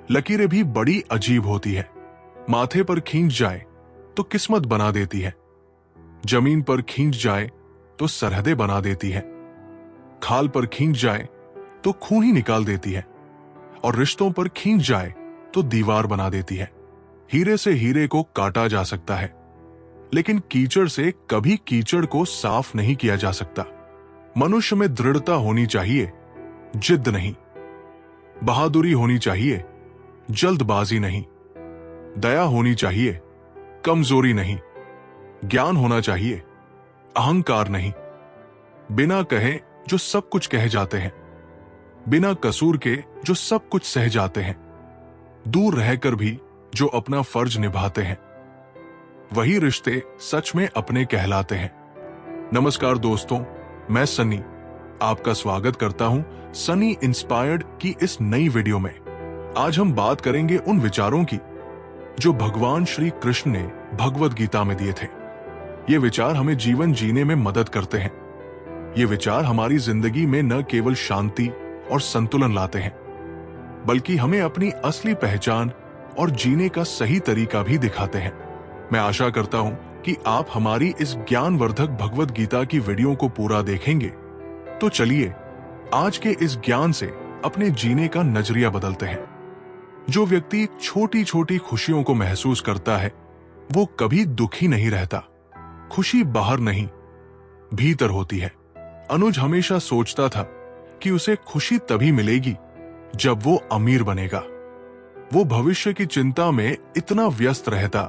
लकीरें भी बड़ी अजीब होती है। माथे पर खींच जाए तो किस्मत बना देती है, जमीन पर खींच जाए तो सरहदें बना देती है, खाल पर खींच जाए तो खून ही निकाल देती है, और रिश्तों पर खींच जाए तो दीवार बना देती है। हीरे से हीरे को काटा जा सकता है, लेकिन कीचड़ से कभी कीचड़ को साफ नहीं किया जा सकता। मनुष्य में दृढ़ता होनी चाहिए, जिद नहीं। बहादुरी होनी चाहिए, जल्दबाजी नहीं। दया होनी चाहिए, कमजोरी नहीं। ज्ञान होना चाहिए, अहंकार नहीं। बिना कहे जो सब कुछ कह जाते हैं, बिना कसूर के जो सब कुछ सह जाते हैं, दूर रहकर भी जो अपना फर्ज निभाते हैं, वही रिश्ते सच में अपने कहलाते हैं। नमस्कार दोस्तों, मैं सनी आपका स्वागत करता हूं सनी इंस्पायर्ड की इस नई वीडियो में। आज हम बात करेंगे उन विचारों की जो भगवान श्री कृष्ण ने भगवद गीता में दिए थे। ये विचार हमें जीवन जीने में मदद करते हैं। ये विचार हमारी जिंदगी में न केवल शांति और संतुलन लाते हैं, बल्कि हमें अपनी असली पहचान और जीने का सही तरीका भी दिखाते हैं। मैं आशा करता हूं कि आप हमारी इस ज्ञानवर्धक भगवद गीता की वीडियो को पूरा देखेंगे। तो चलिए आज के इस ज्ञान से अपने जीने का नजरिया बदलते हैं। जो व्यक्ति छोटी छोटी खुशियों को महसूस करता है, वो कभी दुखी नहीं रहता। खुशी बाहर नहीं, भीतर होती है। अनुज हमेशा सोचता था कि उसे खुशी तभी मिलेगी जब वो अमीर बनेगा। वो भविष्य की चिंता में इतना व्यस्त रहता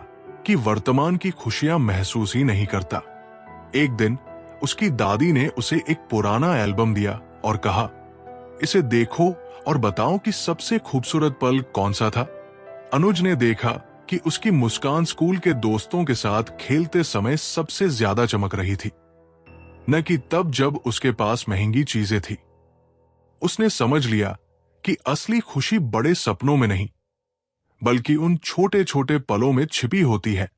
कि वर्तमान की खुशियां महसूस ही नहीं करता। एक दिन उसकी दादी ने उसे एक पुराना एल्बम दिया और कहा, इसे देखो और बताओ कि सबसे खूबसूरत पल कौन सा था। अनुज ने देखा कि उसकी मुस्कान स्कूल के दोस्तों के साथ खेलते समय सबसे ज्यादा चमक रही थी, न कि तब जब उसके पास महंगी चीजें थी। उसने समझ लिया कि असली खुशी बड़े सपनों में नहीं, बल्कि उन छोटे छोटे पलों में छिपी होती है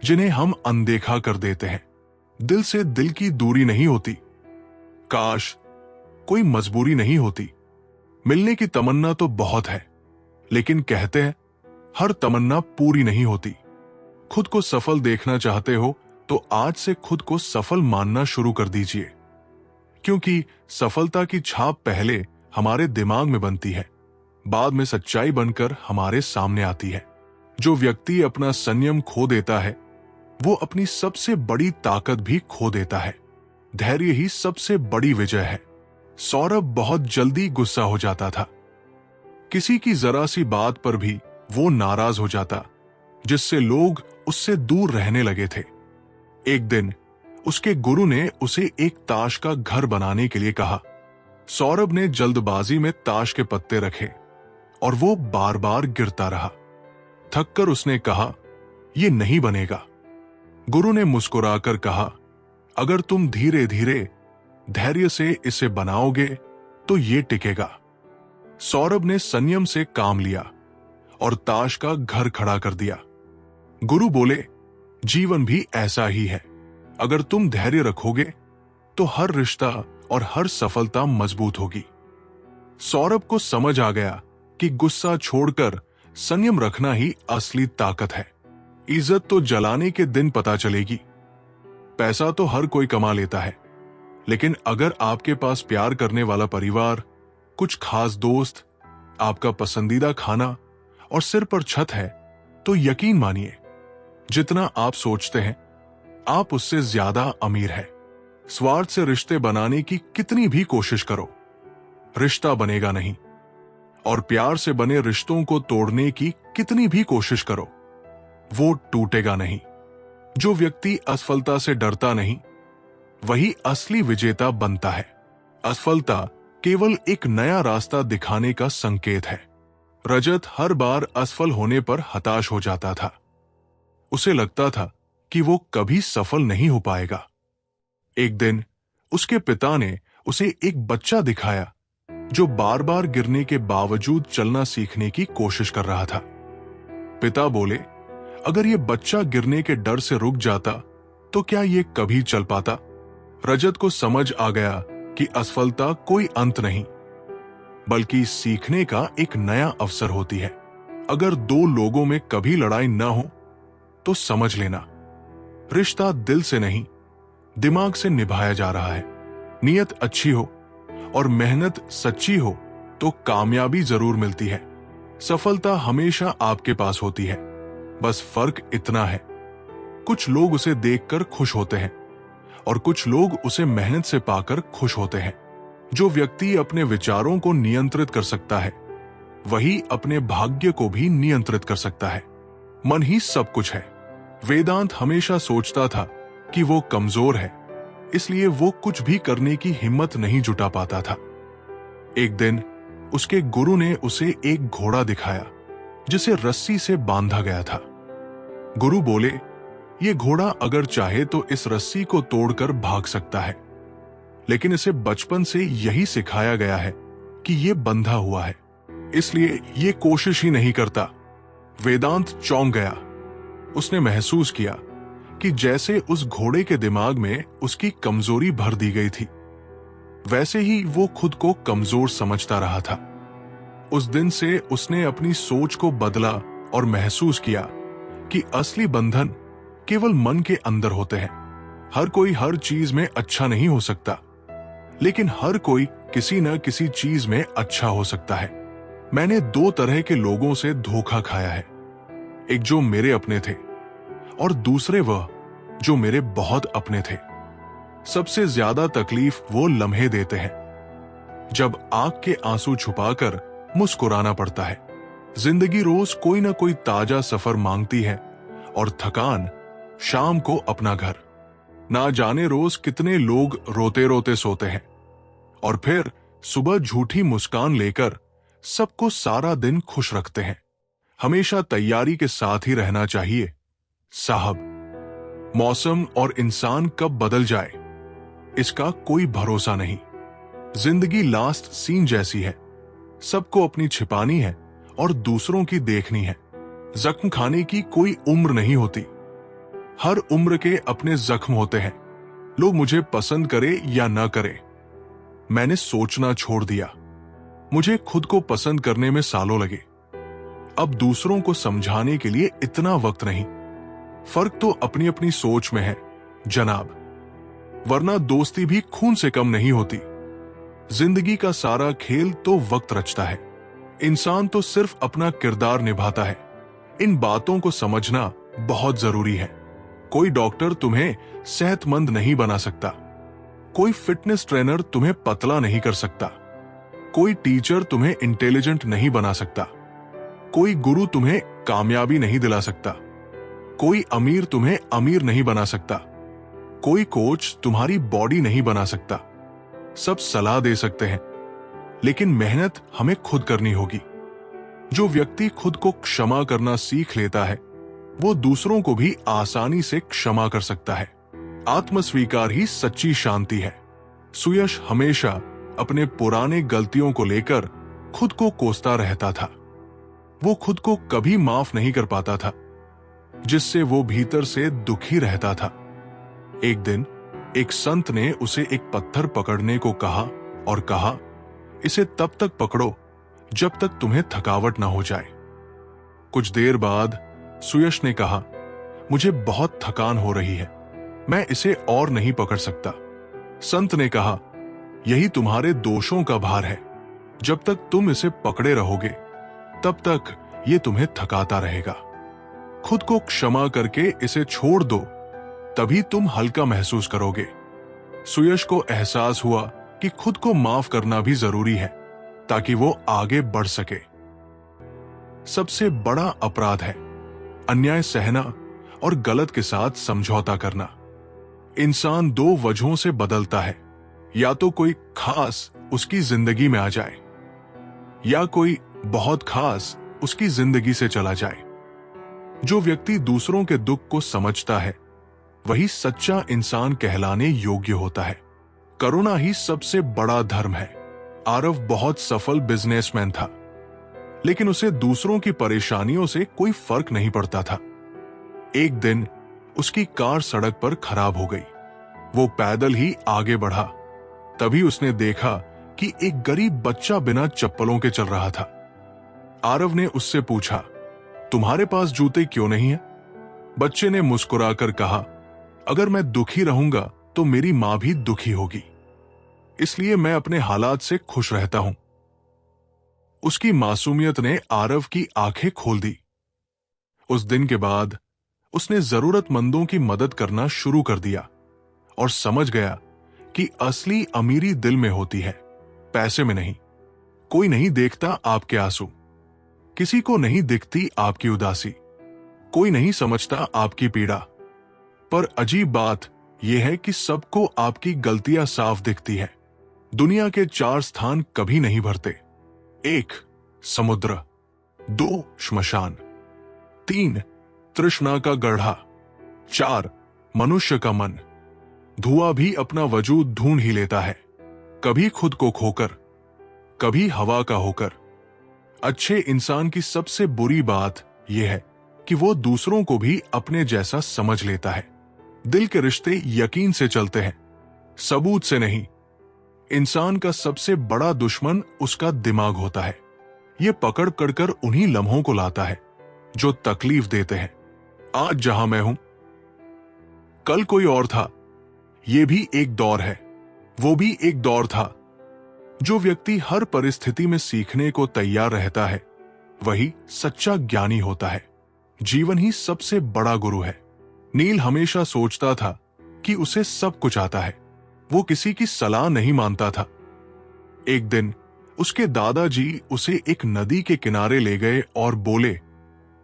जिन्हें हम अनदेखा कर देते हैं। दिल से दिल की दूरी नहीं होती, काश कोई मजबूरी नहीं होती। मिलने की तमन्ना तो बहुत है, लेकिन कहते हैं हर तमन्ना पूरी नहीं होती। खुद को सफल देखना चाहते हो तो आज से खुद को सफल मानना शुरू कर दीजिए, क्योंकि सफलता की छाप पहले हमारे दिमाग में बनती है, बाद में सच्चाई बनकर हमारे सामने आती है। जो व्यक्ति अपना संयम खो देता है, वो अपनी सबसे बड़ी ताकत भी खो देता है। धैर्य ही सबसे बड़ी विजय है। सौरभ बहुत जल्दी गुस्सा हो जाता था। किसी की जरा सी बात पर भी वो नाराज हो जाता, जिससे लोग उससे दूर रहने लगे थे। एक दिन उसके गुरु ने उसे एक ताश का घर बनाने के लिए कहा। सौरभ ने जल्दबाजी में ताश के पत्ते रखे और वो बार बार गिरता रहा। थककर उसने कहा, यह नहीं बनेगा। गुरु ने मुस्कुराकर कहा, अगर तुम धीरे धीरे धैर्य से इसे बनाओगे तो ये टिकेगा। सौरभ ने संयम से काम लिया और ताश का घर खड़ा कर दिया। गुरु बोले, जीवन भी ऐसा ही है। अगर तुम धैर्य रखोगे तो हर रिश्ता और हर सफलता मजबूत होगी। सौरभ को समझ आ गया कि गुस्सा छोड़कर संयम रखना ही असली ताकत है। इज्जत तो जलाने के दिन पता चलेगी। पैसा तो हर कोई कमा लेता है, लेकिन अगर आपके पास प्यार करने वाला परिवार, कुछ खास दोस्त, आपका पसंदीदा खाना और सिर पर छत है, तो यकीन मानिए, जितना आप सोचते हैं आप उससे ज्यादा अमीर है। स्वार्थ से रिश्ते बनाने की कितनी भी कोशिश करो, रिश्ता बनेगा नहीं। और प्यार से बने रिश्तों को तोड़ने की कितनी भी कोशिश करो, वो टूटेगा नहीं। जो व्यक्ति असफलता से डरता नहीं, वही असली विजेता बनता है। असफलता केवल एक नया रास्ता दिखाने का संकेत है। रजत हर बार असफल होने पर हताश हो जाता था। उसे लगता था कि वो कभी सफल नहीं हो पाएगा। एक दिन उसके पिता ने उसे एक बच्चा दिखाया जो बार बार गिरने के बावजूद चलना सीखने की कोशिश कर रहा था। पिता बोले, अगर ये बच्चा गिरने के डर से रुक जाता तो क्या ये कभी चल पाता? रजत को समझ आ गया कि असफलता कोई अंत नहीं, बल्कि सीखने का एक नया अवसर होती है। अगर दो लोगों में कभी लड़ाई न हो तो समझ लेना रिश्ता दिल से नहीं, दिमाग से निभाया जा रहा है। नीयत अच्छी हो और मेहनत सच्ची हो तो कामयाबी जरूर मिलती है। सफलता हमेशा आपके पास होती है। बस फर्क इतना है, कुछ लोग उसे देखकर खुश होते हैं और कुछ लोग उसे मेहनत से पाकर खुश होते हैं। जो व्यक्ति अपने विचारों को नियंत्रित कर सकता है वही अपने भाग्य को भी नियंत्रित कर सकता है। मन ही सब कुछ है। वेदांत हमेशा सोचता था कि वो कमजोर है, इसलिए वो कुछ भी करने की हिम्मत नहीं जुटा पाता था। एक दिन उसके गुरु ने उसे एक घोड़ा दिखाया जिसे रस्सी से बांधा गया था। गुरु बोले, ये घोड़ा अगर चाहे तो इस रस्सी को तोड़कर भाग सकता है, लेकिन इसे बचपन से यही सिखाया गया है कि ये बंधा हुआ है, इसलिए ये कोशिश ही नहीं करता। वेदांत चौंक गया। उसने महसूस किया कि जैसे उस घोड़े के दिमाग में उसकी कमजोरी भर दी गई थी, वैसे ही वो खुद को कमजोर समझता रहा था। उस दिन से उसने अपनी सोच को बदला और महसूस किया कि असली बंधन केवल मन के अंदर होते हैं। हर कोई हर चीज में अच्छा नहीं हो सकता, लेकिन हर कोई किसी न किसी चीज में अच्छा हो सकता है। मैंने दो तरह के लोगों से धोखा खाया है, एक जो मेरे अपने थे और दूसरे वह जो मेरे बहुत अपने थे। सबसे ज्यादा तकलीफ वो लम्हे देते हैं जब आंख के आंसू छुपाकर मुस्कुराना पड़ता है। जिंदगी रोज कोई ना कोई ताजा सफर मांगती है और थकान शाम को अपना घर। ना जाने रोज कितने लोग रोते रोते सोते हैं और फिर सुबह झूठी मुस्कान लेकर सबको सारा दिन खुश रखते हैं। हमेशा तैयारी के साथ ही रहना चाहिए साहब। मौसम और इंसान कब बदल जाए इसका कोई भरोसा नहीं। जिंदगी लास्ट सीन जैसी है, सबको अपनी छिपानी है और दूसरों की देखनी है। जख्म खाने की कोई उम्र नहीं होती, हर उम्र के अपने जख्म होते हैं। लोग मुझे पसंद करे या ना करे, मैंने सोचना छोड़ दिया। मुझे खुद को पसंद करने में सालों लगे, अब दूसरों को समझाने के लिए इतना वक्त नहीं। फर्क तो अपनी अपनी सोच में है जनाब, वरना दोस्ती भी खून से कम नहीं होती। जिंदगी का सारा खेल तो वक्त रचता है, इंसान तो सिर्फ अपना किरदार निभाता है। इन बातों को समझना बहुत जरूरी है। कोई डॉक्टर तुम्हें सेहतमंद नहीं बना सकता, कोई फिटनेस ट्रेनर तुम्हें पतला नहीं कर सकता, कोई टीचर तुम्हें इंटेलिजेंट नहीं बना सकता, कोई गुरु तुम्हें कामयाबी नहीं दिला सकता, कोई अमीर तुम्हें अमीर नहीं बना सकता, कोई कोच तुम्हारी बॉडी नहीं बना सकता। सब सलाह दे सकते हैं, लेकिन मेहनत हमें खुद करनी होगी। जो व्यक्ति खुद को क्षमा करना सीख लेता है वो दूसरों को भी आसानी से क्षमा कर सकता है। आत्मस्वीकार ही सच्ची शांति है। सुयश हमेशा अपने पुराने गलतियों को लेकर खुद को कोसता रहता था। वो खुद को कभी माफ नहीं कर पाता था, जिससे वो भीतर से दुखी रहता था। एक दिन एक संत ने उसे एक पत्थर पकड़ने को कहा और कहा, इसे तब तक पकड़ो जब तक तुम्हें थकावट ना हो जाए। कुछ देर बाद सुयश ने कहा, मुझे बहुत थकान हो रही है, मैं इसे और नहीं पकड़ सकता। संत ने कहा, यही तुम्हारे दोषों का भार है, जब तक तुम इसे पकड़े रहोगे तब तक ये तुम्हें थकाता रहेगा। खुद को क्षमा करके इसे छोड़ दो, तभी तुम हल्का महसूस करोगे। सुयश को एहसास हुआ कि खुद को माफ करना भी जरूरी है ताकि वो आगे बढ़ सके। सबसे बड़ा अपराध है अन्याय सहना और गलत के साथ समझौता करना। इंसान दो वजहों से बदलता है, या तो कोई खास उसकी जिंदगी में आ जाए या कोई बहुत खास उसकी जिंदगी से चला जाए। जो व्यक्ति दूसरों के दुख को समझता है वही सच्चा इंसान कहलाने योग्य होता है। करुणा ही सबसे बड़ा धर्म है। आरव बहुत सफल बिजनेसमैन था, लेकिन उसे दूसरों की परेशानियों से कोई फर्क नहीं पड़ता था। एक दिन उसकी कार सड़क पर खराब हो गई। वो पैदल ही आगे बढ़ा, तभी उसने देखा कि एक गरीब बच्चा बिना चप्पलों के चल रहा था। आरव ने उससे पूछा, तुम्हारे पास जूते क्यों नहीं है? बच्चे ने मुस्कुराकर कहा, अगर मैं दुखी रहूंगा तो मेरी मां भी दुखी होगी, इसलिए मैं अपने हालात से खुश रहता हूं। उसकी मासूमियत ने आरव की आंखें खोल दी। उस दिन के बाद उसने जरूरतमंदों की मदद करना शुरू कर दिया और समझ गया कि असली अमीरी दिल में होती है, पैसे में नहीं। कोई नहीं देखता आपके आंसू, किसी को नहीं दिखती आपकी उदासी, कोई नहीं समझता आपकी पीड़ा। पर अजीब बात यह है कि सबको आपकी गलतियां साफ दिखती है। दुनिया के 4 स्थान कभी नहीं भरते। 1 समुद्र, 2 श्मशान, 3 तृष्णा का गड्ढा, 4 मनुष्य का मन। धुआं भी अपना वजूद ढूंढ ही लेता है, कभी खुद को खोकर, कभी हवा का होकर। अच्छे इंसान की सबसे बुरी बात यह है कि वो दूसरों को भी अपने जैसा समझ लेता है। दिल के रिश्ते यकीन से चलते हैं, सबूत से नहीं। इंसान का सबसे बड़ा दुश्मन उसका दिमाग होता है। ये पकड़ कर उन्हीं लम्हों को लाता है जो तकलीफ देते हैं। आज जहां मैं हूं, कल कोई और था। ये भी एक दौर है, वो भी एक दौर था। जो व्यक्ति हर परिस्थिति में सीखने को तैयार रहता है, वही सच्चा ज्ञानी होता है। जीवन ही सबसे बड़ा गुरु है। नील हमेशा सोचता था कि उसे सब कुछ आता है। वो किसी की सलाह नहीं मानता था। एक दिन उसके दादाजी उसे एक नदी के किनारे ले गए और बोले,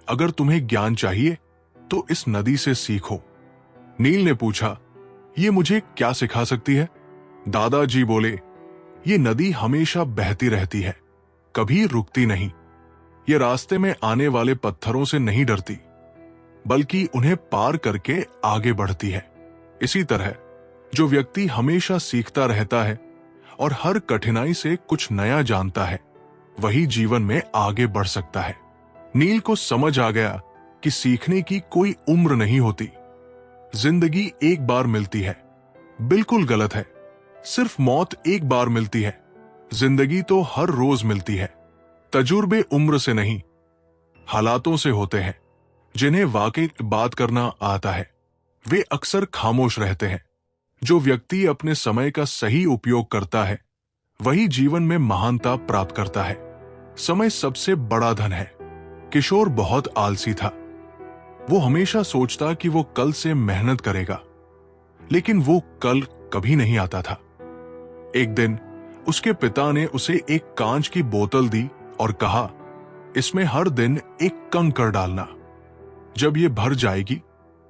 अगर तुम्हें ज्ञान चाहिए तो इस नदी से सीखो। नील ने पूछा, ये मुझे क्या सिखा सकती है? दादाजी बोले, ये नदी हमेशा बहती रहती है, कभी रुकती नहीं। ये रास्ते में आने वाले पत्थरों से नहीं डरती, बल्कि उन्हें पार करके आगे बढ़ती है। इसी तरह जो व्यक्ति हमेशा सीखता रहता है और हर कठिनाई से कुछ नया जानता है, वही जीवन में आगे बढ़ सकता है। नील को समझ आ गया कि सीखने की कोई उम्र नहीं होती। जिंदगी एक बार मिलती है, बिल्कुल गलत है। सिर्फ मौत एक बार मिलती है, जिंदगी तो हर रोज मिलती है। तजुर्बे उम्र से नहीं, हालातों से होते हैं। जिन्हें वाकई बात करना आता है, वे अक्सर खामोश रहते हैं। जो व्यक्ति अपने समय का सही उपयोग करता है, वही जीवन में महानता प्राप्त करता है। समय सबसे बड़ा धन है। किशोर बहुत आलसी था। वो हमेशा सोचता कि वो कल से मेहनत करेगा, लेकिन वो कल कभी नहीं आता था। एक दिन उसके पिता ने उसे एक कांच की बोतल दी और कहा, इसमें हर दिन एक कंकड़ डालना। जब ये भर जाएगी,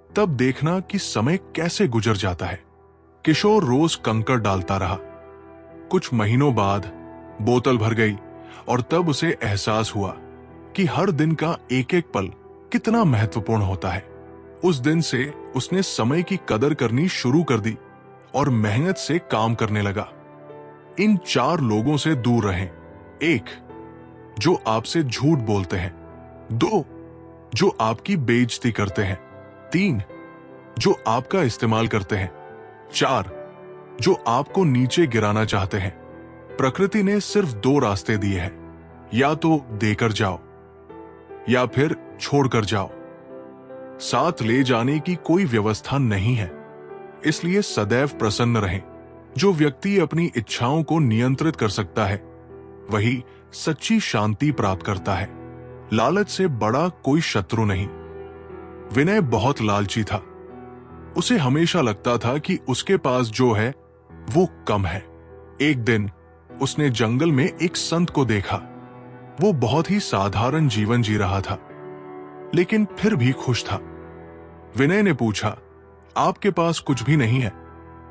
तब देखना कि समय कैसे गुजर जाता है। किशोर रोज कंकड़ डालता रहा। कुछ महीनों बाद बोतल भर गई और तब उसे एहसास हुआ कि हर दिन का एक एक पल कितना महत्वपूर्ण होता है। उस दिन से उसने समय की कदर करनी शुरू कर दी और मेहनत से काम करने लगा। इन 4 लोगों से दूर रहें। 1 जो आपसे झूठ बोलते हैं, 2 जो आपकी बेइज्जती करते हैं, 3 जो आपका इस्तेमाल करते हैं, 4 जो आपको नीचे गिराना चाहते हैं। प्रकृति ने सिर्फ 2 रास्ते दिए हैं, या तो देकर जाओ या फिर छोड़कर जाओ। साथ ले जाने की कोई व्यवस्था नहीं है, इसलिए सदैव प्रसन्न रहें। जो व्यक्ति अपनी इच्छाओं को नियंत्रित कर सकता है, वही सच्ची शांति प्राप्त करता है। लालच से बड़ा कोई शत्रु नहीं। विनय बहुत लालची था। उसे हमेशा लगता था कि उसके पास जो है वो कम है। एक दिन उसने जंगल में एक संत को देखा। वो बहुत ही साधारण जीवन जी रहा था, लेकिन फिर भी खुश था। विनय ने पूछा, आपके पास कुछ भी नहीं है,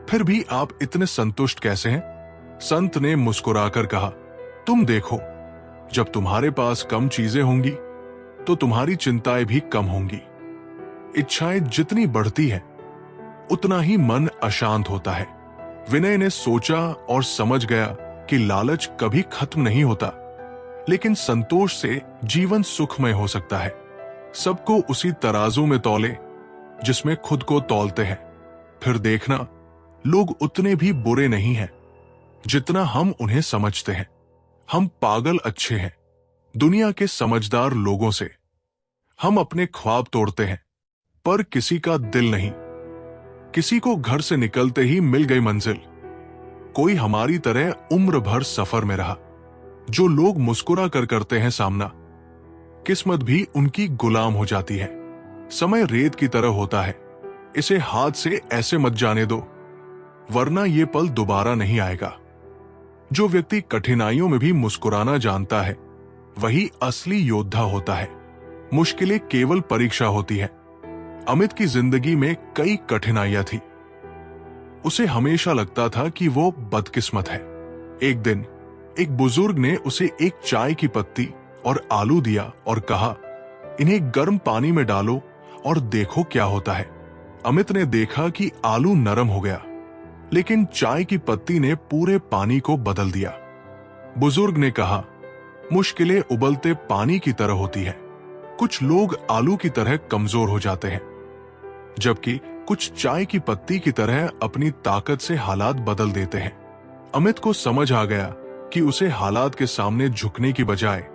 फिर भी आप इतने संतुष्ट कैसे हैं? संत ने मुस्कुराकर कहा, तुम देखो, जब तुम्हारे पास कम चीजें होंगी तो तुम्हारी चिंताएं भी कम होंगी। इच्छाएं जितनी बढ़ती है, उतना ही मन अशांत होता है। विनय ने सोचा और समझ गया कि लालच कभी खत्म नहीं होता, लेकिन संतोष से जीवन सुखमय हो सकता है। सबको उसी तराजू में तौले जिसमें खुद को तौलते हैं। फिर देखना, लोग उतने भी बुरे नहीं हैं। जितना हम उन्हें समझते हैं। हम पागल अच्छे हैं दुनिया के समझदार लोगों से। हम अपने ख्वाब तोड़ते हैं पर किसी का दिल नहीं। किसी को घर से निकलते ही मिल गई मंजिल। कोई हमारी तरह उम्र भर सफर में रहा। जो लोग मुस्कुरा कर करते हैं सामना, किस्मत भी उनकी गुलाम हो जाती है। समय रेत की तरह होता है, इसे हाथ से ऐसे मत जाने दो, वरना ये पल दोबारा नहीं आएगा। जो व्यक्ति कठिनाइयों में भी मुस्कुराना जानता है, वही असली योद्धा होता है। मुश्किलें केवल परीक्षा होती है। अमित की जिंदगी में कई कठिनाइयां थी। उसे हमेशा लगता था कि वो बदकिस्मत है। एक दिन एक बुजुर्ग ने उसे एक चाय की पत्ती और आलू दिया और कहा, इन्हें गर्म पानी में डालो और देखो क्या होता है। अमित ने देखा कि आलू नरम हो गया, लेकिन चाय की पत्ती ने पूरे पानी को बदल दिया। बुजुर्ग ने कहा, मुश्किलें उबलते पानी की तरह होती है। कुछ लोग आलू की तरह कमजोर हो जाते हैं, जबकि कुछ चाय की पत्ती की तरह अपनी ताकत से हालात बदल देते हैं। अमित को समझ आ गया कि उसे हालात के सामने झुकने की बजाय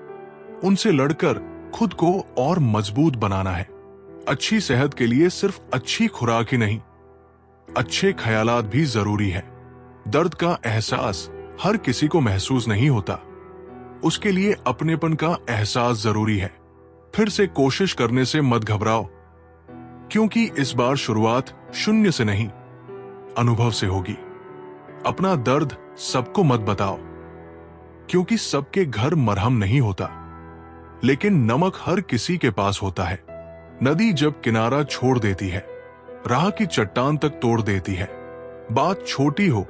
उनसे लड़कर खुद को और मजबूत बनाना है। अच्छी सेहत के लिए सिर्फ अच्छी खुराक ही नहीं, अच्छे ख्यालात भी जरूरी है। दर्द का एहसास हर किसी को महसूस नहीं होता, उसके लिए अपनेपन का एहसास जरूरी है। फिर से कोशिश करने से मत घबराओ, क्योंकि इस बार शुरुआत शून्य से नहीं, अनुभव से होगी। अपना दर्द सबको मत बताओ, क्योंकि सबके घर मरहम नहीं होता, लेकिन नमक हर किसी के पास होता है। नदी जब किनारा छोड़ देती है, राह की चट्टान तक तोड़ देती है। बात छोटी हो,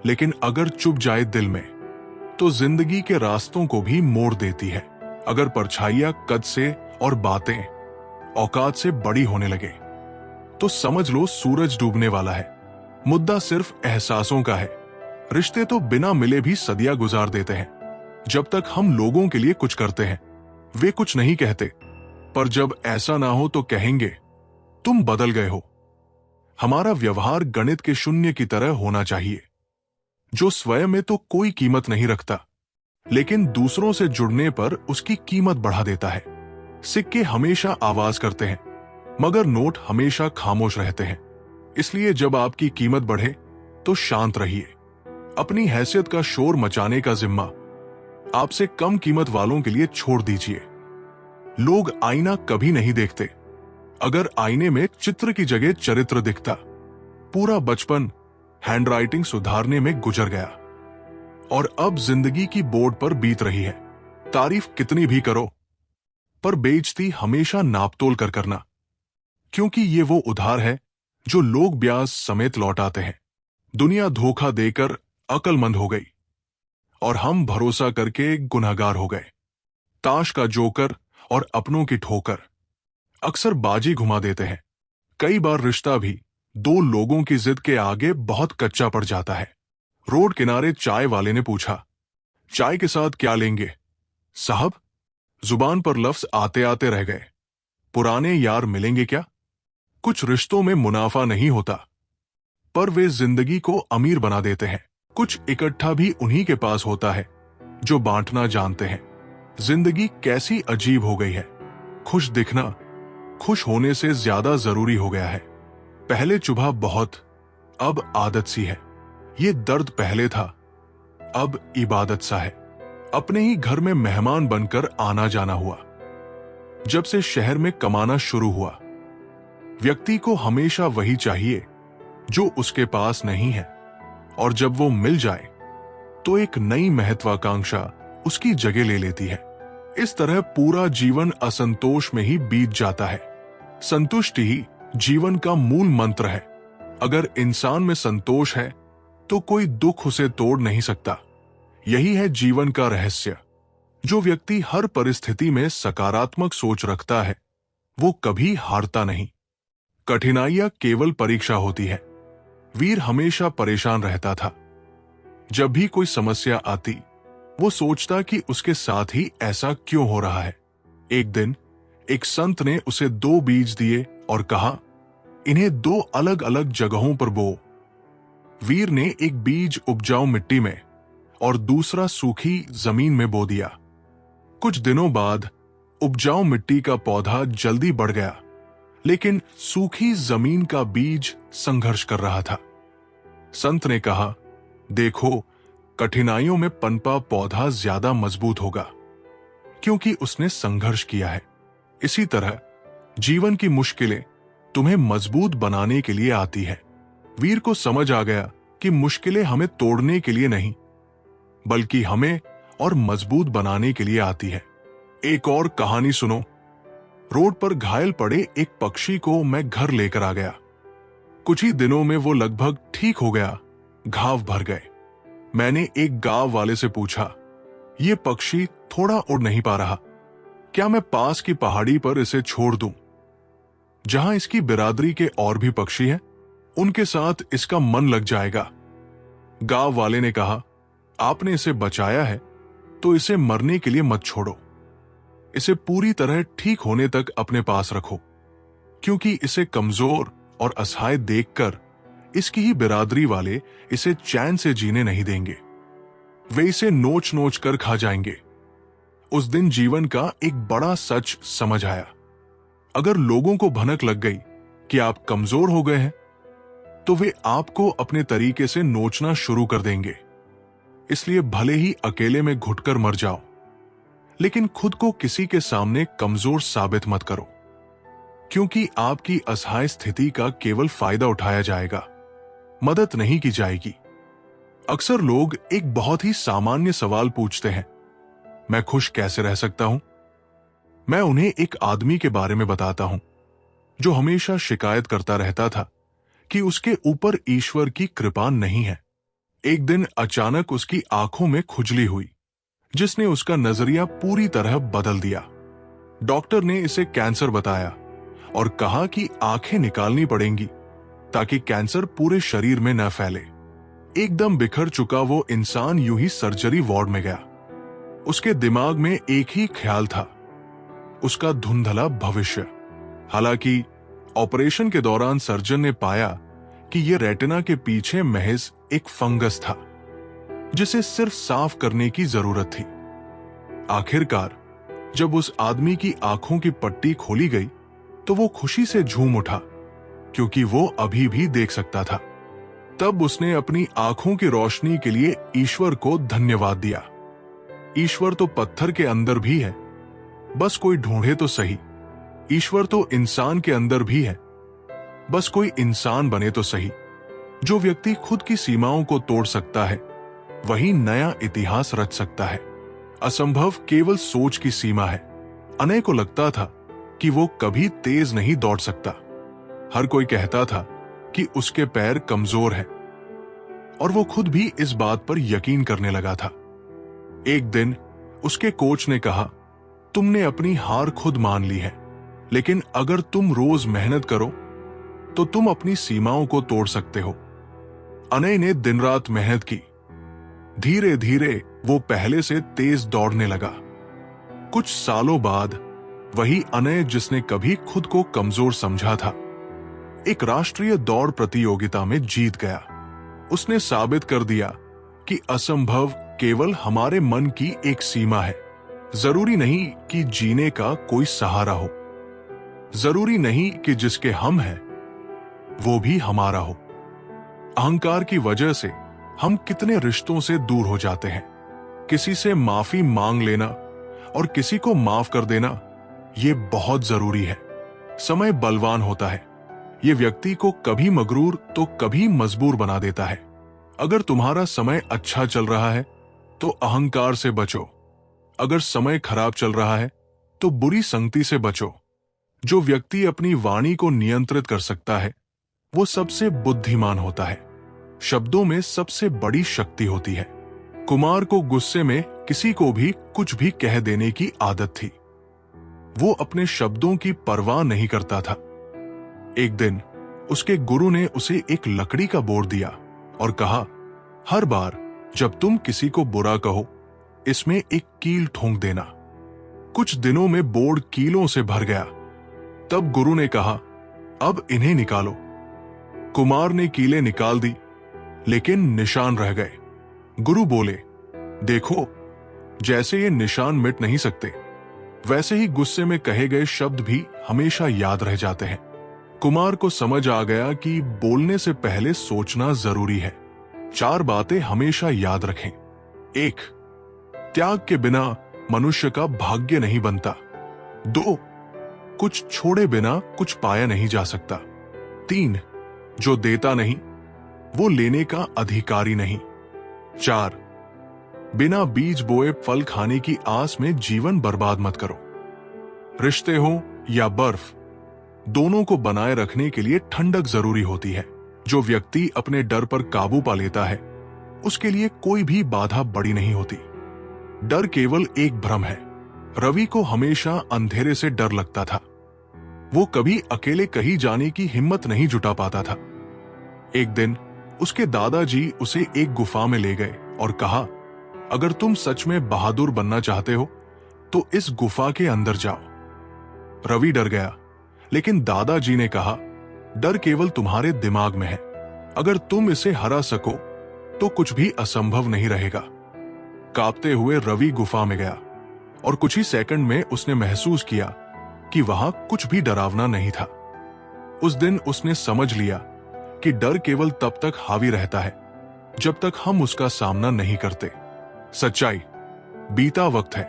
लेकिन अगर चुप जाए दिल में, तो जिंदगी के रास्तों को भी मोड़ देती है। अगर परछाइयां कद से और बातें औकात से बड़ी होने लगे, तो समझ लो सूरज डूबने वाला है। मुद्दा सिर्फ एहसासों का है। रिश्ते तो बिना मिले भी सदियां गुजार देते हैं। जब तक हम लोगों के लिए कुछ करते हैं, वे कुछ नहीं कहते, पर जब ऐसा ना हो तो कहेंगे, तुम बदल गए हो। हमारा व्यवहार गणित के शून्य की तरह होना चाहिए, जो स्वयं में तो कोई कीमत नहीं रखता, लेकिन दूसरों से जुड़ने पर उसकी कीमत बढ़ा देता है। सिक्के हमेशा आवाज करते हैं, मगर नोट हमेशा खामोश रहते हैं। इसलिए जब आपकी कीमत बढ़े तो शांत रहिए। अपनी हैसियत का शोर मचाने का जिम्मा आपसे कम कीमत वालों के लिए छोड़ दीजिए। लोग आईना कभी नहीं देखते। अगर आईने में चित्र की जगह चरित्र दिखता, पूरा बचपन हैंडराइटिंग सुधारने में गुजर गया और अब जिंदगी की बोर्ड पर बीत रही है। तारीफ कितनी भी करो, पर बेइज्जती हमेशा नापतोल कर करना, क्योंकि ये वो उधार है जो लोग ब्याज समेत लौटाते हैं। दुनिया धोखा देकर अक्लमंद हो गई और हम भरोसा करके गुनहगार हो गए। ताश का जोकर और अपनों की ठोकर अक्सर बाजी घुमा देते हैं। कई बार रिश्ता भी दो लोगों की जिद के आगे बहुत कच्चा पड़ जाता है। रोड किनारे चाय वाले ने पूछा, चाय के साथ क्या लेंगे साहब? जुबान पर लफ्ज आते आते रह गए। पुराने यार मिलेंगे क्या? कुछ रिश्तों में मुनाफा नहीं होता, पर वे जिंदगी को अमीर बना देते हैं। कुछ इकट्ठा भी उन्हीं के पास होता है जो बांटना जानते हैं। जिंदगी कैसी अजीब हो गई है। खुश दिखना खुश होने से ज्यादा जरूरी हो गया है। पहले चुभा बहुत, अब आदत सी है। ये दर्द पहले था, अब इबादत सा है। अपने ही घर में मेहमान बनकर आना जाना हुआ। जब से शहर में कमाना शुरू हुआ, व्यक्ति को हमेशा वही चाहिए जो उसके पास नहीं है, और जब वो मिल जाए तो एक नई महत्वाकांक्षा उसकी जगह ले लेती है। इस तरह पूरा जीवन असंतोष में ही बीत जाता है। संतुष्टि ही जीवन का मूल मंत्र है। अगर इंसान में संतोष है तो कोई दुख उसे तोड़ नहीं सकता। यही है जीवन का रहस्य। जो व्यक्ति हर परिस्थिति में सकारात्मक सोच रखता है, वो कभी हारता नहीं। कठिनाइयां केवल परीक्षा होती है। वीर हमेशा परेशान रहता था। जब भी कोई समस्या आती, वो सोचता कि उसके साथ ही ऐसा क्यों हो रहा है। एक दिन एक संत ने उसे 2 बीज दिए और कहा, इन्हें 2 अलग अलग जगहों पर बो। वीर ने एक बीज उपजाऊ मिट्टी में और दूसरा सूखी जमीन में बो दिया। कुछ दिनों बाद उपजाऊ मिट्टी का पौधा जल्दी बढ़ गया, लेकिन सूखी जमीन का बीज संघर्ष कर रहा था। संत ने कहा, देखो, कठिनाइयों में पनपा पौधा ज्यादा मजबूत होगा, क्योंकि उसने संघर्ष किया है। इसी तरह जीवन की मुश्किलें तुम्हें मजबूत बनाने के लिए आती है। वीर को समझ आ गया कि मुश्किलें हमें तोड़ने के लिए नहीं, बल्कि हमें और मजबूत बनाने के लिए आती है। एक और कहानी सुनो। रोड पर घायल पड़े एक पक्षी को मैं घर लेकर आ गया। कुछ ही दिनों में वो लगभग ठीक हो गया, घाव भर गए। मैंने एक गांव वाले से पूछा, ये पक्षी थोड़ा उड़ नहीं पा रहा, क्या मैं पास की पहाड़ी पर इसे छोड़ दूं, जहां इसकी बिरादरी के और भी पक्षी हैं? उनके साथ इसका मन लग जाएगा। गांव वाले ने कहा, आपने इसे बचाया है तो इसे मरने के लिए मत छोड़ो। इसे पूरी तरह ठीक होने तक अपने पास रखो, क्योंकि इसे कमजोर और असहाय देखकर इसकी ही बिरादरी वाले इसे चैन से जीने नहीं देंगे। वे इसे नोच नोच कर खा जाएंगे। उस दिन जीवन का एक बड़ा सच समझ आया। अगर लोगों को भनक लग गई कि आप कमजोर हो गए हैं, तो वे आपको अपने तरीके से नोचना शुरू कर देंगे। इसलिए भले ही अकेले में घुटकर मर जाओ, लेकिन खुद को किसी के सामने कमजोर साबित मत करो, क्योंकि आपकी असहाय स्थिति का केवल फायदा उठाया जाएगा, मदद नहीं की जाएगी। अक्सर लोग एक बहुत ही सामान्य सवाल पूछते हैं, मैं खुश कैसे रह सकता हूं? मैं उन्हें एक आदमी के बारे में बताता हूं, जो हमेशा शिकायत करता रहता था कि उसके ऊपर ईश्वर की कृपा नहीं है। एक दिन अचानक उसकी आंखों में खुजली हुई, जिसने उसका नजरिया पूरी तरह बदल दिया। डॉक्टर ने इसे कैंसर बताया और कहा कि आंखें निकालनी पड़ेंगी ताकि कैंसर पूरे शरीर में न फैले। एकदम बिखर चुका वो इंसान यूं ही सर्जरी वार्ड में गया। उसके दिमाग में एक ही ख्याल था, उसका धुंधला भविष्य। हालांकि ऑपरेशन के दौरान सर्जन ने पाया कि यह रेटिना के पीछे महज एक फंगस था, जिसे सिर्फ साफ करने की जरूरत थी। आखिरकार जब उस आदमी की आंखों की पट्टी खोली गई तो वो खुशी से झूम उठा, क्योंकि वो अभी भी देख सकता था। तब उसने अपनी आंखों की रोशनी के लिए ईश्वर को धन्यवाद दिया। ईश्वर तो पत्थर के अंदर भी है, बस कोई ढूंढे तो सही। ईश्वर तो इंसान के अंदर भी है, बस कोई इंसान बने तो सही। जो व्यक्ति खुद की सीमाओं को तोड़ सकता है, वही नया इतिहास रच सकता है। असंभव केवल सोच की सीमा है। अनय को लगता था कि वो कभी तेज नहीं दौड़ सकता। हर कोई कहता था कि उसके पैर कमजोर हैं, और वो खुद भी इस बात पर यकीन करने लगा था। एक दिन उसके कोच ने कहा, तुमने अपनी हार खुद मान ली है, लेकिन अगर तुम रोज मेहनत करो तो तुम अपनी सीमाओं को तोड़ सकते हो। अनय ने दिन रात मेहनत की। धीरे धीरे वो पहले से तेज दौड़ने लगा। कुछ सालों बाद वही अनय जिसने कभी खुद को कमजोर समझा था, एक राष्ट्रीय दौड़ प्रतियोगिता में जीत गया। उसने साबित कर दिया कि असंभव केवल हमारे मन की एक सीमा है। जरूरी नहीं कि जीने का कोई सहारा हो, जरूरी नहीं कि जिसके हम हैं वो भी हमारा हो। अहंकार की वजह से हम कितने रिश्तों से दूर हो जाते हैं। किसी से माफी मांग लेना और किसी को माफ कर देना, ये बहुत जरूरी है। समय बलवान होता है, ये व्यक्ति को कभी मगरूर तो कभी मजबूर बना देता है। अगर तुम्हारा समय अच्छा चल रहा है तो अहंकार से बचो, अगर समय खराब चल रहा है तो बुरी संगति से बचो। जो व्यक्ति अपनी वाणी को नियंत्रित कर सकता है वो सबसे बुद्धिमान होता है। शब्दों में सबसे बड़ी शक्ति होती है। कुमार को गुस्से में किसी को भी कुछ भी कह देने की आदत थी। वो अपने शब्दों की परवाह नहीं करता था। एक दिन उसके गुरु ने उसे एक लकड़ी का बोर्ड दिया और कहा, हर बार जब तुम किसी को बुरा कहो, इसमें एक कील ठोंक देना। कुछ दिनों में बोर्ड कीलों से भर गया। तब गुरु ने कहा, अब इन्हें निकालो। कुमार ने कीलें निकाल दी, लेकिन निशान रह गए। गुरु बोले, देखो, जैसे ये निशान मिट नहीं सकते, वैसे ही गुस्से में कहे गए शब्द भी हमेशा याद रह जाते हैं। कुमार को समझ आ गया कि बोलने से पहले सोचना जरूरी है। 4 बातें हमेशा याद रखें। 1. त्याग के बिना मनुष्य का भाग्य नहीं बनता। 2. कुछ छोड़े बिना कुछ पाया नहीं जा सकता। 3. जो देता नहीं वो लेने का अधिकारी नहीं। 4. बिना बीज बोए फल खाने की आस में जीवन बर्बाद मत करो। रिश्ते हो या बर्फ, दोनों को बनाए रखने के लिए ठंडक जरूरी होती है। जो व्यक्ति अपने डर पर काबू पा लेता है, उसके लिए कोई भी बाधा बड़ी नहीं होती। डर केवल एक भ्रम है। रवि को हमेशा अंधेरे से डर लगता था। वो कभी अकेले कहीं जाने की हिम्मत नहीं जुटा पाता था। एक दिन उसके दादाजी उसे एक गुफा में ले गए और कहा, अगर तुम सच में बहादुर बनना चाहते हो तो इस गुफा के अंदर जाओ। रवि डर गया, लेकिन दादाजी ने कहा, डर केवल तुम्हारे दिमाग में है। अगर तुम इसे हरा सको तो कुछ भी असंभव नहीं रहेगा। कांपते हुए रवि गुफा में गया और कुछ ही सेकंड में उसने महसूस किया कि वहां कुछ भी डरावना नहीं था। उस दिन उसने समझ लिया कि डर केवल तब तक हावी रहता है जब तक हम उसका सामना नहीं करते। सच्चाई, बीता वक्त है,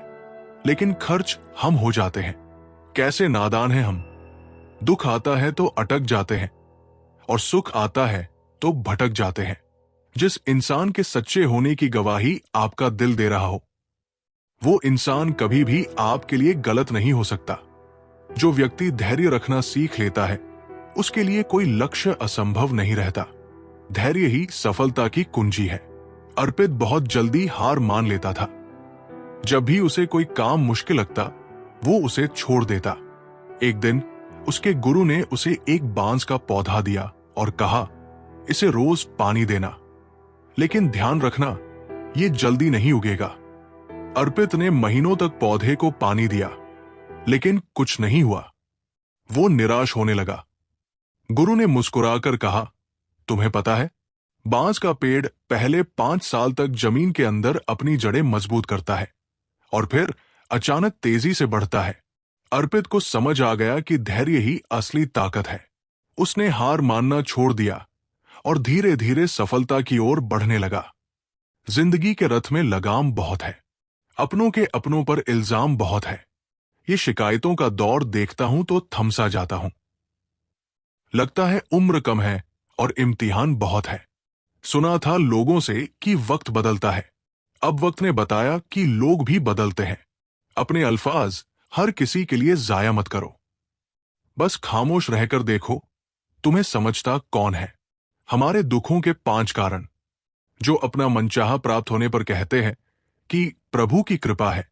लेकिन खर्च हम हो जाते हैं। कैसे नादान हैं हम। दुख आता है तो अटक जाते हैं और सुख आता है तो भटक जाते हैं। जिस इंसान के सच्चे होने की गवाही आपका दिल दे रहा हो, वो इंसान कभी भी आपके लिए गलत नहीं हो सकता। जो व्यक्ति धैर्य रखना सीख लेता है, उसके लिए कोई लक्ष्य असंभव नहीं रहता। धैर्य ही सफलता की कुंजी है। अर्पित बहुत जल्दी हार मान लेता था। जब भी उसे कोई काम मुश्किल लगता, वो उसे छोड़ देता। एक दिन उसके गुरु ने उसे एक बांस का पौधा दिया और कहा, इसे रोज पानी देना, लेकिन ध्यान रखना, ये जल्दी नहीं उगेगा। अर्पित ने महीनों तक पौधे को पानी दिया, लेकिन कुछ नहीं हुआ। वो निराश होने लगा। गुरु ने मुस्कुराकर कहा, तुम्हें पता है, बांस का पेड़ पहले 5 साल तक जमीन के अंदर अपनी जड़ें मजबूत करता है और फिर अचानक तेजी से बढ़ता है। अर्पित को समझ आ गया कि धैर्य ही असली ताकत है। उसने हार मानना छोड़ दिया और धीरे धीरे सफलता की ओर बढ़ने लगा। जिंदगी के रथ में लगाम बहुत है, अपनों के अपनों पर इल्जाम बहुत है। ये शिकायतों का दौर देखता हूं तो थमसा जाता हूं। लगता है उम्र कम है और इम्तिहान बहुत है। सुना था लोगों से कि वक्त बदलता है। अब वक्त ने बताया कि लोग भी बदलते हैं। अपने अल्फाज हर किसी के लिए जाया मत करो। बस खामोश रहकर देखो, तुम्हें समझता कौन है। हमारे दुखों के 5 कारण। जो अपना मनचाहा प्राप्त होने पर कहते हैं कि प्रभु की कृपा है,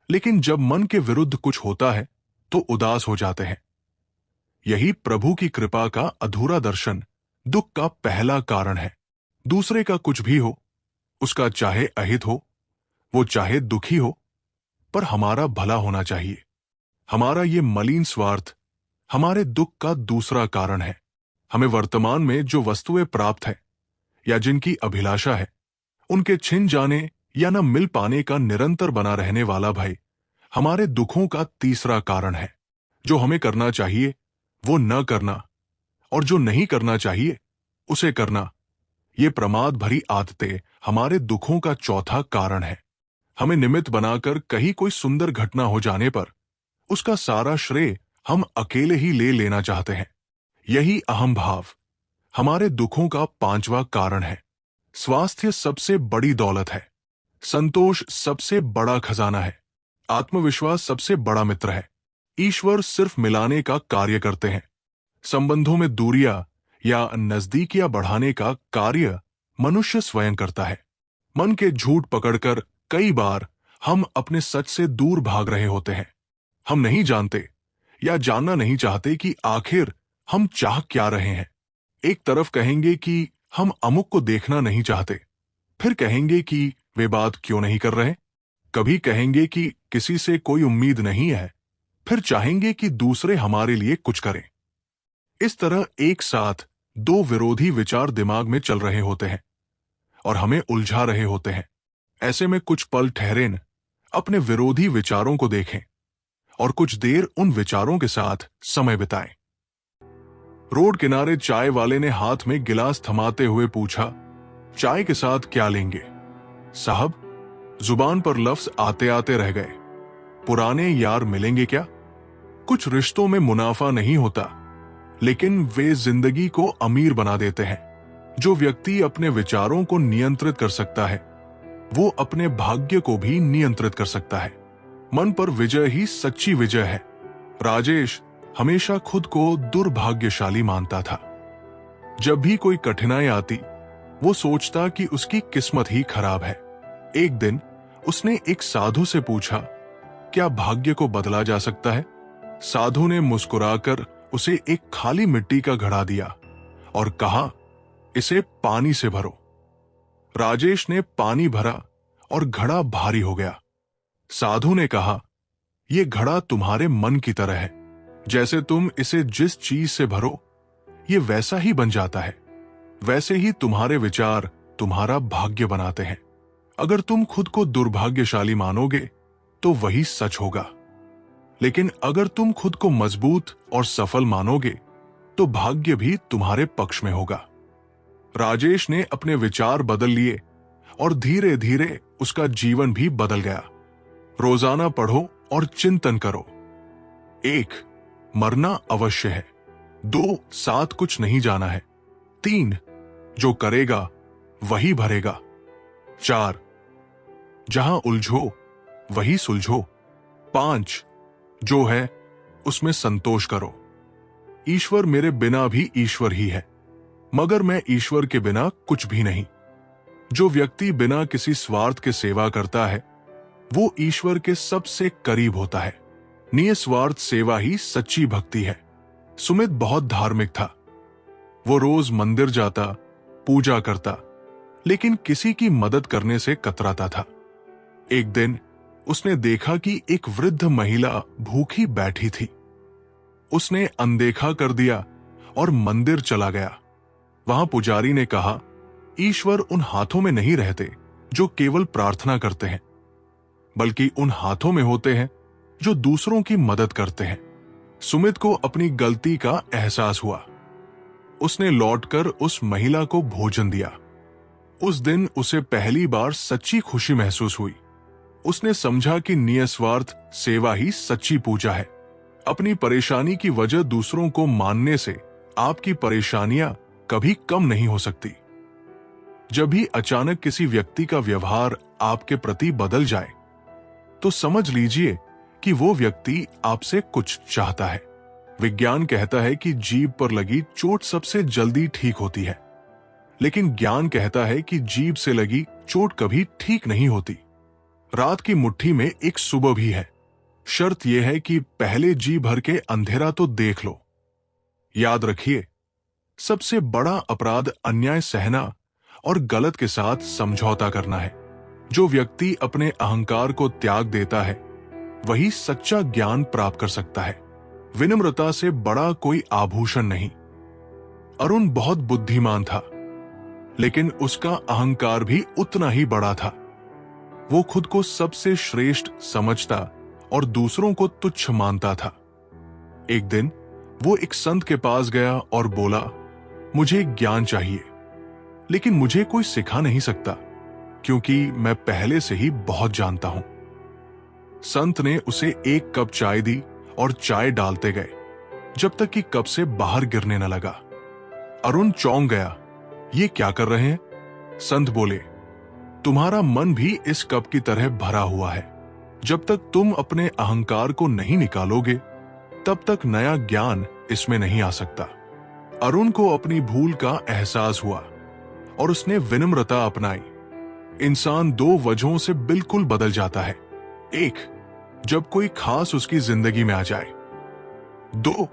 लेकिन जब मन के विरुद्ध कुछ होता है तो उदास हो जाते हैं। यही प्रभु की कृपा का अधूरा दर्शन दुख का पहला कारण है। दूसरे का कुछ भी हो, उसका चाहे अहित हो, वो चाहे दुखी हो, पर हमारा भला होना चाहिए। हमारा ये मलिन स्वार्थ हमारे दुख का दूसरा कारण है। हमें वर्तमान में जो वस्तुएं प्राप्त है या जिनकी अभिलाषा है, उनके छिन जाने या न मिल पाने का निरंतर बना रहने वाला भय हमारे दुखों का तीसरा कारण है। जो हमें करना चाहिए वो न करना और जो नहीं करना चाहिए उसे करना, ये प्रमाद भरी आदतें हमारे दुखों का चौथा कारण है। हमें निमित्त बनाकर कहीं कोई सुंदर घटना हो जाने पर उसका सारा श्रेय हम अकेले ही ले लेना चाहते हैं। यही अहम भाव हमारे दुखों का 5वां कारण है। स्वास्थ्य सबसे बड़ी दौलत है। संतोष सबसे बड़ा खजाना है। आत्मविश्वास सबसे बड़ा मित्र है। ईश्वर सिर्फ मिलाने का कार्य करते हैं। संबंधों में दूरियां या नजदीकियां बढ़ाने का कार्य मनुष्य स्वयं करता है। मन के झूठ पकड़कर कई बार हम अपने सच से दूर भाग रहे होते हैं। हम नहीं जानते या जानना नहीं चाहते कि आखिर हम चाह क्या रहे हैं। एक तरफ कहेंगे कि हम अमुक को देखना नहीं चाहते, फिर कहेंगे कि वे बात क्यों नहीं कर रहे। कभी कहेंगे कि किसी से कोई उम्मीद नहीं है, फिर चाहेंगे कि दूसरे हमारे लिए कुछ करें। इस तरह एक साथ 2 विरोधी विचार दिमाग में चल रहे होते हैं और हमें उलझा रहे होते हैं। ऐसे में कुछ पल ठहरें, अपने विरोधी विचारों को देखें और कुछ देर उन विचारों के साथ समय बिताएं। रोड किनारे चाय वाले ने हाथ में गिलास थमाते हुए पूछा, चाय के साथ क्या लेंगे? साहब, जुबान पर लफ्ज आते आते रह गए। पुराने यार मिलेंगे क्या? कुछ रिश्तों में मुनाफा नहीं होता, लेकिन वे जिंदगी को अमीर बना देते हैं। जो व्यक्ति अपने विचारों को नियंत्रित कर सकता है, वो अपने भाग्य को भी नियंत्रित कर सकता है। मन पर विजय ही सच्ची विजय है। राजेश हमेशा खुद को दुर्भाग्यशाली मानता था। जब भी कोई कठिनाई आती, वो सोचता कि उसकी किस्मत ही खराब है। एक दिन उसने एक साधु से पूछा, क्या भाग्य को बदला जा सकता है? साधु ने मुस्कुराकर उसे एक खाली मिट्टी का घड़ा दिया और कहा, इसे पानी से भरो। राजेश ने पानी भरा और घड़ा भारी हो गया। साधु ने कहा, यह घड़ा तुम्हारे मन की तरह है। जैसे तुम इसे जिस चीज से भरो, यह वैसा ही बन जाता है। वैसे ही तुम्हारे विचार तुम्हारा भाग्य बनाते हैं। अगर तुम खुद को दुर्भाग्यशाली मानोगे तो वही सच होगा, लेकिन अगर तुम खुद को मजबूत और सफल मानोगे तो भाग्य भी तुम्हारे पक्ष में होगा। राजेश ने अपने विचार बदल लिए और धीरे धीरे उसका जीवन भी बदल गया। रोजाना पढ़ो और चिंतन करो। 1. मरना अवश्य है। 2. साथ कुछ नहीं जाना है। 3. जो करेगा वही भरेगा। 4. जहां उलझो वही सुलझो। 5. जो है उसमें संतोष करो। ईश्वर मेरे बिना भी ईश्वर ही है, मगर मैं ईश्वर के बिना कुछ भी नहीं। जो व्यक्ति बिना किसी स्वार्थ के सेवा करता है, वो ईश्वर के सबसे करीब होता है। निस्वार्थ सेवा ही सच्ची भक्ति है। सुमित बहुत धार्मिक था। वो रोज मंदिर जाता, पूजा करता, लेकिन किसी की मदद करने से कतराता था। एक दिन उसने देखा कि एक वृद्ध महिला भूखी बैठी थी। उसने अनदेखा कर दिया और मंदिर चला गया। वहां पुजारी ने कहा, ईश्वर उन हाथों में नहीं रहते जो केवल प्रार्थना करते हैं, बल्कि उन हाथों में होते हैं जो दूसरों की मदद करते हैं। सुमित को अपनी गलती का एहसास हुआ। उसने लौटकर उस महिला को भोजन दिया। उस दिन उसे पहली बार सच्ची खुशी महसूस हुई। उसने समझा कि निस्वार्थ सेवा ही सच्ची पूजा है। अपनी परेशानी की वजह दूसरों को मानने से आपकी परेशानियां कभी कम नहीं हो सकती। जब भी अचानक किसी व्यक्ति का व्यवहार आपके प्रति बदल जाए, तो समझ लीजिए कि वो व्यक्ति आपसे कुछ चाहता है। विज्ञान कहता है कि जीभ पर लगी चोट सबसे जल्दी ठीक होती है, लेकिन ज्ञान कहता है कि जीभ से लगी चोट कभी ठीक नहीं होती। रात की मुट्ठी में एक सुबह भी है। शर्त यह है कि पहले जी भर के अंधेरा तो देख लो। याद रखिए, सबसे बड़ा अपराध अन्याय सहना और गलत के साथ समझौता करना है। जो व्यक्ति अपने अहंकार को त्याग देता है, वही सच्चा ज्ञान प्राप्त कर सकता है। विनम्रता से बड़ा कोई आभूषण नहीं। अरुण बहुत बुद्धिमान था, लेकिन उसका अहंकार भी उतना ही बड़ा था। वो खुद को सबसे श्रेष्ठ समझता और दूसरों को तुच्छ मानता था। एक दिन वो एक संत के पास गया और बोला, मुझे ज्ञान चाहिए, लेकिन मुझे कोई सिखा नहीं सकता, क्योंकि मैं पहले से ही बहुत जानता हूं। संत ने उसे एक कप चाय दी और चाय डालते गए जब तक कि कप से बाहर गिरने न लगा। अरुण चौंक गया, ये क्या कर रहे हैं? संत बोले, तुम्हारा मन भी इस कप की तरह भरा हुआ है। जब तक तुम अपने अहंकार को नहीं निकालोगे, तब तक नया ज्ञान इसमें नहीं आ सकता। अरुण को अपनी भूल का एहसास हुआ और उसने विनम्रता अपनाई। इंसान दो वजहों से बिल्कुल बदल जाता है। 1, जब कोई खास उसकी जिंदगी में आ जाए। 2,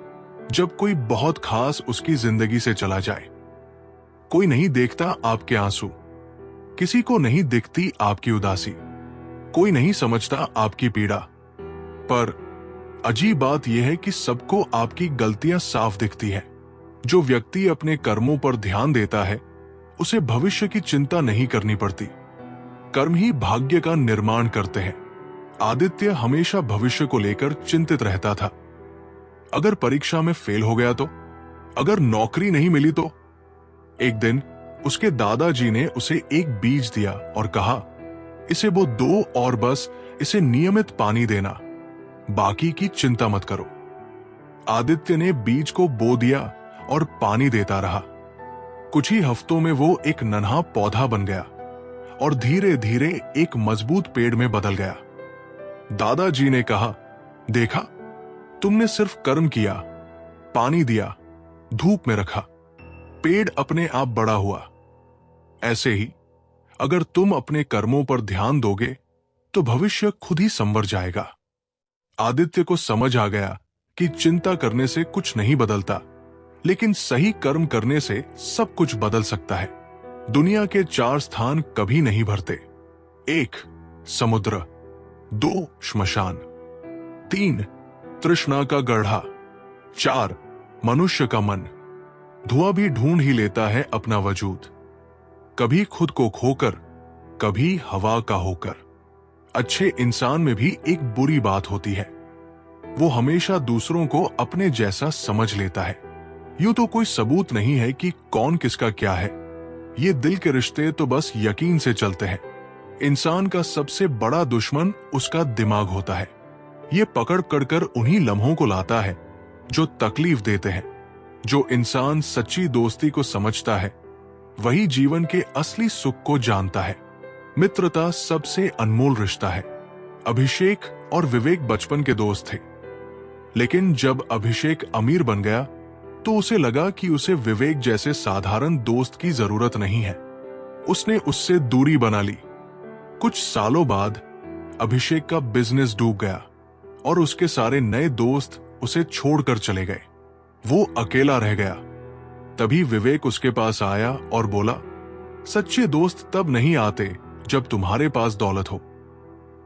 जब कोई बहुत खास उसकी जिंदगी से चला जाए। कोई नहीं देखता आपके आंसू, किसी को नहीं दिखती आपकी उदासी, कोई नहीं समझता आपकी पीड़ा। पर अजीब बात यह है कि सबको आपकी गलतियां साफ दिखती है। जो व्यक्ति अपने कर्मों पर ध्यान देता है, उसे भविष्य की चिंता नहीं करनी पड़ती। कर्म ही भाग्य का निर्माण करते हैं। आदित्य हमेशा भविष्य को लेकर चिंतित रहता था। अगर परीक्षा में फेल हो गया तो, अगर नौकरी नहीं मिली तो। एक दिन उसके दादाजी ने उसे एक बीज दिया और कहा, इसे बो दो और बस इसे नियमित पानी देना, बाकी की चिंता मत करो। आदित्य ने बीज को बो दिया और पानी देता रहा। कुछ ही हफ्तों में वो एक नन्हा पौधा बन गया और धीरे धीरे एक मजबूत पेड़ में बदल गया। दादाजी ने कहा, देखा, तुमने सिर्फ कर्म किया, पानी दिया, धूप में रखा, पेड़ अपने आप बड़ा हुआ। ऐसे ही अगर तुम अपने कर्मों पर ध्यान दोगे तो भविष्य खुद ही संवर जाएगा। आदित्य को समझ आ गया कि चिंता करने से कुछ नहीं बदलता, लेकिन सही कर्म करने से सब कुछ बदल सकता है। दुनिया के 4 स्थान कभी नहीं भरते। 1 समुद्र, 2 श्मशान, 3 तृष्णा का गड्ढा, 4 मनुष्य का मन। धुआं भी ढूंढ ही लेता है अपना वजूद, कभी खुद को खोकर, कभी हवा का होकर। अच्छे इंसान में भी एक बुरी बात होती है, वो हमेशा दूसरों को अपने जैसा समझ लेता है। यूं तो कोई सबूत नहीं है कि कौन किसका क्या है, ये दिल के रिश्ते तो बस यकीन से चलते हैं। इंसान का सबसे बड़ा दुश्मन उसका दिमाग होता है। ये पकड़ कर उन्हीं लम्हों को लाता है जो तकलीफ देते हैं। जो इंसान सच्ची दोस्ती को समझता है वही जीवन के असली सुख को जानता है। मित्रता सबसे अनमोल रिश्ता है। अभिषेक और विवेक बचपन के दोस्त थे, लेकिन जब अभिषेक अमीर बन गया तो उसे लगा कि उसे विवेक जैसे साधारण दोस्त की जरूरत नहीं है। उसने उससे दूरी बना ली। कुछ सालों बाद अभिषेक का बिजनेस डूब गया और उसके सारे नए दोस्त उसे छोड़कर चले गए। वो अकेला रह गया। तभी विवेक उसके पास आया और बोला, सच्चे दोस्त तब नहीं आते जब तुम्हारे पास दौलत हो,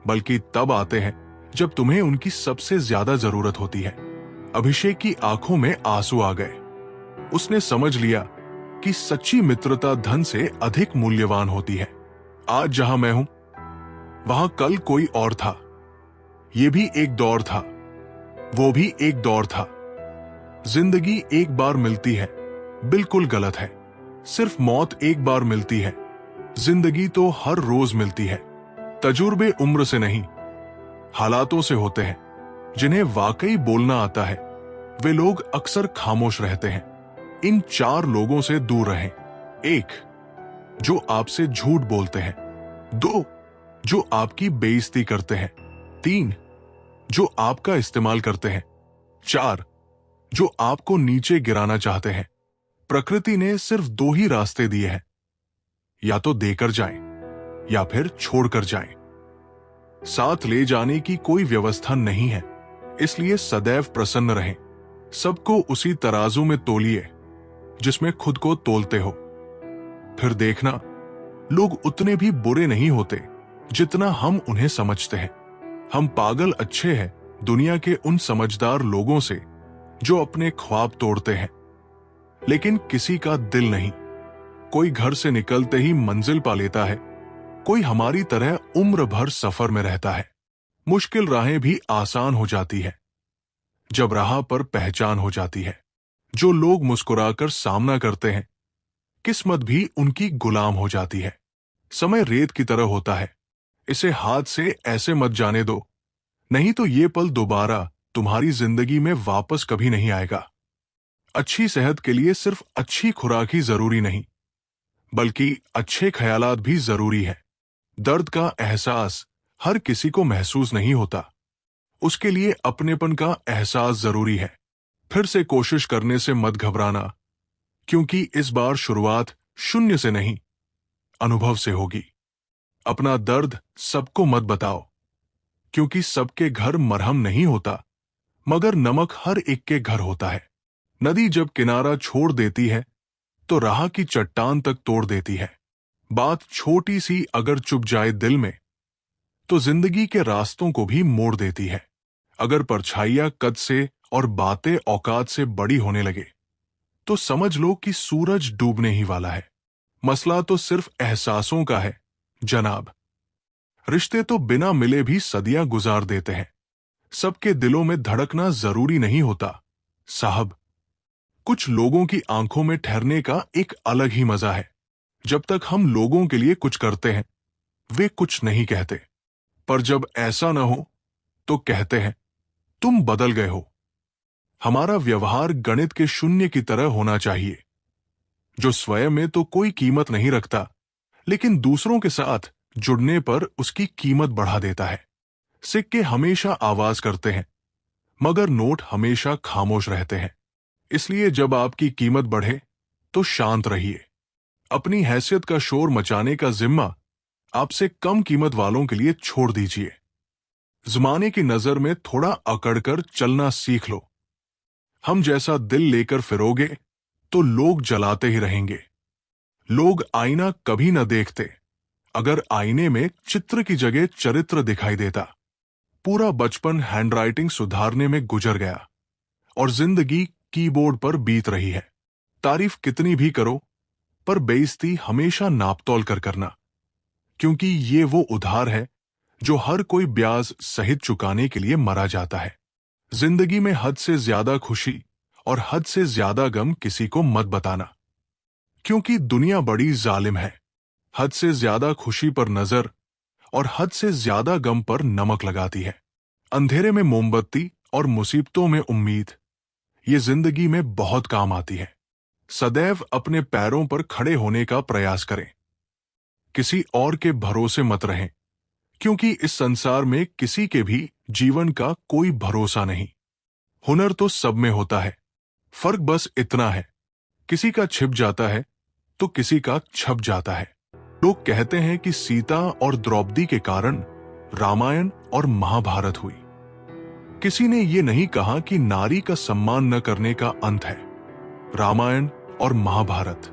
बल्कि तब आते हैं जब तुम्हें उनकी सबसे ज्यादा जरूरत होती है। अभिषेक की आंखों में आंसू आ गए। उसने समझ लिया कि सच्ची मित्रता धन से अधिक मूल्यवान होती है। आज जहां मैं हूं, वहां कल कोई और था। ये भी एक दौर था, वो भी एक दौर था। जिंदगी एक बार मिलती है, बिल्कुल गलत है। सिर्फ मौत एक बार मिलती है, जिंदगी तो हर रोज मिलती है। तजुर्बे उम्र से नहीं, हालातों से होते हैं। जिन्हें वाकई बोलना आता है वे लोग अक्सर खामोश रहते हैं। इन 4 लोगों से दूर रहें। 1 जो आपसे झूठ बोलते हैं, 2 जो आपकी बेइज्जती करते हैं, 3 जो आपका इस्तेमाल करते हैं, 4 जो आपको नीचे गिराना चाहते हैं। प्रकृति ने सिर्फ 2 ही रास्ते दिए हैं, या तो देकर जाएं या फिर छोड़कर जाएं। साथ ले जाने की कोई व्यवस्था नहीं है, इसलिए सदैव प्रसन्न रहें। सबको उसी तराजू में तोलिए जिसमें खुद को तोलते हो। फिर देखना, लोग उतने भी बुरे नहीं होते जितना हम उन्हें समझते हैं। हम पागल अच्छे हैं दुनिया के उन समझदार लोगों से जो अपने ख्वाब तोड़ते हैं, लेकिन किसी का दिल नहीं। कोई घर से निकलते ही मंजिल पा लेता है, कोई हमारी तरह उम्र भर सफर में रहता है। मुश्किल राहें भी आसान हो जाती है जब राह पर पहचान हो जाती है। जो लोग मुस्कुराकर सामना करते हैं, किस्मत भी उनकी गुलाम हो जाती है। समय रेत की तरह होता है, इसे हाथ से ऐसे मत जाने दो, नहीं तो ये पल दोबारा तुम्हारी जिंदगी में वापस कभी नहीं आएगा। अच्छी सेहत के लिए सिर्फ अच्छी खुराक ही जरूरी नहीं, बल्कि अच्छे ख्यालात भी जरूरी है। दर्द का एहसास हर किसी को महसूस नहीं होता, उसके लिए अपनेपन का एहसास जरूरी है। फिर से कोशिश करने से मत घबराना, क्योंकि इस बार शुरुआत शून्य से नहीं, अनुभव से होगी। अपना दर्द सबको मत बताओ, क्योंकि सबके घर मरहम नहीं होता, मगर नमक हर एक के घर होता है। नदी जब किनारा छोड़ देती है तो राह की चट्टान तक तोड़ देती है। बात छोटी सी अगर चुप जाए दिल में तो जिंदगी के रास्तों को भी मोड़ देती है। अगर परछाइयां कद से और बातें औकात से बड़ी होने लगे तो समझ लो कि सूरज डूबने ही वाला है। मसला तो सिर्फ एहसासों का है जनाब, रिश्ते तो बिना मिले भी सदियां गुजार देते हैं। सबके दिलों में धड़कना जरूरी नहीं होता साहब। कुछ लोगों की आंखों में ठहरने का एक अलग ही मजा है। जब तक हम लोगों के लिए कुछ करते हैं, वे कुछ नहीं कहते, पर जब ऐसा ना हो तो कहते हैं तुम बदल गए हो। हमारा व्यवहार गणित के शून्य की तरह होना चाहिए, जो स्वयं में तो कोई कीमत नहीं रखता, लेकिन दूसरों के साथ जुड़ने पर उसकी कीमत बढ़ा देता है। सिक्के हमेशा आवाज करते हैं, मगर नोट हमेशा खामोश रहते हैं। इसलिए जब आपकी कीमत बढ़े तो शांत रहिए। अपनी हैसियत का शोर मचाने का जिम्मा आपसे कम कीमत वालों के लिए छोड़ दीजिए। जमाने की नजर में थोड़ा अकड़कर चलना सीख लो। हम जैसा दिल लेकर फिरोगे तो लोग जलाते ही रहेंगे। लोग आईना कभी न देखते अगर आईने में चित्र की जगह चरित्र दिखाई देता। पूरा बचपन हैंडराइटिंग सुधारने में गुजर गया और जिंदगी कीबोर्ड पर बीत रही है। तारीफ कितनी भी करो, पर बेइज्जती हमेशा नापतोल कर करना, क्योंकि ये वो उधार है जो हर कोई ब्याज सहित चुकाने के लिए मरा जाता है। जिंदगी में हद से ज्यादा खुशी और हद से ज्यादा गम किसी को मत बताना, क्योंकि दुनिया बड़ी जालिम है। हद से ज्यादा खुशी पर नजर और हद से ज्यादा गम पर नमक लगाती है। अंधेरे में मोमबत्ती और मुसीबतों में उम्मीद, ये जिंदगी में बहुत काम आती है। सदैव अपने पैरों पर खड़े होने का प्रयास करें। किसी और के भरोसे मत रहें, क्योंकि इस संसार में किसी के भी जीवन का कोई भरोसा नहीं। हुनर तो सब में होता है, फर्क बस इतना है, किसी का छिप जाता है तो किसी का छप जाता है। लोग कहते हैं कि सीता और द्रौपदी के कारण रामायण और महाभारत हुई। किसी ने यह नहीं कहा कि नारी का सम्मान न करने का अंत है रामायण और महाभारत।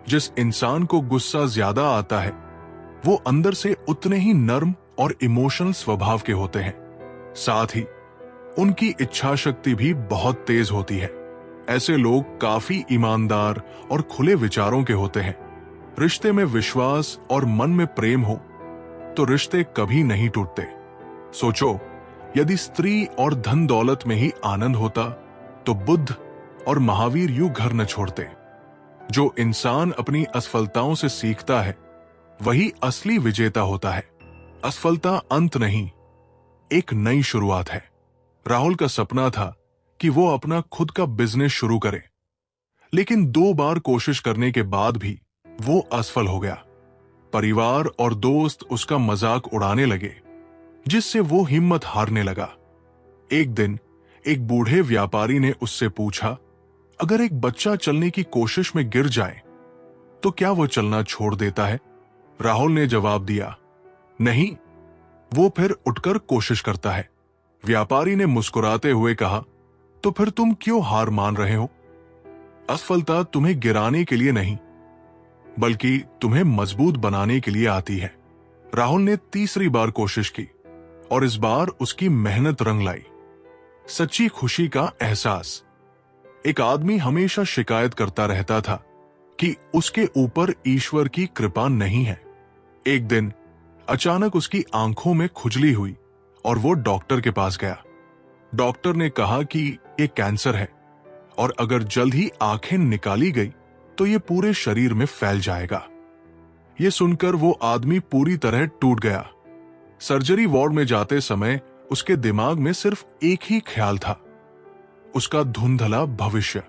जिस इंसान को गुस्सा ज्यादा आता है, वो अंदर से उतने ही नर्म और इमोशनल स्वभाव के होते हैं। साथ ही उनकी इच्छा शक्ति भी बहुत तेज होती है। ऐसे लोग काफी ईमानदार और खुले विचारों के होते हैं। रिश्ते में विश्वास और मन में प्रेम हो तो रिश्ते कभी नहीं टूटते। सोचो, यदि स्त्री और धन दौलत में ही आनंद होता तो बुद्ध और महावीर यूं घर न छोड़ते। जो इंसान अपनी असफलताओं से सीखता है वही असली विजेता होता है। असफलता अंत नहीं, एक नई शुरुआत है। राहुल का सपना था कि वो अपना खुद का बिजनेस शुरू करे, लेकिन 2 बार कोशिश करने के बाद भी वो असफल हो गया। परिवार और दोस्त उसका मजाक उड़ाने लगे, जिससे वो हिम्मत हारने लगा। एक दिन एक बूढ़े व्यापारी ने उससे पूछा, अगर एक बच्चा चलने की कोशिश में गिर जाए तो क्या वो चलना छोड़ देता है? राहुल ने जवाब दिया, नहीं, वो फिर उठकर कोशिश करता है। व्यापारी ने मुस्कुराते हुए कहा, तो फिर तुम क्यों हार मान रहे हो? असफलता तुम्हें गिराने के लिए नहीं, बल्कि तुम्हें मजबूत बनाने के लिए आती है। राहुल ने तीसरी बार कोशिश की और इस बार उसकी मेहनत रंग लाई। सच्ची खुशी का एहसास। एक आदमी हमेशा शिकायत करता रहता था कि उसके ऊपर ईश्वर की कृपा नहीं है। एक दिन अचानक उसकी आंखों में खुजली हुई और वो डॉक्टर के पास गया। डॉक्टर ने कहा कि ये कैंसर है और अगर जल्द ही आंखें निकाली गई तो ये पूरे शरीर में फैल जाएगा। ये सुनकर वो आदमी पूरी तरह टूट गया। सर्जरी वार्ड में जाते समय उसके दिमाग में सिर्फ एक ही ख्याल था, उसका धुंधला भविष्य।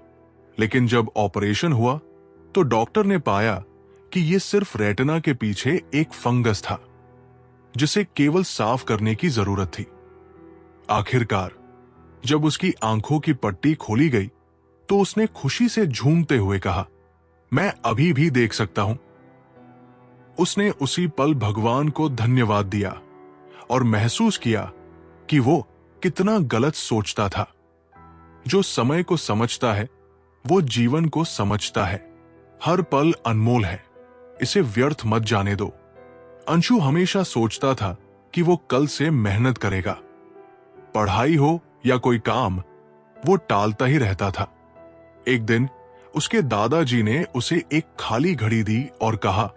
लेकिन जब ऑपरेशन हुआ तो डॉक्टर ने पाया कि ये सिर्फ रेटिना के पीछे एक फंगस था, जिसे केवल साफ करने की जरूरत थी। आखिरकार जब उसकी आंखों की पट्टी खोली गई तो उसने खुशी से झूमते हुए कहा, मैं अभी भी देख सकता हूं। उसने उसी पल भगवान को धन्यवाद दिया और महसूस किया कि वो कितना गलत सोचता था। जो समय को समझता है वो जीवन को समझता है। हर पल अनमोल है, इसे व्यर्थ मत जाने दो। अंशु हमेशा सोचता था कि वो कल से मेहनत करेगा। पढ़ाई हो या कोई काम, वो टालता ही रहता था। एक दिन उसके दादाजी ने उसे एक खाली घड़ी दी और कहा,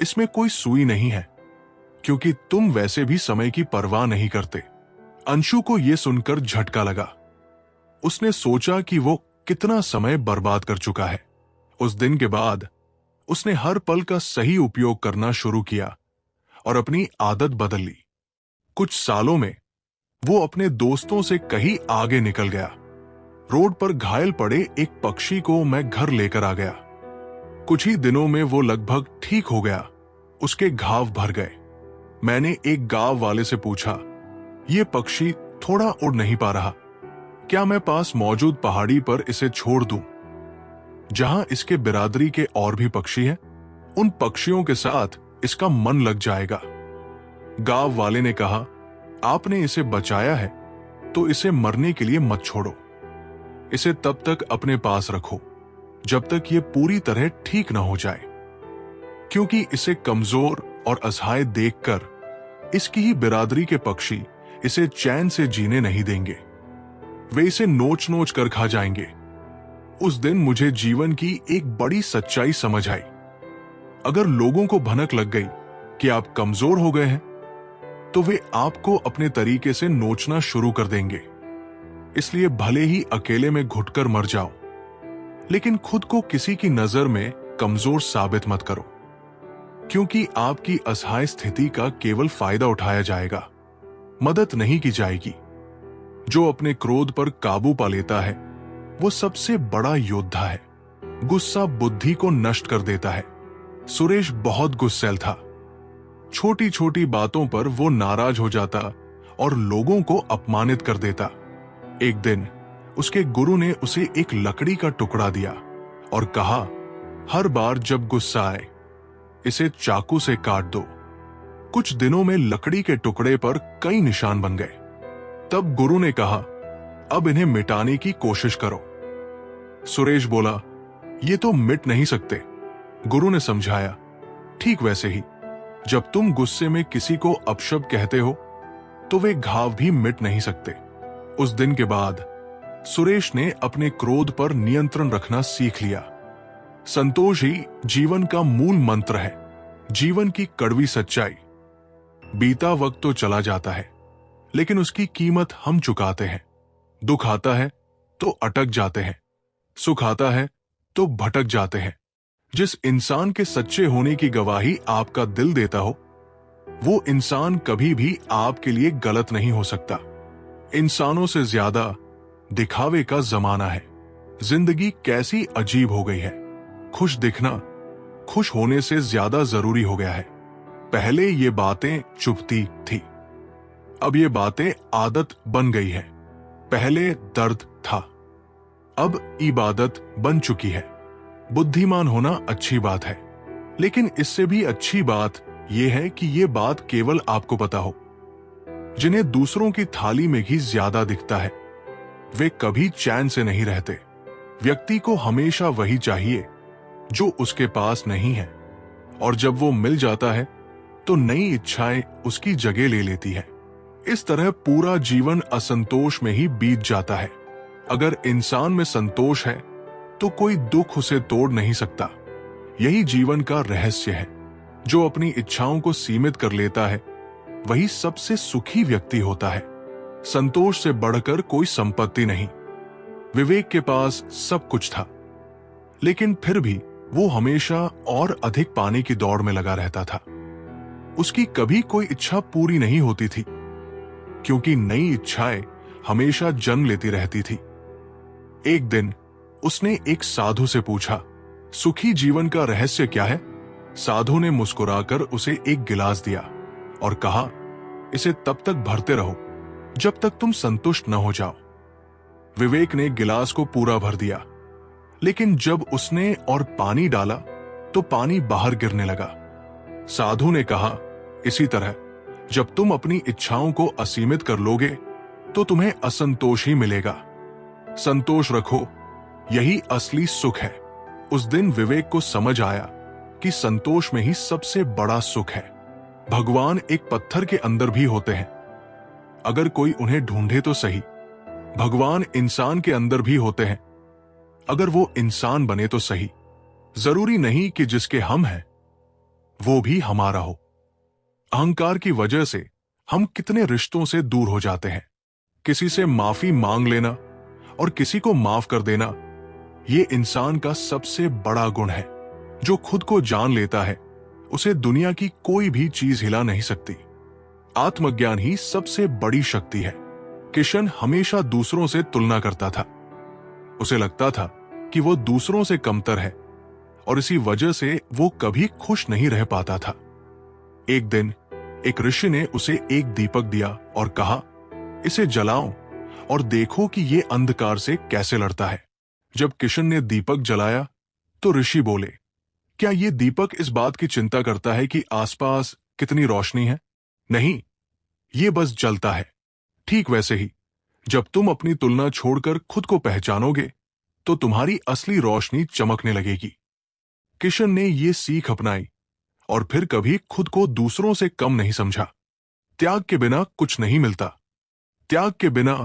इसमें कोई सुई नहीं है, क्योंकि तुम वैसे भी समय की परवाह नहीं करते। अंशु को यह सुनकर झटका लगा। उसने सोचा कि वो कितना समय बर्बाद कर चुका है। उस दिन के बाद उसने हर पल का सही उपयोग करना शुरू किया और अपनी आदत बदल ली। कुछ सालों में वो अपने दोस्तों से कहीं आगे निकल गया। रोड पर घायल पड़े एक पक्षी को मैं घर लेकर आ गया। कुछ ही दिनों में वो लगभग ठीक हो गया। उसके घाव भर गए। मैंने एक गांव वाले से पूछा, ये पक्षी थोड़ा उड़ नहीं पा रहा, क्या मैं पास मौजूद पहाड़ी पर इसे छोड़ दूं, जहां इसके बिरादरी के और भी पक्षी हैं? उन पक्षियों के साथ इसका मन लग जाएगा। गांव वाले ने कहा, आपने इसे बचाया है तो इसे मरने के लिए मत छोड़ो। इसे तब तक अपने पास रखो जब तक ये पूरी तरह ठीक ना हो जाए, क्योंकि इसे कमजोर और असहाय देखकर इसकी ही बिरादरी के पक्षी इसे चैन से जीने नहीं देंगे। वे इसे नोच नोच कर खा जाएंगे। उस दिन मुझे जीवन की एक बड़ी सच्चाई समझ आई। अगर लोगों को भनक लग गई कि आप कमजोर हो गए हैं, तो वे आपको अपने तरीके से नोचना शुरू कर देंगे। इसलिए भले ही अकेले में घुटकर मर जाओ, लेकिन खुद को किसी की नजर में कमजोर साबित मत करो, क्योंकि आपकी असहाय स्थिति का केवल फायदा उठाया जाएगा, मदद नहीं की जाएगी। जो अपने क्रोध पर काबू पा लेता है वो सबसे बड़ा योद्धा है। गुस्सा बुद्धि को नष्ट कर देता है। सुरेश बहुत गुस्सैल था। छोटी छोटी बातों पर वो नाराज हो जाता और लोगों को अपमानित कर देता। एक दिन उसके गुरु ने उसे एक लकड़ी का टुकड़ा दिया और कहा, हर बार जब गुस्सा आए इसे चाकू से काट दो। कुछ दिनों में लकड़ी के टुकड़े पर कई निशान बन गए। तब गुरु ने कहा, अब इन्हें मिटाने की कोशिश करो। सुरेश बोला, ये तो मिट नहीं सकते। गुरु ने समझाया, ठीक वैसे ही जब तुम गुस्से में किसी को अपशब्द कहते हो तो वे घाव भी मिट नहीं सकते। उस दिन के बाद सुरेश ने अपने क्रोध पर नियंत्रण रखना सीख लिया। संतोष ही जीवन का मूल मंत्र है। जीवन की कड़वी सच्चाई, बीता वक्त तो चला जाता है, लेकिन उसकी कीमत हम चुकाते हैं। दुख आता है तो अटक जाते हैं, सुख आता है तो भटक जाते हैं। जिस इंसान के सच्चे होने की गवाही आपका दिल देता हो, वो इंसान कभी भी आपके लिए गलत नहीं हो सकता। इंसानों से ज्यादा दिखावे का जमाना है। जिंदगी कैसी अजीब हो गई है। खुश दिखना खुश होने से ज्यादा जरूरी हो गया है। पहले ये बातें चुभती थी, अब ये बातें आदत बन गई है। पहले दर्द था, अब इबादत बन चुकी है। बुद्धिमान होना अच्छी बात है, लेकिन इससे भी अच्छी बात यह है कि यह बात केवल आपको पता हो। जिन्हें दूसरों की थाली में ही ज्यादा दिखता है, वे कभी चैन से नहीं रहते। व्यक्ति को हमेशा वही चाहिए जो उसके पास नहीं है, और जब वो मिल जाता है तो नई इच्छाएं उसकी जगह ले लेती है। इस तरह पूरा जीवन असंतोष में ही बीत जाता है। अगर इंसान में संतोष है तो कोई दुख उसे तोड़ नहीं सकता। यही जीवन का रहस्य है। जो अपनी इच्छाओं को सीमित कर लेता है वही सबसे सुखी व्यक्ति होता है। संतोष से बढ़कर कोई संपत्ति नहीं। विवेक के पास सब कुछ था, लेकिन फिर भी वो हमेशा और अधिक पाने की दौड़ में लगा रहता था। उसकी कभी कोई इच्छा पूरी नहीं होती थी, क्योंकि नई इच्छाएं हमेशा जन्म लेती रहती थी। एक दिन उसने एक साधु से पूछा, सुखी जीवन का रहस्य क्या है? साधु ने मुस्कुराकर उसे एक गिलास दिया और कहा, इसे तब तक भरते रहो जब तक तुम संतुष्ट न हो जाओ। विवेक ने गिलास को पूरा भर दिया, लेकिन जब उसने और पानी डाला तो पानी बाहर गिरने लगा। साधु ने कहा, इसी तरह जब तुम अपनी इच्छाओं को असीमित कर लोगे तो तुम्हें असंतोष ही मिलेगा। संतोष रखो, यही असली सुख है। उस दिन विवेक को समझ आया कि संतोष में ही सबसे बड़ा सुख है। भगवान एक पत्थर के अंदर भी होते हैं, अगर कोई उन्हें ढूंढे तो सही। भगवान इंसान के अंदर भी होते हैं, अगर वो इंसान बने तो सही। जरूरी नहीं कि जिसके हम हैं वो भी हमारा हो। अहंकार की वजह से हम कितने रिश्तों से दूर हो जाते हैं। किसी से माफी मांग लेना और किसी को माफ कर देना, ये इंसान का सबसे बड़ा गुण है। जो खुद को जान लेता है उसे दुनिया की कोई भी चीज हिला नहीं सकती। आत्मज्ञान ही सबसे बड़ी शक्ति है। किशन हमेशा दूसरों से तुलना करता था। उसे लगता था कि वो दूसरों से कमतर है और इसी वजह से वो कभी खुश नहीं रह पाता था। एक दिन एक ऋषि ने उसे एक दीपक दिया और कहा, इसे जलाओ और देखो कि ये अंधकार से कैसे लड़ता है। जब किशन ने दीपक जलाया तो ऋषि बोले, क्या ये दीपक इस बात की चिंता करता है कि आसपास कितनी रोशनी है? नहीं, ये बस जलता है। ठीक वैसे ही जब तुम अपनी तुलना छोड़कर खुद को पहचानोगे तो तुम्हारी असली रोशनी चमकने लगेगी। किशन ने ये सीख अपनाई और फिर कभी खुद को दूसरों से कम नहीं समझा। त्याग के बिना कुछ नहीं मिलता। त्याग के बिना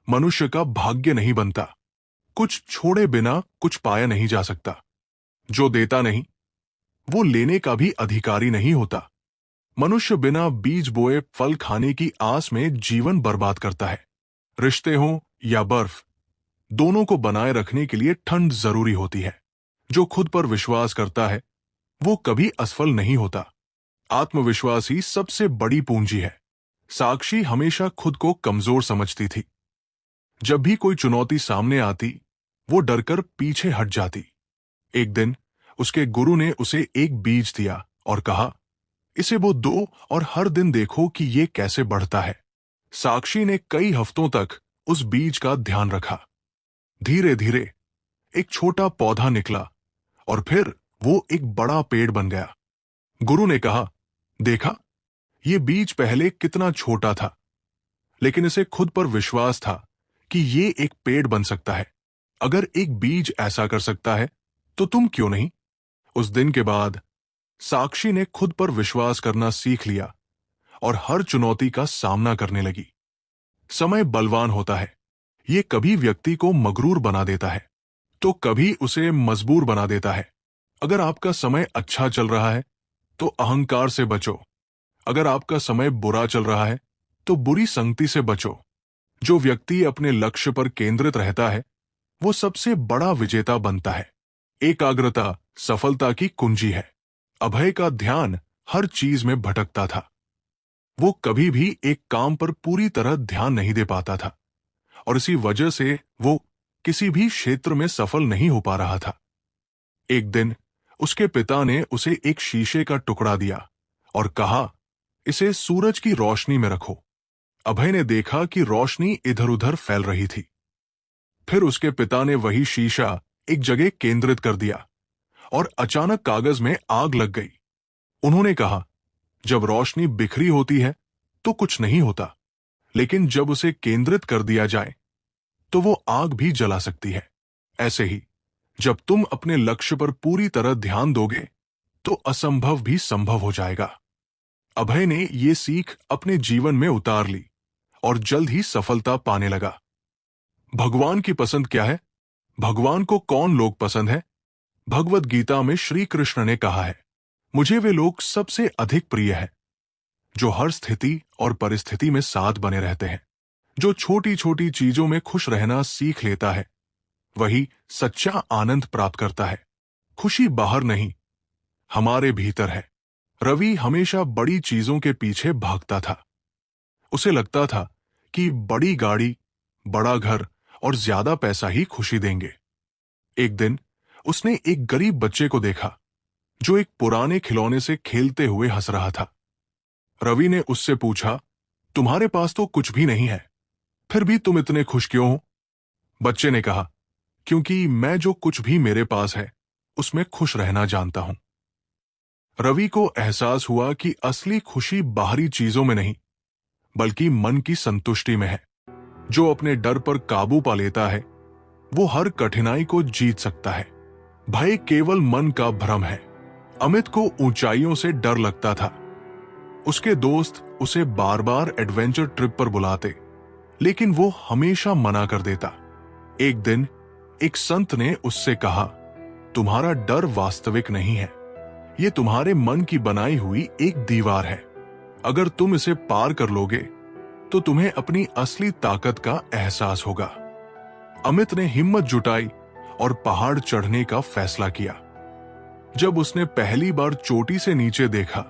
मनुष्य का भाग्य नहीं बनता। कुछ छोड़े बिना कुछ पाया नहीं जा सकता। जो देता नहीं वो लेने का भी अधिकारी नहीं होता। मनुष्य बिना बीज बोए फल खाने की आस में जीवन बर्बाद करता है। रिश्ते हों या बर्फ, दोनों को बनाए रखने के लिए ठंड जरूरी होती है। जो खुद पर विश्वास करता है वो कभी असफल नहीं होता। आत्मविश्वास ही सबसे बड़ी पूंजी है। साक्षी हमेशा खुद को कमजोर समझती थी। जब भी कोई चुनौती सामने आती वो डरकर पीछे हट जाती। एक दिन उसके गुरु ने उसे एक बीज दिया और कहा, इसे बो दो और हर दिन देखो कि ये कैसे बढ़ता है। साक्षी ने कई हफ्तों तक उस बीज का ध्यान रखा। धीरे धीरे एक छोटा पौधा निकला और फिर वो एक बड़ा पेड़ बन गया। गुरु ने कहा, देखा, ये बीज पहले कितना छोटा था, लेकिन इसे खुद पर विश्वास था कि ये एक पेड़ बन सकता है। अगर एक बीज ऐसा कर सकता है तो तुम क्यों नहीं? उस दिन के बाद साक्षी ने खुद पर विश्वास करना सीख लिया और हर चुनौती का सामना करने लगी। समय बलवान होता है। ये कभी व्यक्ति को मगरूर बना देता है तो कभी उसे मजबूर बना देता है। अगर आपका समय अच्छा चल रहा है तो अहंकार से बचो। अगर आपका समय बुरा चल रहा है तो बुरी संगति से बचो। जो व्यक्ति अपने लक्ष्य पर केंद्रित रहता है वो सबसे बड़ा विजेता बनता है। एकाग्रता सफलता की कुंजी है। अभय का ध्यान हर चीज में भटकता था। वो कभी भी एक काम पर पूरी तरह ध्यान नहीं दे पाता था और इसी वजह से वो किसी भी क्षेत्र में सफल नहीं हो पा रहा था। एक दिन उसके पिता ने उसे एक शीशे का टुकड़ा दिया और कहा, इसे सूरज की रोशनी में रखो। अभय ने देखा कि रोशनी इधर उधर फैल रही थी। फिर उसके पिता ने वही शीशा एक जगह केंद्रित कर दिया और अचानक कागज में आग लग गई। उन्होंने कहा, जब रोशनी बिखरी होती है तो कुछ नहीं होता, लेकिन जब उसे केंद्रित कर दिया जाए तो वो आग भी जला सकती है। ऐसे ही जब तुम अपने लक्ष्य पर पूरी तरह ध्यान दोगे तो असंभव भी संभव हो जाएगा। अभय ने ये सीख अपने जीवन में उतार ली और जल्द ही सफलता पाने लगा। भगवान की पसंद क्या है? भगवान को कौन लोग पसंद है? भगवद गीता में श्री कृष्ण ने कहा है, मुझे वे लोग सबसे अधिक प्रिय है जो हर स्थिति और परिस्थिति में साथ बने रहते हैं। जो छोटी छोटी चीजों में खुश रहना सीख लेता है वही सच्चा आनंद प्राप्त करता है। खुशी बाहर नहीं, हमारे भीतर है। रवि हमेशा बड़ी चीजों के पीछे भागता था। उसे लगता था कि बड़ी गाड़ी, बड़ा घर और ज्यादा पैसा ही खुशी देंगे। एक दिन उसने एक गरीब बच्चे को देखा जो एक पुराने खिलौने से खेलते हुए हंस रहा था। रवि ने उससे पूछा, तुम्हारे पास तो कुछ भी नहीं है, फिर भी तुम इतने खुश क्यों हो? बच्चे ने कहा, क्योंकि मैं जो कुछ भी मेरे पास है उसमें खुश रहना जानता हूं। रवि को एहसास हुआ कि असली खुशी बाहरी चीजों में नहीं बल्कि मन की संतुष्टि में है। जो अपने डर पर काबू पा लेता है वो हर कठिनाई को जीत सकता है। भय केवल मन का भ्रम है। अमित को ऊंचाइयों से डर लगता था। उसके दोस्त उसे बार बार एडवेंचर ट्रिप पर बुलाते, लेकिन वो हमेशा मना कर देता। एक दिन एक संत ने उससे कहा, तुम्हारा डर वास्तविक नहीं है, ये तुम्हारे मन की बनाई हुई एक दीवार है। अगर तुम इसे पार कर लोगे तो तुम्हें अपनी असली ताकत का एहसास होगा। अमित ने हिम्मत जुटाई और पहाड़ चढ़ने का फैसला किया। जब उसने पहली बार चोटी से नीचे देखा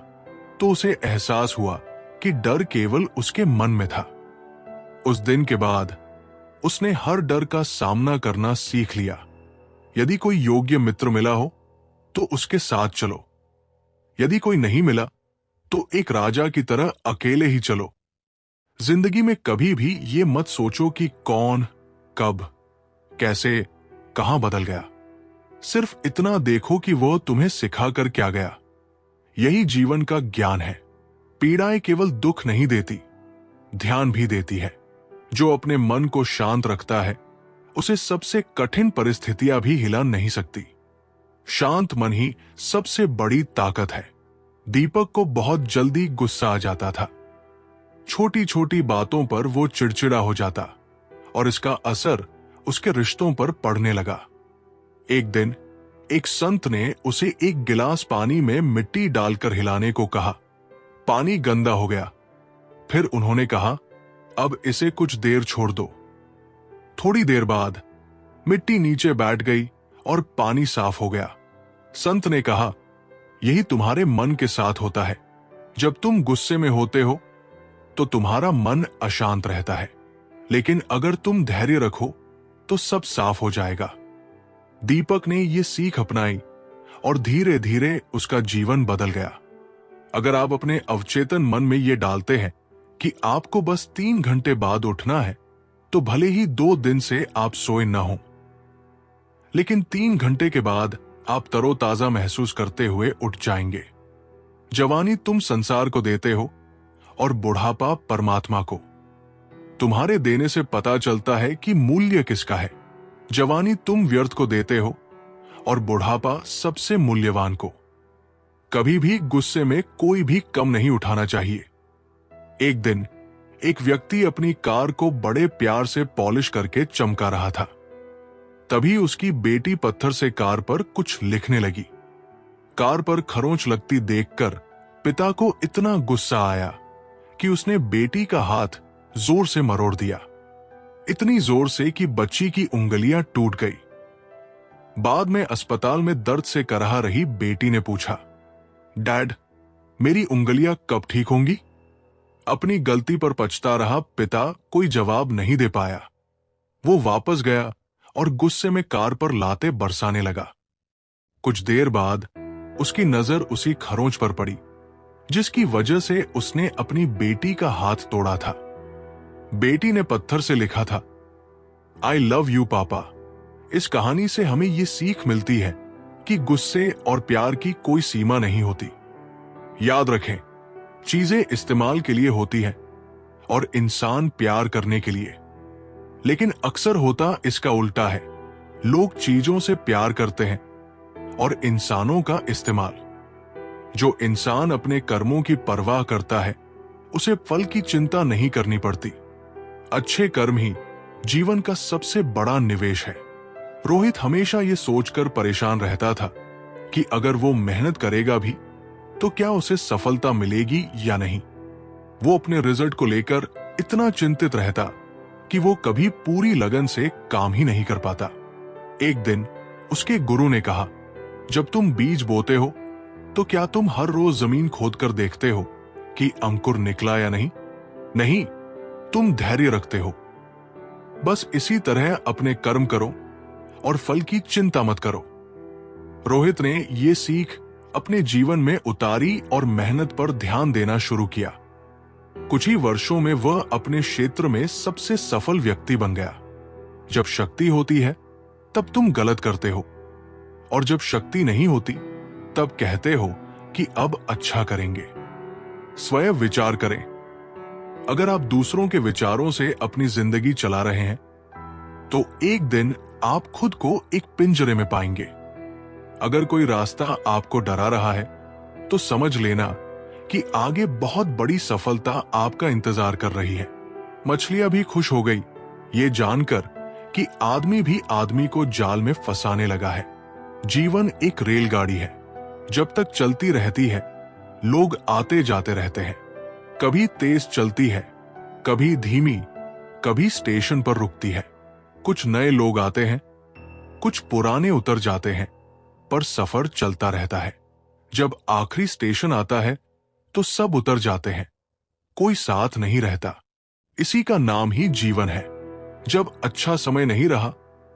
तो उसे एहसास हुआ कि डर केवल उसके मन में था। उस दिन के बाद उसने हर डर का सामना करना सीख लिया। यदि कोई योग्य मित्र मिला हो तो उसके साथ चलो, यदि कोई नहीं मिला तो एक राजा की तरह अकेले ही चलो। जिंदगी में कभी भी ये मत सोचो कि कौन, कब, कैसे, कहां बदल गया। सिर्फ इतना देखो कि वो तुम्हें सिखा कर क्या गया। यही जीवन का ज्ञान है। पीड़ाएं केवल दुख नहीं देती, ध्यान भी देती है। जो अपने मन को शांत रखता है उसे सबसे कठिन परिस्थितियां भी हिला नहीं सकती। शांत मन ही सबसे बड़ी ताकत है। दीपक को बहुत जल्दी गुस्सा आ जाता था। छोटी छोटी बातों पर वो चिड़चिड़ा हो जाता और इसका असर उसके रिश्तों पर पड़ने लगा। एक दिन एक संत ने उसे एक गिलास पानी में मिट्टी डालकर हिलाने को कहा। पानी गंदा हो गया। फिर उन्होंने कहा, अब इसे कुछ देर छोड़ दो। थोड़ी देर बाद मिट्टी नीचे बैठ गई और पानी साफ हो गया। संत ने कहा, यही तुम्हारे मन के साथ होता है। जब तुम गुस्से में होते हो तो तुम्हारा मन अशांत रहता है, लेकिन अगर तुम धैर्य रखो तो सब साफ हो जाएगा। दीपक ने यह सीख अपनाई और धीरे धीरे उसका जीवन बदल गया। अगर आप अपने अवचेतन मन में यह डालते हैं कि आपको बस 3 घंटे बाद उठना है, तो भले ही 2 दिन से आप सोए न हो, लेकिन 3 घंटे के बाद आप तरोताजा महसूस करते हुए उठ जाएंगे। जवानी तुम संसार को देते हो और बुढ़ापा परमात्मा को। तुम्हारे देने से पता चलता है कि मूल्य किसका है। जवानी तुम व्यर्थ को देते हो और बुढ़ापा सबसे मूल्यवान को। कभी भी गुस्से में कोई भी कम नहीं उठाना चाहिए। एक दिन एक व्यक्ति अपनी कार को बड़े प्यार से पॉलिश करके चमका रहा था। तभी उसकी बेटी पत्थर से कार पर कुछ लिखने लगी। कार पर खरोंच लगती देखकर पिता को इतना गुस्सा आया कि उसने बेटी का हाथ जोर से मरोड़ दिया, इतनी जोर से कि बच्ची की उंगलियां टूट गई। बाद में अस्पताल में दर्द से कराह रही बेटी ने पूछा, डैड, मेरी उंगलियां कब ठीक होंगी? अपनी गलती पर पछता रहा पिता कोई जवाब नहीं दे पाया। वो वापस गया और गुस्से में कार पर लाते बरसाने लगा। कुछ देर बाद उसकी नजर उसी खरोंच पर पड़ी जिसकी वजह से उसने अपनी बेटी का हाथ तोड़ा था। बेटी ने पत्थर से लिखा था, आई लव यू पापा। इस कहानी से हमें यह सीख मिलती है कि गुस्से और प्यार की कोई सीमा नहीं होती। याद रखें, चीजें इस्तेमाल के लिए होती हैं और इंसान प्यार करने के लिए। लेकिन अक्सर होता इसका उल्टा है। लोग चीजों से प्यार करते हैं और इंसानों का इस्तेमाल। जो इंसान अपने कर्मों की परवाह करता है उसे फल की चिंता नहीं करनी पड़ती। अच्छे कर्म ही जीवन का सबसे बड़ा निवेश है। रोहित हमेशा ये सोचकर परेशान रहता था कि अगर वो मेहनत करेगा भी तो क्या उसे सफलता मिलेगी या नहीं। वो अपने रिजल्ट को लेकर इतना चिंतित रहता कि वो कभी पूरी लगन से काम ही नहीं कर पाता। एक दिन उसके गुरु ने कहा, जब तुम बीज बोते हो तो क्या तुम हर रोज जमीन खोदकर देखते हो कि अंकुर निकला या नहीं? नहीं, तुम धैर्य रखते हो। बस इसी तरह अपने कर्म करो और फल की चिंता मत करो। रोहित ने यह सीख अपने जीवन में उतारी और मेहनत पर ध्यान देना शुरू किया। कुछ ही वर्षों में वह अपने क्षेत्र में सबसे सफल व्यक्ति बन गया। जब शक्ति होती है तब तुम गलत करते हो, और जब शक्ति नहीं होती तब कहते हो कि अब अच्छा करेंगे। स्वयं विचार करें। अगर आप दूसरों के विचारों से अपनी जिंदगी चला रहे हैं तो एक दिन आप खुद को एक पिंजरे में पाएंगे। अगर कोई रास्ता आपको डरा रहा है तो समझ लेना कि आगे बहुत बड़ी सफलता आपका इंतजार कर रही है। मछलियां भी खुश हो गई ये जानकर कि आदमी भी आदमी को जाल में फंसाने लगा है। जीवन एक रेलगाड़ी है, जब तक चलती रहती है लोग आते जाते रहते हैं, कभी तेज चलती है, कभी धीमी, कभी स्टेशन पर रुकती है। कुछ नए लोग आते हैं, कुछ पुराने उतर जाते हैं, पर सफर चलता रहता है। जब आखिरी स्टेशन आता है तो सब उतर जाते हैं, कोई साथ नहीं रहता। इसी का नाम ही जीवन है। जब अच्छा समय नहीं रहा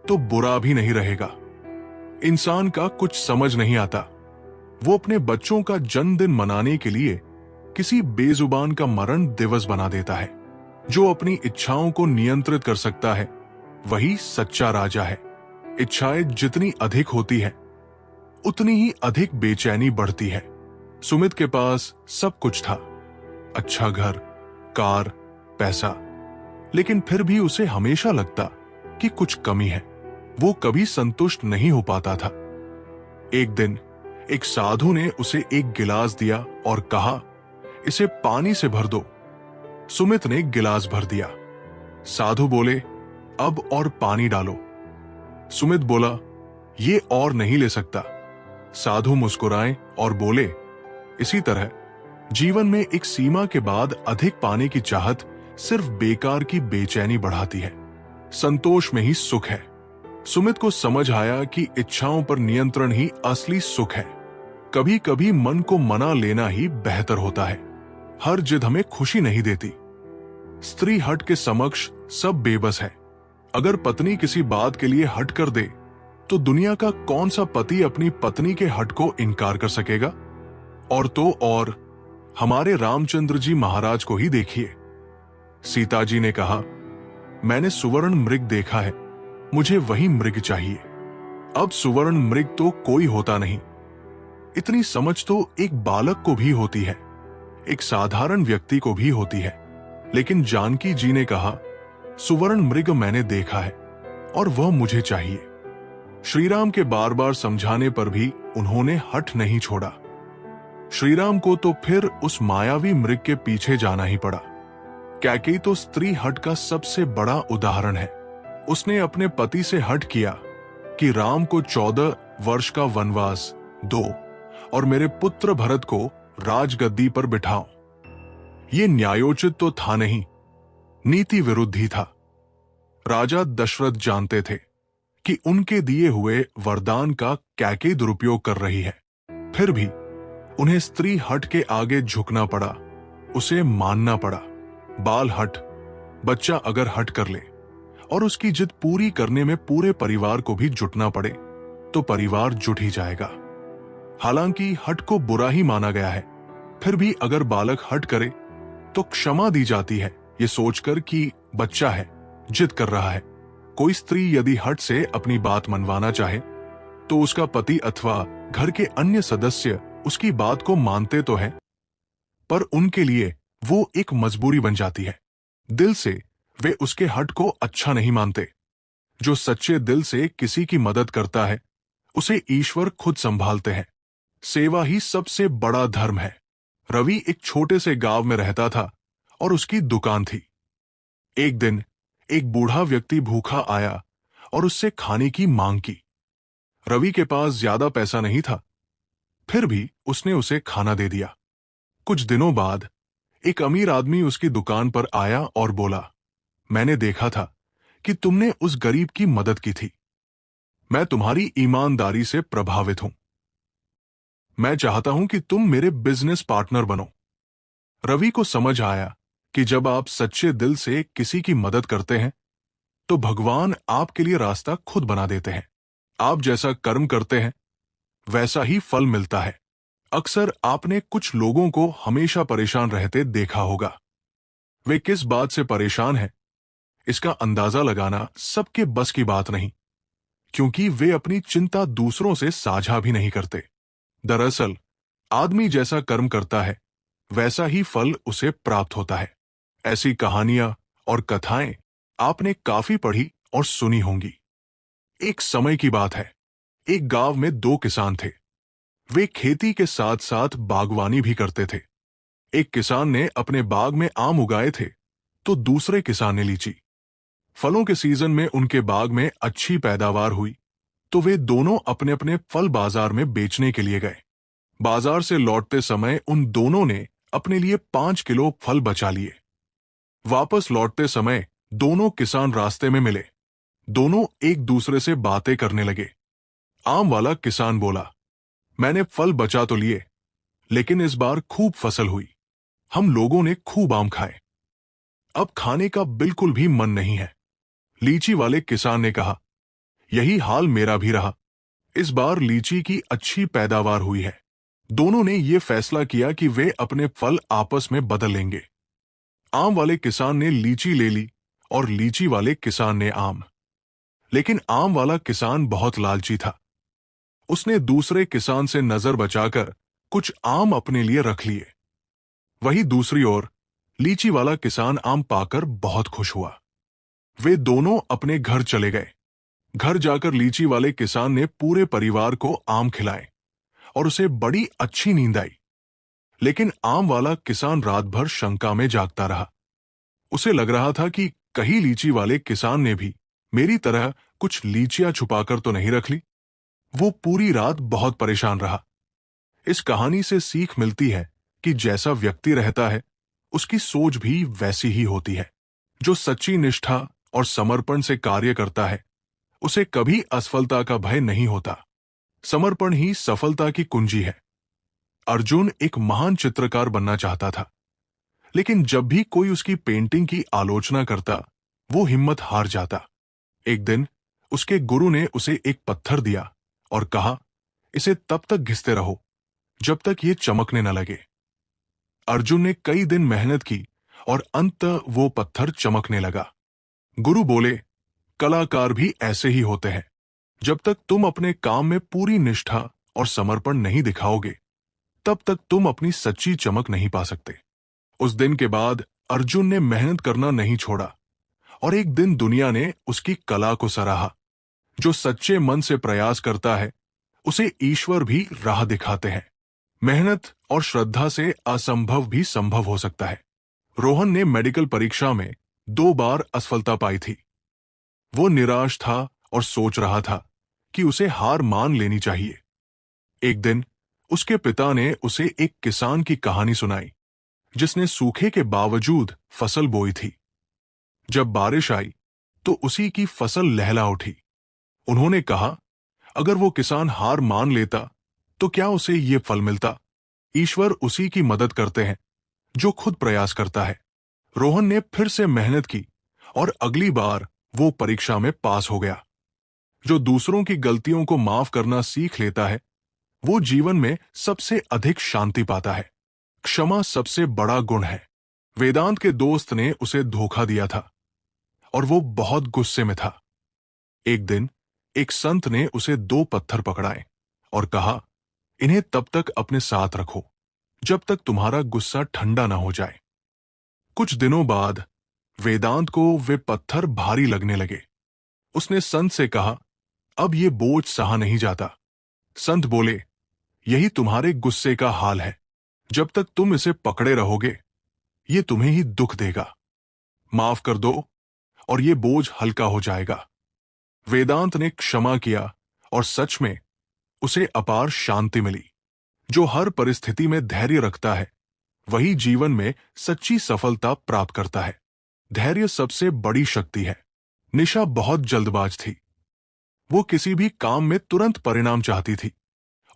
तो बुरा भी नहीं रहेगा। इंसान का कुछ समझ नहीं आता। वो अपने बच्चों का जन्मदिन मनाने के लिए किसी बेजुबान का मरण दिवस बना देता है। जो अपनी इच्छाओं को नियंत्रित कर सकता है वही सच्चा राजा है। इच्छाएं जितनी अधिक होती है उतनी ही अधिक बेचैनी बढ़ती है। सुमित के पास सब कुछ था, अच्छा घर, कार, पैसा, लेकिन फिर भी उसे हमेशा लगता कि कुछ कमी है। वो कभी संतुष्ट नहीं हो पाता था। एक दिन एक साधु ने उसे एक गिलास दिया और कहा, इसे पानी से भर दो। सुमित ने गिलास भर दिया। साधु बोले, अब और पानी डालो। सुमित बोला, ये और नहीं ले सकता। साधु मुस्कुराए और बोले, इसी तरह जीवन में एक सीमा के बाद अधिक पाने की चाहत सिर्फ बेकार की बेचैनी बढ़ाती है। संतोष में ही सुख है। सुमित को समझ आया कि इच्छाओं पर नियंत्रण ही असली सुख है। कभी कभी मन को मना लेना ही बेहतर होता है। हर जिद हमें खुशी नहीं देती। स्त्री हट के समक्ष सब बेबस है। अगर पत्नी किसी बात के लिए हट कर दे तो दुनिया का कौन सा पति अपनी पत्नी के हट को इनकार कर सकेगा। और तो और हमारे रामचंद्र जी महाराज को ही देखिए। सीता जी ने कहा, मैंने सुवर्ण मृग देखा है, मुझे वही मृग चाहिए। अब सुवर्ण मृग तो कोई होता नहीं। इतनी समझ तो एक बालक को भी होती है, एक साधारण व्यक्ति को भी होती है। लेकिन जानकी जी ने कहा, सुवर्ण मृग मैंने देखा है और वह मुझे चाहिए। श्रीराम के बार बार समझाने पर भी उन्होंने हठ नहीं छोड़ा। श्रीराम को तो फिर उस मायावी मृग के पीछे जाना ही पड़ा। कैकेयी तो स्त्री हट का सबसे बड़ा उदाहरण है। उसने अपने पति से हट किया कि राम को 14 वर्ष का वनवास दो और मेरे पुत्र भरत को राजगद्दी पर बिठाओ। ये न्यायोचित तो था नहीं, नीति विरुद्ध ही था। राजा दशरथ जानते थे कि उनके दिए हुए वरदान का कैकेयी दुरुपयोग कर रही है। फिर भी उन्हें स्त्री हट के आगे झुकना पड़ा, उसे मानना पड़ा। बाल हट, बच्चा अगर हट कर ले और उसकी जिद पूरी करने में पूरे परिवार को भी जुटना पड़े तो परिवार जुट ही जाएगा। हालांकि हट को बुरा ही माना गया है, फिर भी अगर बालक हट करे तो क्षमा दी जाती है, ये सोचकर कि बच्चा है, जिद कर रहा है। कोई स्त्री यदि हट से अपनी बात मनवाना चाहे तो उसका पति अथवा घर के अन्य सदस्य उसकी बात को मानते तो हैं, पर उनके लिए वो एक मजबूरी बन जाती है। दिल से वे उसके हट को अच्छा नहीं मानते। जो सच्चे दिल से किसी की मदद करता है उसे ईश्वर खुद संभालते हैं। सेवा ही सबसे बड़ा धर्म है। रवि एक छोटे से गांव में रहता था और उसकी दुकान थी। एक दिन एक बूढ़ा व्यक्ति भूखा आया और उससे खाने की मांग की। रवि के पास ज्यादा पैसा नहीं था, फिर भी उसने उसे खाना दे दिया। कुछ दिनों बाद एक अमीर आदमी उसकी दुकान पर आया और बोला, मैंने देखा था कि तुमने उस गरीब की मदद की थी। मैं तुम्हारी ईमानदारी से प्रभावित हूं। मैं चाहता हूं कि तुम मेरे बिजनेस पार्टनर बनो। रवि को समझ आया कि जब आप सच्चे दिल से किसी की मदद करते हैं तो भगवान आपके लिए रास्ता खुद बना देते हैं। आप जैसा कर्म करते हैं वैसा ही फल मिलता है। अक्सर आपने कुछ लोगों को हमेशा परेशान रहते देखा होगा। वे किस बात से परेशान हैं, इसका अंदाजा लगाना सबके बस की बात नहीं, क्योंकि वे अपनी चिंता दूसरों से साझा भी नहीं करते। दरअसल आदमी जैसा कर्म करता है वैसा ही फल उसे प्राप्त होता है। ऐसी कहानियां और कथाएं आपने काफी पढ़ी और सुनी होंगी। एक समय की बात है, एक गांव में 2 किसान थे। वे खेती के साथ साथ बागवानी भी करते थे। एक किसान ने अपने बाग में आम उगाए थे तो दूसरे किसान ने लीची। फलों के सीजन में उनके बाग में अच्छी पैदावार हुई तो वे दोनों अपने अपने फल बाजार में बेचने के लिए गए। बाजार से लौटते समय उन दोनों ने अपने लिए 5 किलो फल बचा लिए। वापस लौटते समय दोनों किसान रास्ते में मिले। दोनों एक दूसरे से बातें करने लगे। आम वाला किसान बोला, मैंने फल बचा तो लिए, लेकिन इस बार खूब फसल हुई। हम लोगों ने खूब आम खाए। अब खाने का बिल्कुल भी मन नहीं है। लीची वाले किसान ने कहा, यही हाल मेरा भी रहा। इस बार लीची की अच्छी पैदावार हुई है। दोनों ने यह फैसला किया कि वे अपने फल आपस में बदल लेंगे। आम वाले किसान ने लीची ले ली और लीची वाले किसान ने आम। लेकिन आम वाला किसान बहुत लालची था। उसने दूसरे किसान से नजर बचाकर कुछ आम अपने लिए रख लिए। वहीं दूसरी ओर लीची वाला किसान आम पाकर बहुत खुश हुआ। वे दोनों अपने घर चले गए। घर जाकर लीची वाले किसान ने पूरे परिवार को आम खिलाए और उसे बड़ी अच्छी नींद आई। लेकिन आम वाला किसान रात भर शंका में जागता रहा। उसे लग रहा था कि कहीं लीची वाले किसान ने भी मेरी तरह कुछ लीचियां छुपाकर तो नहीं रख ली। वो पूरी रात बहुत परेशान रहा। इस कहानी से सीख मिलती है कि जैसा व्यक्ति रहता है, उसकी सोच भी वैसी ही होती है। जो सच्ची निष्ठा और समर्पण से कार्य करता है, उसे कभी असफलता का भय नहीं होता। समर्पण ही सफलता की कुंजी है। अर्जुन एक महान चित्रकार बनना चाहता था, लेकिन जब भी कोई उसकी पेंटिंग की आलोचना करता, वो हिम्मत हार जाता। एक दिन उसके गुरु ने उसे एक पत्थर दिया और कहा, इसे तब तक घिसते रहो जब तक ये चमकने न लगे। अर्जुन ने कई दिन मेहनत की और अंततः वो पत्थर चमकने लगा। गुरु बोले, कलाकार भी ऐसे ही होते हैं। जब तक तुम अपने काम में पूरी निष्ठा और समर्पण नहीं दिखाओगे, तब तक तुम अपनी सच्ची चमक नहीं पा सकते। उस दिन के बाद अर्जुन ने मेहनत करना नहीं छोड़ा और एक दिन दुनिया ने उसकी कला को सराहा। जो सच्चे मन से प्रयास करता है, उसे ईश्वर भी राह दिखाते हैं। मेहनत और श्रद्धा से असंभव भी संभव हो सकता है। रोहन ने मेडिकल परीक्षा में 2 बार असफलता पाई थी। वो निराश था और सोच रहा था कि उसे हार मान लेनी चाहिए। एक दिन उसके पिता ने उसे एक किसान की कहानी सुनाई, जिसने सूखे के बावजूद फसल बोई थी। जब बारिश आई तो उसी की फसल लहला उठी। उन्होंने कहा, अगर वो किसान हार मान लेता तो क्या उसे ये फल मिलता? ईश्वर उसी की मदद करते हैं जो खुद प्रयास करता है। रोहन ने फिर से मेहनत की और अगली बार वो परीक्षा में पास हो गया। जो दूसरों की गलतियों को माफ करना सीख लेता है, वो जीवन में सबसे अधिक शांति पाता है। क्षमा सबसे बड़ा गुण है। वेदांत के दोस्त ने उसे धोखा दिया था और वो बहुत गुस्से में था। एक दिन एक संत ने उसे 2 पत्थर पकड़ाए और कहा, इन्हें तब तक अपने साथ रखो जब तक तुम्हारा गुस्सा ठंडा ना हो जाए। कुछ दिनों बाद वेदांत को वे पत्थर भारी लगने लगे। उसने संत से कहा, अब ये बोझ सहा नहीं जाता। संत बोले, यही तुम्हारे गुस्से का हाल है। जब तक तुम इसे पकड़े रहोगे, ये तुम्हें ही दुख देगा। माफ कर दो और ये बोझ हल्का हो जाएगा। वेदांत ने क्षमा किया और सच में उसे अपार शांति मिली। जो हर परिस्थिति में धैर्य रखता है, वही जीवन में सच्ची सफलता प्राप्त करता है। धैर्य सबसे बड़ी शक्ति है। निशा बहुत जल्दबाज थी। वो किसी भी काम में तुरंत परिणाम चाहती थी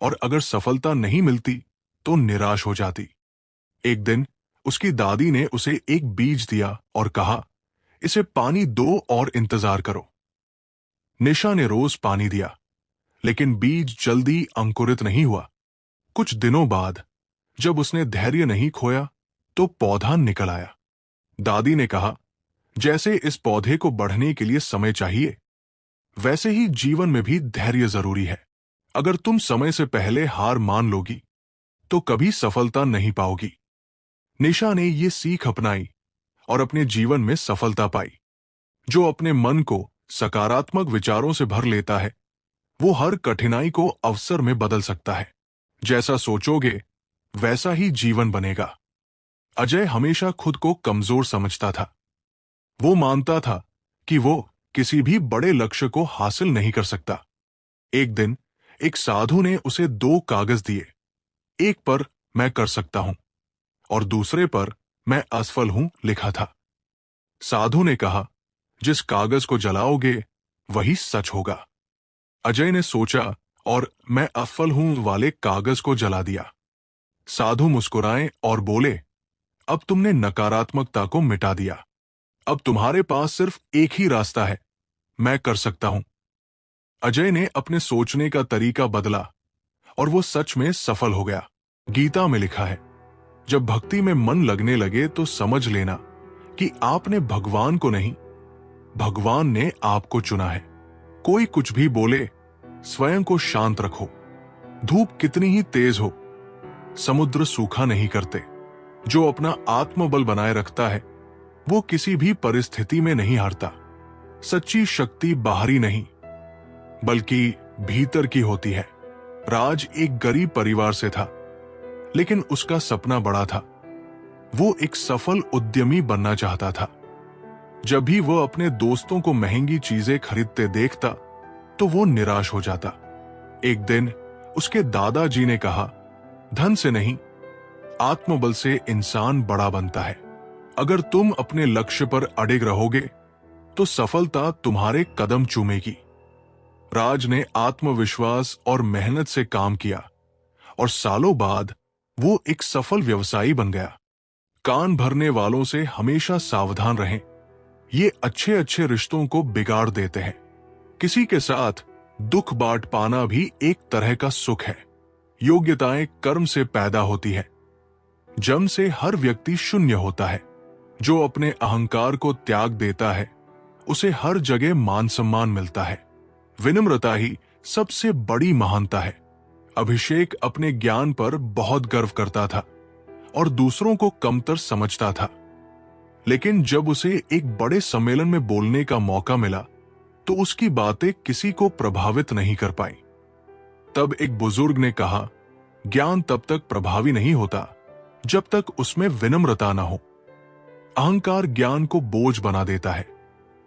और अगर सफलता नहीं मिलती तो निराश हो जाती। एक दिन उसकी दादी ने उसे एक बीज दिया और कहा, इसे पानी दो और इंतजार करो। निशा ने रोज पानी दिया, लेकिन बीज जल्दी अंकुरित नहीं हुआ। कुछ दिनों बाद जब उसने धैर्य नहीं खोया तो पौधा निकल आया। दादी ने कहा, जैसे इस पौधे को बढ़ने के लिए समय चाहिए, वैसे ही जीवन में भी धैर्य जरूरी है। अगर तुम समय से पहले हार मान लोगी तो कभी सफलता नहीं पाओगी। निशा ने ये सीख अपनाई और अपने जीवन में सफलता पाई। जो अपने मन को सकारात्मक विचारों से भर लेता है, वो हर कठिनाई को अवसर में बदल सकता है। जैसा सोचोगे वैसा ही जीवन बनेगा। अजय हमेशा खुद को कमजोर समझता था। वो मानता था कि वो किसी भी बड़े लक्ष्य को हासिल नहीं कर सकता। एक दिन एक साधु ने उसे 2 कागज दिए। एक पर मैं कर सकता हूं और दूसरे पर मैं असफल हूं लिखा था। साधु ने कहा, जिस कागज को जलाओगे वही सच होगा। अजय ने सोचा और मैं असफल हूं वाले कागज को जला दिया। साधु मुस्कुराए और बोले, अब तुमने नकारात्मकता को मिटा दिया। अब तुम्हारे पास सिर्फ एक ही रास्ता है, मैं कर सकता हूं। अजय ने अपने सोचने का तरीका बदला और वो सच में सफल हो गया। गीता में लिखा है, जब भक्ति में मन लगने लगे तो समझ लेना कि आपने भगवान को नहीं, भगवान ने आपको चुना है। कोई कुछ भी बोले, स्वयं को शांत रखो। धूप कितनी ही तेज हो, समुद्र सूखा नहीं करते। जो अपना आत्मबल बनाए रखता है वो किसी भी परिस्थिति में नहीं हारता। सच्ची शक्ति बाहरी नहीं बल्कि भीतर की होती है। राज एक गरीब परिवार से था, लेकिन उसका सपना बड़ा था। वो एक सफल उद्यमी बनना चाहता था। जब भी वह अपने दोस्तों को महंगी चीजें खरीदते देखता तो वो निराश हो जाता। एक दिन उसके दादाजी ने कहा, धन से नहीं, आत्मबल से इंसान बड़ा बनता है। अगर तुम अपने लक्ष्य पर अड़िग रहोगे तो सफलता तुम्हारे कदम चूमेगी। राज ने आत्मविश्वास और मेहनत से काम किया और सालों बाद वो एक सफल व्यवसायी बन गया। कान भरने वालों से हमेशा सावधान रहें, ये अच्छे अच्छे रिश्तों को बिगाड़ देते हैं। किसी के साथ दुख बांट पाना भी एक तरह का सुख है। योग्यताएं कर्म से पैदा होती है, जन्म से हर व्यक्ति शून्य होता है। जो अपने अहंकार को त्याग देता है उसे हर जगह मान सम्मान मिलता है। विनम्रता ही सबसे बड़ी महानता है। अभिषेक अपने ज्ञान पर बहुत गर्व करता था और दूसरों को कमतर समझता था, लेकिन जब उसे एक बड़े सम्मेलन में बोलने का मौका मिला तो उसकी बातें किसी को प्रभावित नहीं कर पाई। तब एक बुजुर्ग ने कहा, ज्ञान तब तक प्रभावी नहीं होता जब तक उसमें विनम्रता ना हो। अहंकार ज्ञान को बोझ बना देता है,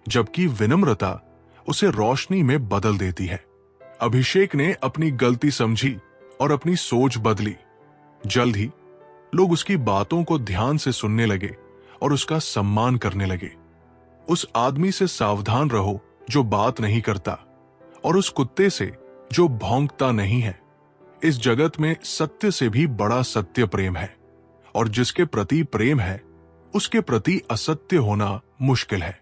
जबकि विनम्रता उसे रोशनी में बदल देती है। अभिषेक ने अपनी गलती समझी और अपनी सोच बदली। जल्द ही लोग उसकी बातों को ध्यान से सुनने लगे और उसका सम्मान करने लगे। उस आदमी से सावधान रहो जो बात नहीं करता, और उस कुत्ते से जो भौंकता नहीं है। इस जगत में सत्य से भी बड़ा सत्य प्रेम है, और जिसके प्रति प्रेम है उसके प्रति असत्य होना मुश्किल है।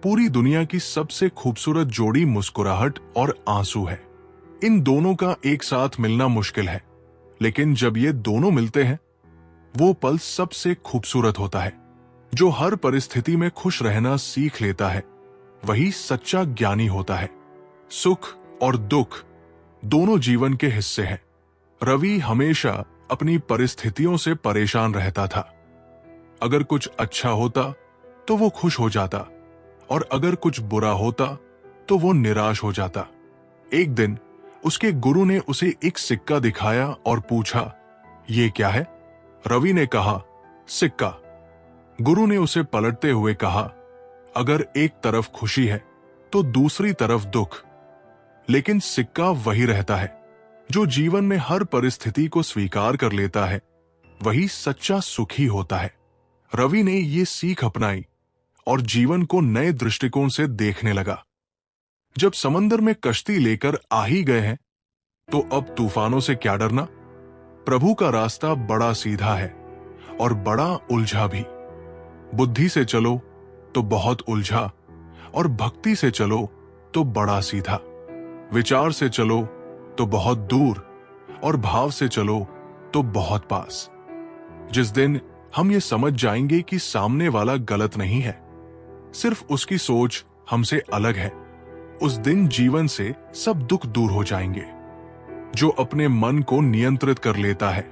पूरी दुनिया की सबसे खूबसूरत जोड़ी मुस्कुराहट और आंसू है। इन दोनों का एक साथ मिलना मुश्किल है, लेकिन जब ये दोनों मिलते हैं वो पल सबसे खूबसूरत होता है। जो हर परिस्थिति में खुश रहना सीख लेता है वही सच्चा ज्ञानी होता है। सुख और दुख दोनों जीवन के हिस्से हैं। रवि हमेशा अपनी परिस्थितियों से परेशान रहता था। अगर कुछ अच्छा होता तो वो खुश हो जाता, और अगर कुछ बुरा होता तो वो निराश हो जाता। एक दिन उसके गुरु ने उसे एक सिक्का दिखाया और पूछा, ये क्या है? रवि ने कहा, सिक्का। गुरु ने उसे पलटते हुए कहा, अगर एक तरफ खुशी है तो दूसरी तरफ दुख, लेकिन सिक्का वही रहता है। जो जीवन में हर परिस्थिति को स्वीकार कर लेता है वही सच्चा सुखी होता है। रवि ने ये सीख अपनाई और जीवन को नए दृष्टिकोण से देखने लगा। जब समंदर में कश्ती लेकर आ ही गए हैं तो अब तूफानों से क्या डरना? प्रभु का रास्ता बड़ा सीधा है और बड़ा उलझा भी। बुद्धि से चलो तो बहुत उलझा, और भक्ति से चलो तो बड़ा सीधा। विचार से चलो तो बहुत दूर, और भाव से चलो तो बहुत पास। जिस दिन हम ये समझ जाएंगे कि सामने वाला गलत नहीं है, सिर्फ उसकी सोच हमसे अलग है, उस दिन जीवन से सब दुख दूर हो जाएंगे। जो अपने मन को नियंत्रित कर लेता है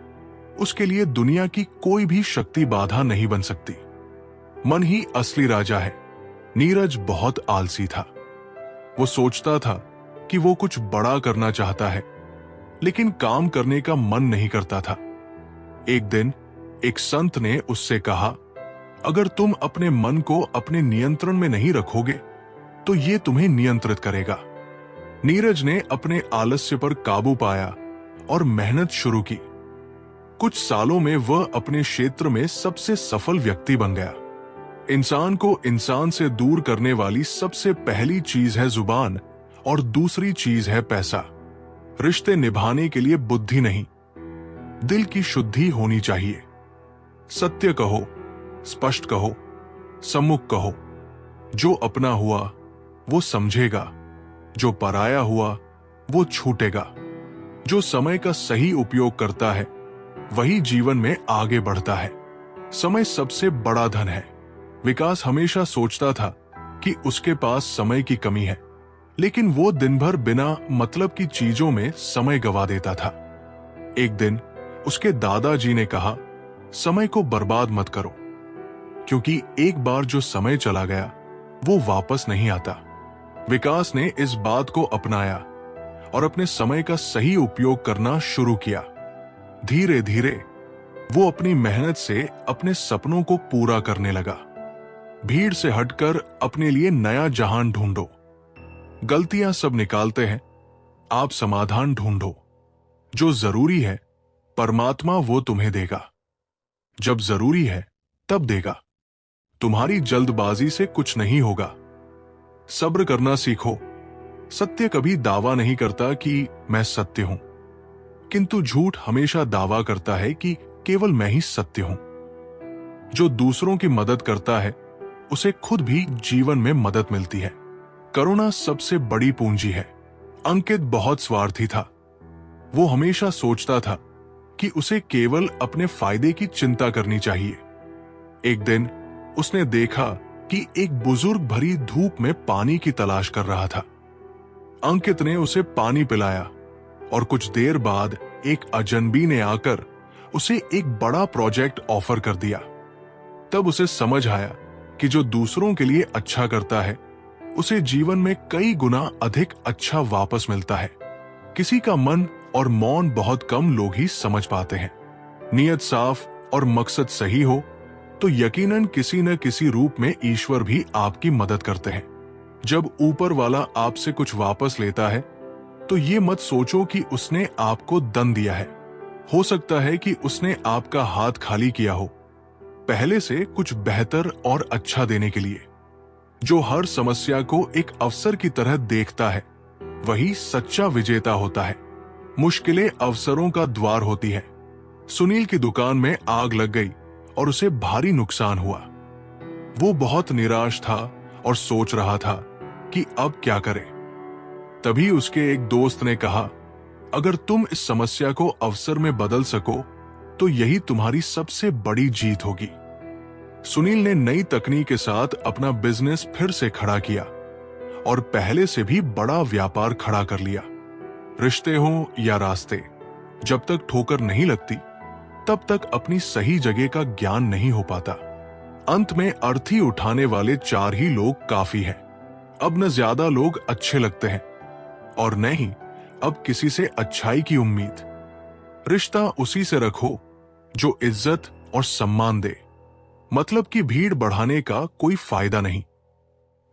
उसके लिए दुनिया की कोई भी शक्ति बाधा नहीं बन सकती। मन ही असली राजा है। नीरज बहुत आलसी था। वो सोचता था कि वो कुछ बड़ा करना चाहता है, लेकिन काम करने का मन नहीं करता था। एक दिन एक संत ने उससे कहा, अगर तुम अपने मन को अपने नियंत्रण में नहीं रखोगे तो ये तुम्हें नियंत्रित करेगा। नीरज ने अपने आलस्य पर काबू पाया और मेहनत शुरू की। कुछ सालों में वह अपने क्षेत्र में सबसे सफल व्यक्ति बन गया। इंसान को इंसान से दूर करने वाली सबसे पहली चीज है जुबान और दूसरी चीज है पैसा। रिश्ते निभाने के लिए बुद्धि नहीं, दिल की शुद्धि होनी चाहिए। सत्य कहो, स्पष्ट कहो, सम्मुख कहो। जो अपना हुआ वो समझेगा, जो पराया हुआ वो छूटेगा। जो समय का सही उपयोग करता है वही जीवन में आगे बढ़ता है। समय सबसे बड़ा धन है। विकास हमेशा सोचता था कि उसके पास समय की कमी है, लेकिन वो दिन भर बिना मतलब की चीजों में समय गवा देता था। एक दिन उसके दादाजी ने कहा, समय को बर्बाद मत करो, क्योंकि एक बार जो समय चला गया वो वापस नहीं आता। विकास ने इस बात को अपनाया और अपने समय का सही उपयोग करना शुरू किया। धीरे धीरे वो अपनी मेहनत से अपने सपनों को पूरा करने लगा। भीड़ से हटकर अपने लिए नया जहान ढूंढो। गलतियां सब निकालते हैं, आप समाधान ढूंढो। जो जरूरी है परमात्मा वो तुम्हें देगा। जब जरूरी है तब देगा। तुम्हारी जल्दबाजी से कुछ नहीं होगा। सब्र करना सीखो। सत्य कभी दावा नहीं करता कि मैं सत्य हूं, किंतु झूठ हमेशा दावा करता है कि केवल मैं ही सत्य हूं। जो दूसरों की मदद करता है उसे खुद भी जीवन में मदद मिलती है। करुणा सबसे बड़ी पूंजी है। अंकित बहुत स्वार्थी था। वो हमेशा सोचता था कि उसे केवल अपने फायदे की चिंता करनी चाहिए। एक दिन उसने देखा कि एक बुजुर्ग भरी धूप में पानी की तलाश कर रहा था। अंकित ने उसे पानी पिलाया और कुछ देर बाद एक अजनबी ने आकर उसे एक बड़ा प्रोजेक्ट ऑफर कर दिया। तब उसे समझ आया कि जो दूसरों के लिए अच्छा करता है उसे जीवन में कई गुना अधिक अच्छा वापस मिलता है। किसी का मन और मौन बहुत कम लोग ही समझ पाते हैं। नियत साफ और मकसद सही हो तो यकीनन किसी न किसी रूप में ईश्वर भी आपकी मदद करते हैं। जब ऊपर वाला आपसे कुछ वापस लेता है तो ये मत सोचो कि उसने आपको दंड दिया है। हो सकता है कि उसने आपका हाथ खाली किया हो, पहले से कुछ बेहतर और अच्छा देने के लिए। जो हर समस्या को एक अवसर की तरह देखता है वही सच्चा विजेता होता है। मुश्किलें अवसरों का द्वार होती है। सुनील की दुकान में आग लग गई और उसे भारी नुकसान हुआ। वो बहुत निराश था और सोच रहा था कि अब क्या करे। तभी उसके एक दोस्त ने कहा, अगर तुम इस समस्या को अवसर में बदल सको तो यही तुम्हारी सबसे बड़ी जीत होगी। सुनील ने नई तकनीक के साथ अपना बिजनेस फिर से खड़ा किया और पहले से भी बड़ा व्यापार खड़ा कर लिया। रिश्ते हो या रास्ते, जब तक ठोकर नहीं लगती तब तक अपनी सही जगह का ज्ञान नहीं हो पाता। अंत में अर्थी उठाने वाले 4 ही लोग काफी हैं। अब न ज्यादा लोग अच्छे लगते हैं और न ही अब किसी से अच्छाई की उम्मीद। रिश्ता उसी से रखो जो इज्जत और सम्मान दे। मतलब की भीड़ बढ़ाने का कोई फायदा नहीं।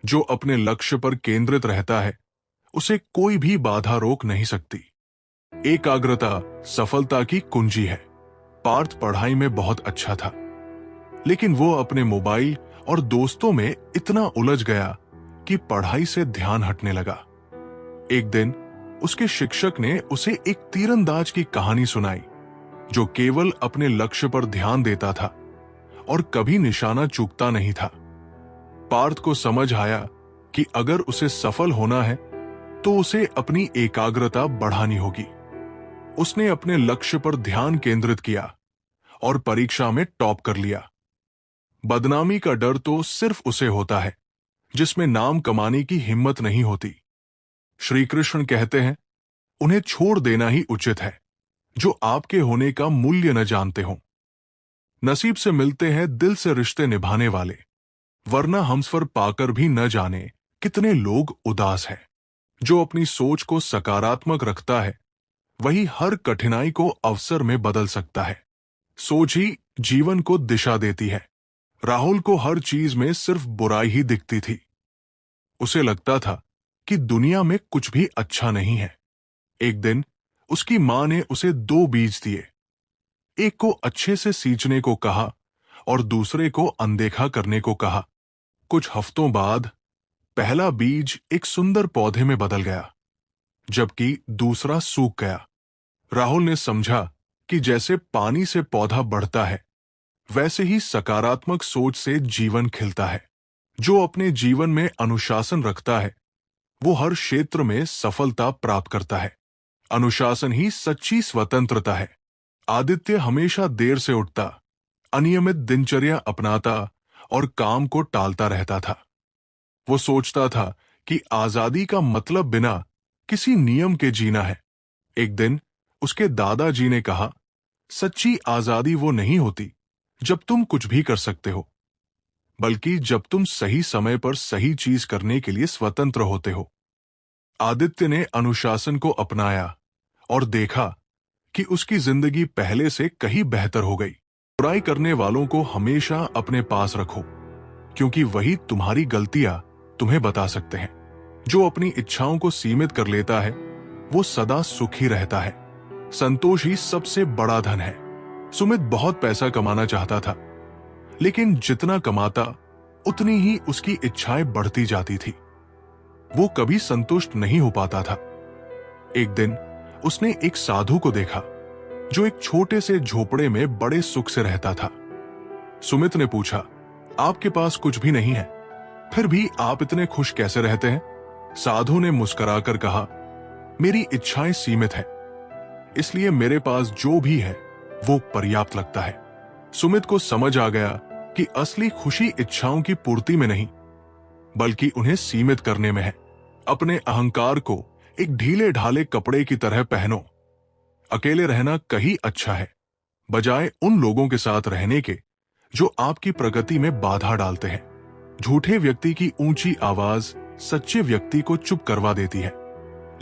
जो अपने लक्ष्य पर केंद्रित रहता है उसे कोई भी बाधा रोक नहीं सकती। एकाग्रता सफलता की कुंजी है। पार्थ पढ़ाई में बहुत अच्छा था, लेकिन वो अपने मोबाइल और दोस्तों में इतना उलझ गया कि पढ़ाई से ध्यान हटने लगा। एक दिन उसके शिक्षक ने उसे एक तीरंदाज की कहानी सुनाई जो केवल अपने लक्ष्य पर ध्यान देता था और कभी निशाना चूकता नहीं था। पार्थ को समझ आया कि अगर उसे सफल होना है तो उसे अपनी एकाग्रता बढ़ानी होगी। उसने अपने लक्ष्य पर ध्यान केंद्रित किया और परीक्षा में टॉप कर लिया। बदनामी का डर तो सिर्फ उसे होता है जिसमें नाम कमाने की हिम्मत नहीं होती। श्री कृष्ण कहते हैं, उन्हें छोड़ देना ही उचित है जो आपके होने का मूल्य न जानते हो। नसीब से मिलते हैं दिल से रिश्ते निभाने वाले, वरना हमसफर पाकर भी न जाने कितने लोग उदास हैं। जो अपनी सोच को सकारात्मक रखता है वही हर कठिनाई को अवसर में बदल सकता है। सोच ही जीवन को दिशा देती है। राहुल को हर चीज में सिर्फ बुराई ही दिखती थी। उसे लगता था कि दुनिया में कुछ भी अच्छा नहीं है। एक दिन उसकी मां ने उसे 2 बीज दिए। एक को अच्छे से सींचने को कहा और दूसरे को अनदेखा करने को कहा। कुछ हफ्तों बाद पहला बीज एक सुंदर पौधे में बदल गया, जबकि दूसरा सूख गया। राहुल ने समझा कि जैसे पानी से पौधा बढ़ता है, वैसे ही सकारात्मक सोच से जीवन खिलता है। जो अपने जीवन में अनुशासन रखता है, वो हर क्षेत्र में सफलता प्राप्त करता है। अनुशासन ही सच्ची स्वतंत्रता है। आदित्य हमेशा देर से उठता, अनियमित दिनचर्या अपनाता और काम को टालता रहता था। वो सोचता था कि आजादी का मतलब बिना किसी नियम के जीना है। एक दिन उसके दादाजी ने कहा, सच्ची आजादी वो नहीं होती जब तुम कुछ भी कर सकते हो, बल्कि जब तुम सही समय पर सही चीज करने के लिए स्वतंत्र होते हो। आदित्य ने अनुशासन को अपनाया और देखा कि उसकी जिंदगी पहले से कहीं बेहतर हो गई। बुराई करने वालों को हमेशा अपने पास रखो, क्योंकि वही तुम्हारी गलतियां तुम्हें बता सकते हैं। जो अपनी इच्छाओं को सीमित कर लेता है, वो सदा सुखी रहता है। संतोष ही सबसे बड़ा धन है। सुमित बहुत पैसा कमाना चाहता था, लेकिन जितना कमाता उतनी ही उसकी इच्छाएं बढ़ती जाती थी। वो कभी संतुष्ट नहीं हो पाता था। एक दिन उसने एक साधु को देखा जो एक छोटे से झोपड़े में बड़े सुख से रहता था। सुमित ने पूछा, आपके पास कुछ भी नहीं है, फिर भी आप इतने खुश कैसे रहते हैं? साधु ने मुस्कुराकर कहा, मेरी इच्छाएं सीमित हैं, इसलिए मेरे पास जो भी है वो पर्याप्त लगता है। सुमित को समझ आ गया कि असली खुशी इच्छाओं की पूर्ति में नहीं, बल्कि उन्हें सीमित करने में है। अपने अहंकार को एक ढीले ढाले कपड़े की तरह पहनो। अकेले रहना कहीं अच्छा है, बजाय उन लोगों के साथ रहने के जो आपकी प्रगति में बाधा डालते हैं। झूठे व्यक्ति की ऊंची आवाज सच्चे व्यक्ति को चुप करवा देती है,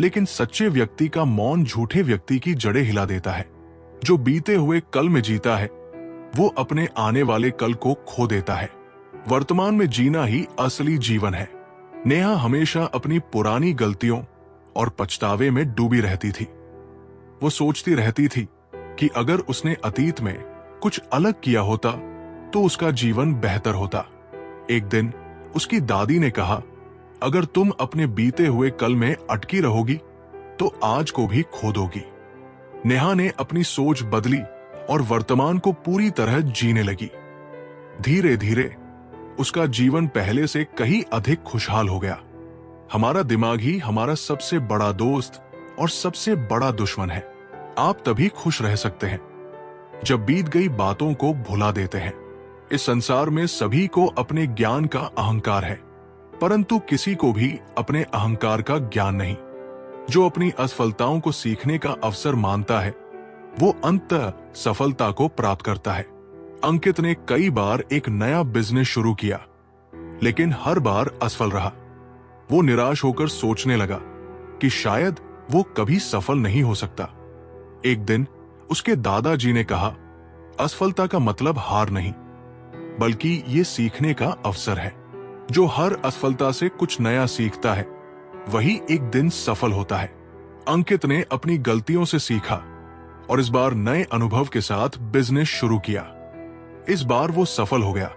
लेकिन सच्चे व्यक्ति का मौन झूठे व्यक्ति की जड़ें हिला देता है। जो बीते हुए कल में जीता है, वो अपने आने वाले कल को खो देता है। वर्तमान में जीना ही असली जीवन है। नेहा हमेशा अपनी पुरानी गलतियों और पछतावे में डूबी रहती थी। वो सोचती रहती थी कि अगर उसने अतीत में कुछ अलग किया होता तो उसका जीवन बेहतर होता। एक दिन उसकी दादी ने कहा, अगर तुम अपने बीते हुए कल में अटकी रहोगी तो आज को भी खो दोगी। नेहा ने अपनी सोच बदली और वर्तमान को पूरी तरह जीने लगी। धीरे धीरे उसका जीवन पहले से कहीं अधिक खुशहाल हो गया। हमारा दिमाग ही हमारा सबसे बड़ा दोस्त और सबसे बड़ा दुश्मन है। आप तभी खुश रह सकते हैं जब बीत गई बातों को भुला देते हैं। इस संसार में सभी को अपने ज्ञान का अहंकार है, परंतु किसी को भी अपने अहंकार का ज्ञान नहीं। जो अपनी असफलताओं को सीखने का अवसर मानता है, वो अंततः सफलता को प्राप्त करता है। अंकित ने कई बार एक नया बिजनेस शुरू किया, लेकिन हर बार असफल रहा। वो निराश होकर सोचने लगा कि शायद वो कभी सफल नहीं हो सकता। एक दिन उसके दादाजी ने कहा, असफलता का मतलब हार नहीं, बल्कि ये सीखने का अवसर है। जो हर असफलता से कुछ नया सीखता है, वही एक दिन सफल होता है। अंकित ने अपनी गलतियों से सीखा और इस बार नए अनुभव के साथ बिजनेस शुरू किया। इस बार वो सफल हो गया।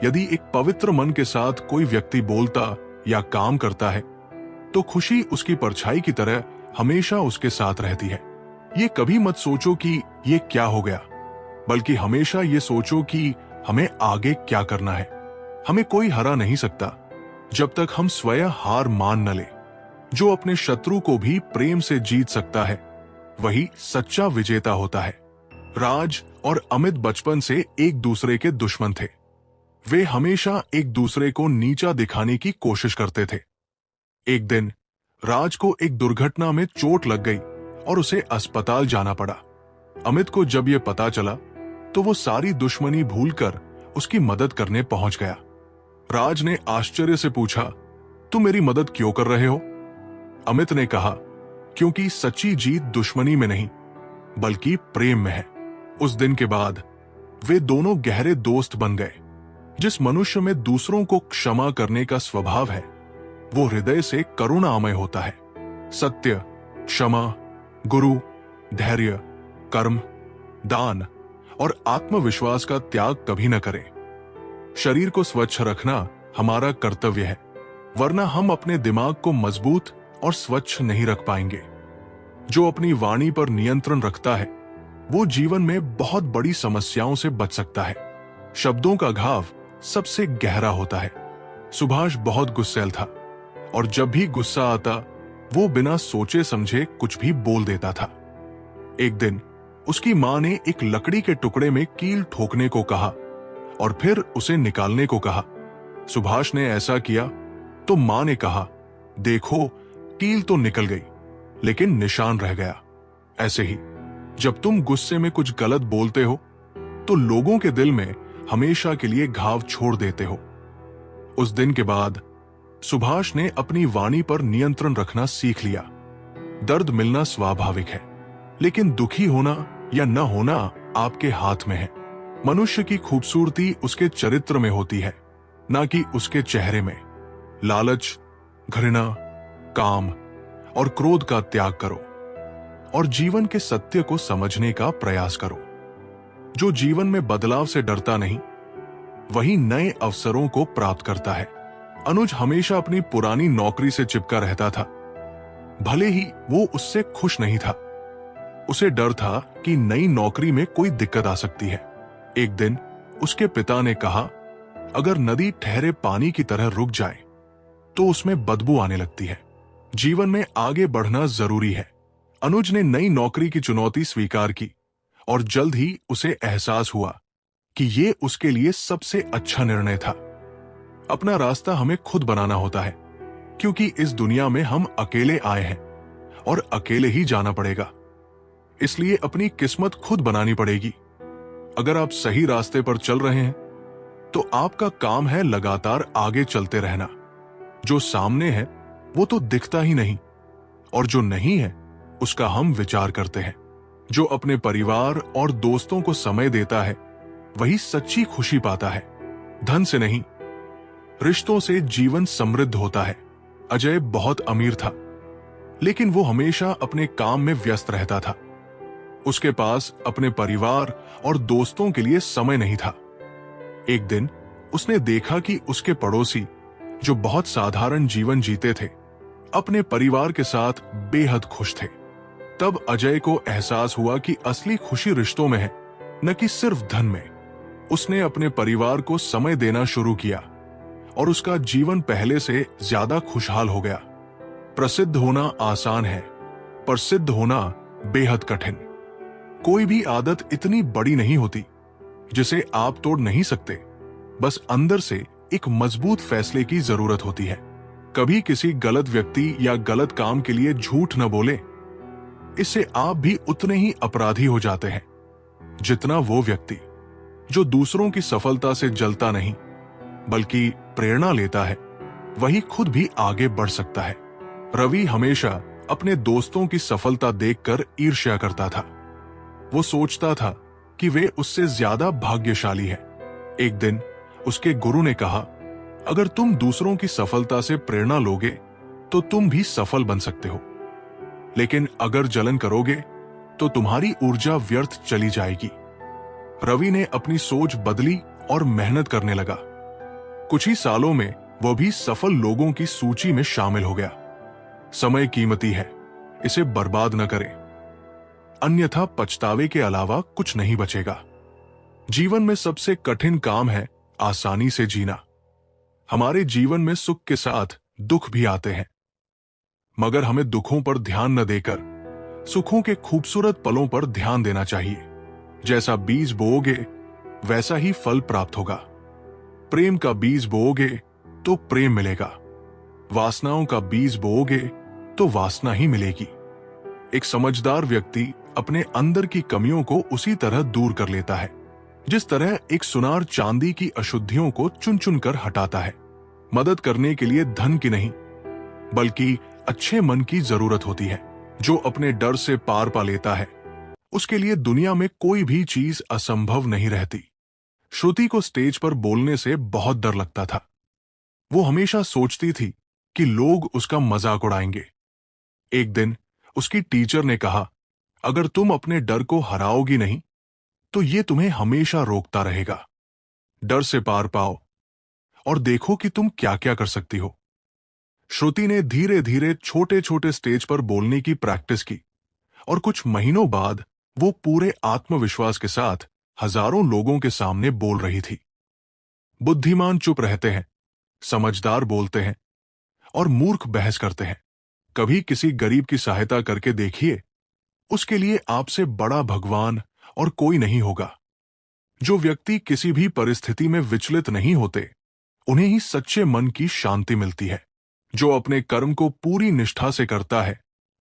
यदि एक पवित्र मन के साथ कोई व्यक्ति बोलता या काम करता है, तो खुशी उसकी परछाई की तरह हमेशा उसके साथ रहती है। ये कभी मत सोचो कि ये क्या हो गया, बल्कि हमेशा ये सोचो कि हमें आगे क्या करना है। हमें कोई हरा नहीं सकता जब तक हम स्वयं हार मान न ले। जो अपने शत्रु को भी प्रेम से जीत सकता है, वही सच्चा विजेता होता है। राज और अमित बचपन से एक दूसरे के दुश्मन थे। वे हमेशा एक दूसरे को नीचा दिखाने की कोशिश करते थे। एक दिन राज को एक दुर्घटना में चोट लग गई और उसे अस्पताल जाना पड़ा। अमित को जब यह पता चला तो वो सारी दुश्मनी भूलकर उसकी मदद करने पहुंच गया। राज ने आश्चर्य से पूछा, तुम मेरी मदद क्यों कर रहे हो? अमित ने कहा, क्योंकि सच्ची जीत दुश्मनी में नहीं, बल्कि प्रेम में है। उस दिन के बाद वे दोनों गहरे दोस्त बन गए। जिस मनुष्य में दूसरों को क्षमा करने का स्वभाव है, वो हृदय से करुणामय होता है। सत्य, क्षमा, गुरु, धैर्य, कर्म, दान और आत्मविश्वास का त्याग कभी न करें। शरीर को स्वच्छ रखना हमारा कर्तव्य है, वरना हम अपने दिमाग को मजबूत और स्वच्छ नहीं रख पाएंगे। जो अपनी वाणी पर नियंत्रण रखता है वो जीवन में बहुत बड़ी समस्याओं से बच सकता है। शब्दों का घाव सबसे गहरा होता है। सुभाष बहुत गुस्सैल था और जब भी गुस्सा आता वो बिना सोचे समझे कुछ भी बोल देता था। एक दिन उसकी मां ने एक लकड़ी के टुकड़े में कील ठोकने को कहा और फिर उसे निकालने को कहा। सुभाष ने ऐसा किया तो मां ने कहा, देखो कील तो निकल गई लेकिन निशान रह गया। ऐसे ही जब तुम गुस्से में कुछ गलत बोलते हो तो लोगों के दिल में हमेशा के लिए घाव छोड़ देते हो। उस दिन के बाद सुभाष ने अपनी वाणी पर नियंत्रण रखना सीख लिया। दर्द मिलना स्वाभाविक है, लेकिन दुखी होना या न होना आपके हाथ में है। मनुष्य की खूबसूरती उसके चरित्र में होती है, ना कि उसके चेहरे में। लालच, घृणा, काम और क्रोध का त्याग करो और जीवन के सत्य को समझने का प्रयास करो। जो जीवन में बदलाव से डरता नहीं, वही नए अवसरों को प्राप्त करता है। अनुज हमेशा अपनी पुरानी नौकरी से चिपका रहता था। भले ही वो उससे खुश नहीं था, उसे डर था कि नई नौकरी में कोई दिक्कत आ सकती है। एक दिन उसके पिता ने कहा, अगर नदी ठहरे पानी की तरह रुक जाए तो उसमें बदबू आने लगती है। जीवन में आगे बढ़ना जरूरी है। अनुज ने नई नौकरी की चुनौती स्वीकार की और जल्द ही उसे एहसास हुआ कि ये उसके लिए सबसे अच्छा निर्णय था। अपना रास्ता हमें खुद बनाना होता है, क्योंकि इस दुनिया में हम अकेले आए हैं और अकेले ही जाना पड़ेगा। इसलिए अपनी किस्मत खुद बनानी पड़ेगी। अगर आप सही रास्ते पर चल रहे हैं तो आपका काम है लगातार आगे चलते रहना। जो सामने है वो तो दिखता ही नहीं, और जो नहीं है उसका हम विचार करते हैं। जो अपने परिवार और दोस्तों को समय देता है वही सच्ची खुशी पाता है, धन से नहीं। रिश्तों से जीवन समृद्ध होता है। अजय बहुत अमीर था, लेकिन वो हमेशा अपने काम में व्यस्त रहता था। उसके पास अपने परिवार और दोस्तों के लिए समय नहीं था। एक दिन उसने देखा कि उसके पड़ोसी, जो बहुत साधारण जीवन जीते थे, अपने परिवार के साथ बेहद खुश थे। तब अजय को एहसास हुआ कि असली खुशी रिश्तों में है, न कि सिर्फ धन में। उसने अपने परिवार को समय देना शुरू किया और उसका जीवन पहले से ज्यादा खुशहाल हो गया। प्रसिद्ध होना आसान है, पर सिद्ध होना बेहद कठिन। कोई भी आदत इतनी बड़ी नहीं होती जिसे आप तोड़ नहीं सकते। बस अंदर से एक मजबूत फैसले की जरूरत होती है। कभी किसी गलत व्यक्ति या गलत काम के लिए झूठ न बोले। इससे आप भी उतने ही अपराधी हो जाते हैं जितना वो व्यक्ति जो दूसरों की सफलता से जलता नहीं बल्कि प्रेरणा लेता है। वही खुद भी आगे बढ़ सकता है। रवि हमेशा अपने दोस्तों की सफलता देखकर ईर्ष्या करता था। वो सोचता था कि वे उससे ज्यादा भाग्यशाली है। एक दिन उसके गुरु ने कहा, अगर तुम दूसरों की सफलता से प्रेरणा लोगे तो तुम भी सफल बन सकते हो, लेकिन अगर जलन करोगे तो तुम्हारी ऊर्जा व्यर्थ चली जाएगी। रवि ने अपनी सोच बदली और मेहनत करने लगा। कुछ ही सालों में वह भी सफल लोगों की सूची में शामिल हो गया। समय कीमती है, इसे बर्बाद न करें, अन्यथा पछतावे के अलावा कुछ नहीं बचेगा। जीवन में सबसे कठिन काम है आसानी से जीना। हमारे जीवन में सुख के साथ दुख भी आते हैं, मगर हमें दुखों पर ध्यान न देकर सुखों के खूबसूरत पलों पर ध्यान देना चाहिए। जैसा बीज बोओगे वैसा ही फल प्राप्त होगा। प्रेम का बीज बोओगे तो प्रेम मिलेगा। वासनाओं का बीज बोओगे तो वासना ही मिलेगी। एक समझदार व्यक्ति अपने अंदर की कमियों को उसी तरह दूर कर लेता है जिस तरह एक सुनार चांदी की अशुद्धियों को चुन चुन कर हटाता है। मदद करने के लिए धन की नहीं बल्कि अच्छे मन की जरूरत होती है। जो अपने डर से पार पा लेता है उसके लिए दुनिया में कोई भी चीज असंभव नहीं रहती। श्रुति को स्टेज पर बोलने से बहुत डर लगता था। वो हमेशा सोचती थी कि लोग उसका मजाक उड़ाएंगे। एक दिन उसकी टीचर ने कहा, अगर तुम अपने डर को हराओगी नहीं तो ये तुम्हें हमेशा रोकता रहेगा। डर से पार पाओ और देखो कि तुम क्या क्या कर सकती हो। श्रुति ने धीरे धीरे छोटे छोटे स्टेज पर बोलने की प्रैक्टिस की और कुछ महीनों बाद वो पूरे आत्मविश्वास के साथ हजारों लोगों के सामने बोल रही थी। बुद्धिमान चुप रहते हैं, समझदार बोलते हैं और मूर्ख बहस करते हैं। कभी किसी गरीब की सहायता करके देखिए, उसके लिए आपसे बड़ा भगवान और कोई नहीं होगा। जो व्यक्ति किसी भी परिस्थिति में विचलित नहीं होते, उन्हें ही सच्चे मन की शांति मिलती है। जो अपने कर्म को पूरी निष्ठा से करता है,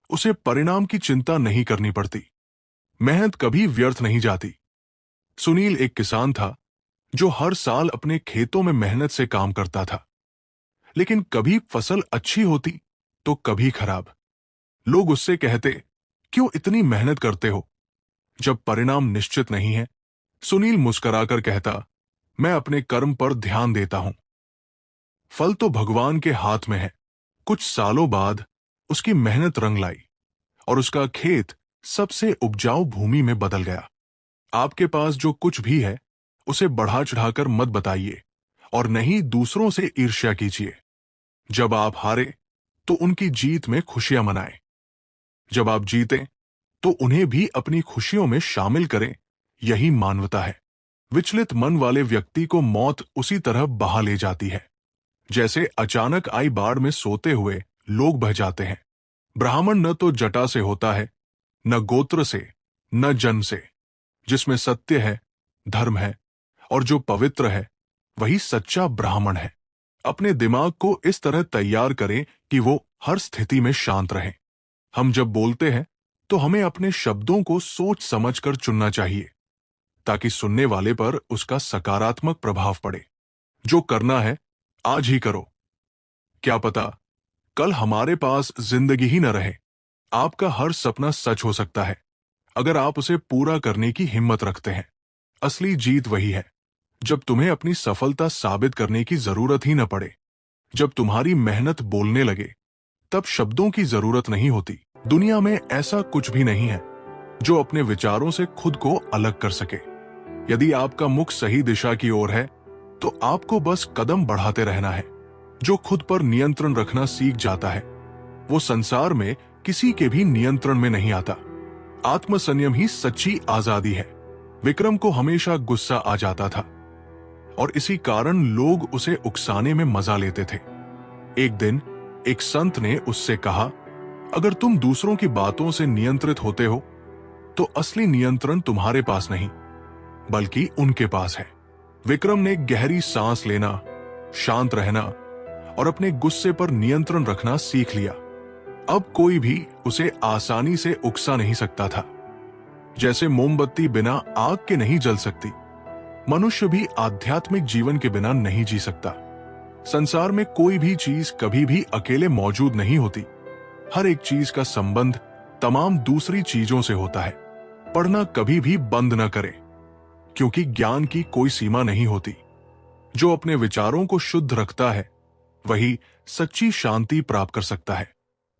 उसे परिणाम की चिंता नहीं करनी पड़ती। मेहनत कभी व्यर्थ नहीं जाती। सुनील एक किसान था जो हर साल अपने खेतों में मेहनत से काम करता था, लेकिन कभी फसल अच्छी होती तो कभी खराब। लोग उससे कहते, क्यों इतनी मेहनत करते हो जब परिणाम निश्चित नहीं है? सुनील मुस्कुराकर कहता, मैं अपने कर्म पर ध्यान देता हूं, फल तो भगवान के हाथ में है। कुछ सालों बाद उसकी मेहनत रंग लाई और उसका खेत सबसे उपजाऊ भूमि में बदल गया। आपके पास जो कुछ भी है, उसे बढ़ा चढ़ाकर मत बताइए और नहीं दूसरों से ईर्ष्या कीजिए। जब आप हारे तो उनकी जीत में खुशियां मनाएं। जब आप जीतें तो उन्हें भी अपनी खुशियों में शामिल करें। यही मानवता है। विचलित मन वाले व्यक्ति को मौत उसी तरह बहा ले जाती है जैसे अचानक आई बाढ़ में सोते हुए लोग बह जाते हैं। ब्राह्मण न तो जटा से होता है, न गोत्र से, न जन्म से। जिसमें सत्य है, धर्म है और जो पवित्र है, वही सच्चा ब्राह्मण है। अपने दिमाग को इस तरह तैयार करें कि वो हर स्थिति में शांत रहे। हम जब बोलते हैं तो हमें अपने शब्दों को सोच समझकर चुनना चाहिए ताकि सुनने वाले पर उसका सकारात्मक प्रभाव पड़े। जो करना है आज ही करो। क्या पता कल हमारे पास जिंदगी ही न रहे। आपका हर सपना सच हो सकता है अगर आप उसे पूरा करने की हिम्मत रखते हैं। असली जीत वही है जब तुम्हें अपनी सफलता साबित करने की जरूरत ही न पड़े। जब तुम्हारी मेहनत बोलने लगे, तब शब्दों की जरूरत नहीं होती। दुनिया में ऐसा कुछ भी नहीं है जो अपने विचारों से खुद को अलग कर सके। यदि आपका मुख सही दिशा की ओर है, तो आपको बस कदम बढ़ाते रहना है। जो खुद पर नियंत्रण रखना सीख जाता है, वो संसार में किसी के भी नियंत्रण में नहीं आता। आत्मसंयम ही सच्ची आजादी है। विक्रम को हमेशा गुस्सा आ जाता था और इसी कारण लोग उसे उकसाने में मजा लेते थे। एक दिन एक संत ने उससे कहा, अगर तुम दूसरों की बातों से नियंत्रित होते हो तो असली नियंत्रण तुम्हारे पास नहीं बल्कि उनके पास है। विक्रम ने गहरी सांस लेना, शांत रहना और अपने गुस्से पर नियंत्रण रखना सीख लिया। अब कोई भी उसे आसानी से उकसा नहीं सकता था। जैसे मोमबत्ती बिना आग के नहीं जल सकती, मनुष्य भी आध्यात्मिक जीवन के बिना नहीं जी सकता। संसार में कोई भी चीज कभी भी अकेले मौजूद नहीं होती। हर एक चीज का संबंध तमाम दूसरी चीजों से होता है। पढ़ना कभी भी बंद न करें, क्योंकि ज्ञान की कोई सीमा नहीं होती। जो अपने विचारों को शुद्ध रखता है, वही सच्ची शांति प्राप्त कर सकता है।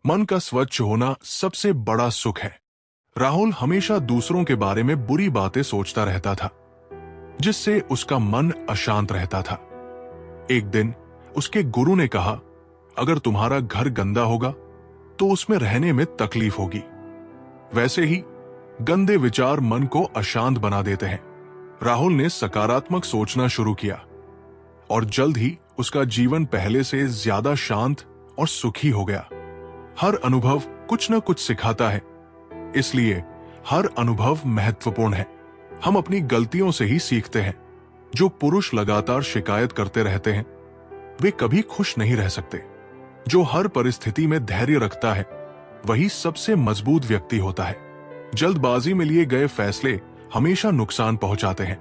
मन का स्वच्छ होना सबसे बड़ा सुख है। राहुल हमेशा दूसरों के बारे में बुरी बातें सोचता रहता था, जिससे उसका मन अशांत रहता था। एक दिन उसके गुरु ने कहा, अगर तुम्हारा घर गंदा होगा तो उसमें रहने में तकलीफ होगी। वैसे ही गंदे विचार मन को अशांत बना देते हैं। राहुल ने सकारात्मक सोचना शुरू किया और जल्द ही उसका जीवन पहले से ज्यादा शांत और सुखी हो गया। हर अनुभव कुछ न कुछ सिखाता है, इसलिए हर अनुभव महत्वपूर्ण है। हम अपनी गलतियों से ही सीखते हैं। जो पुरुष लगातार शिकायत करते रहते हैं, वे कभी खुश नहीं रह सकते। जो हर परिस्थिति में धैर्य रखता है, वही सबसे मजबूत व्यक्ति होता है। जल्दबाजी में लिए गए फैसले हमेशा नुकसान पहुंचाते हैं।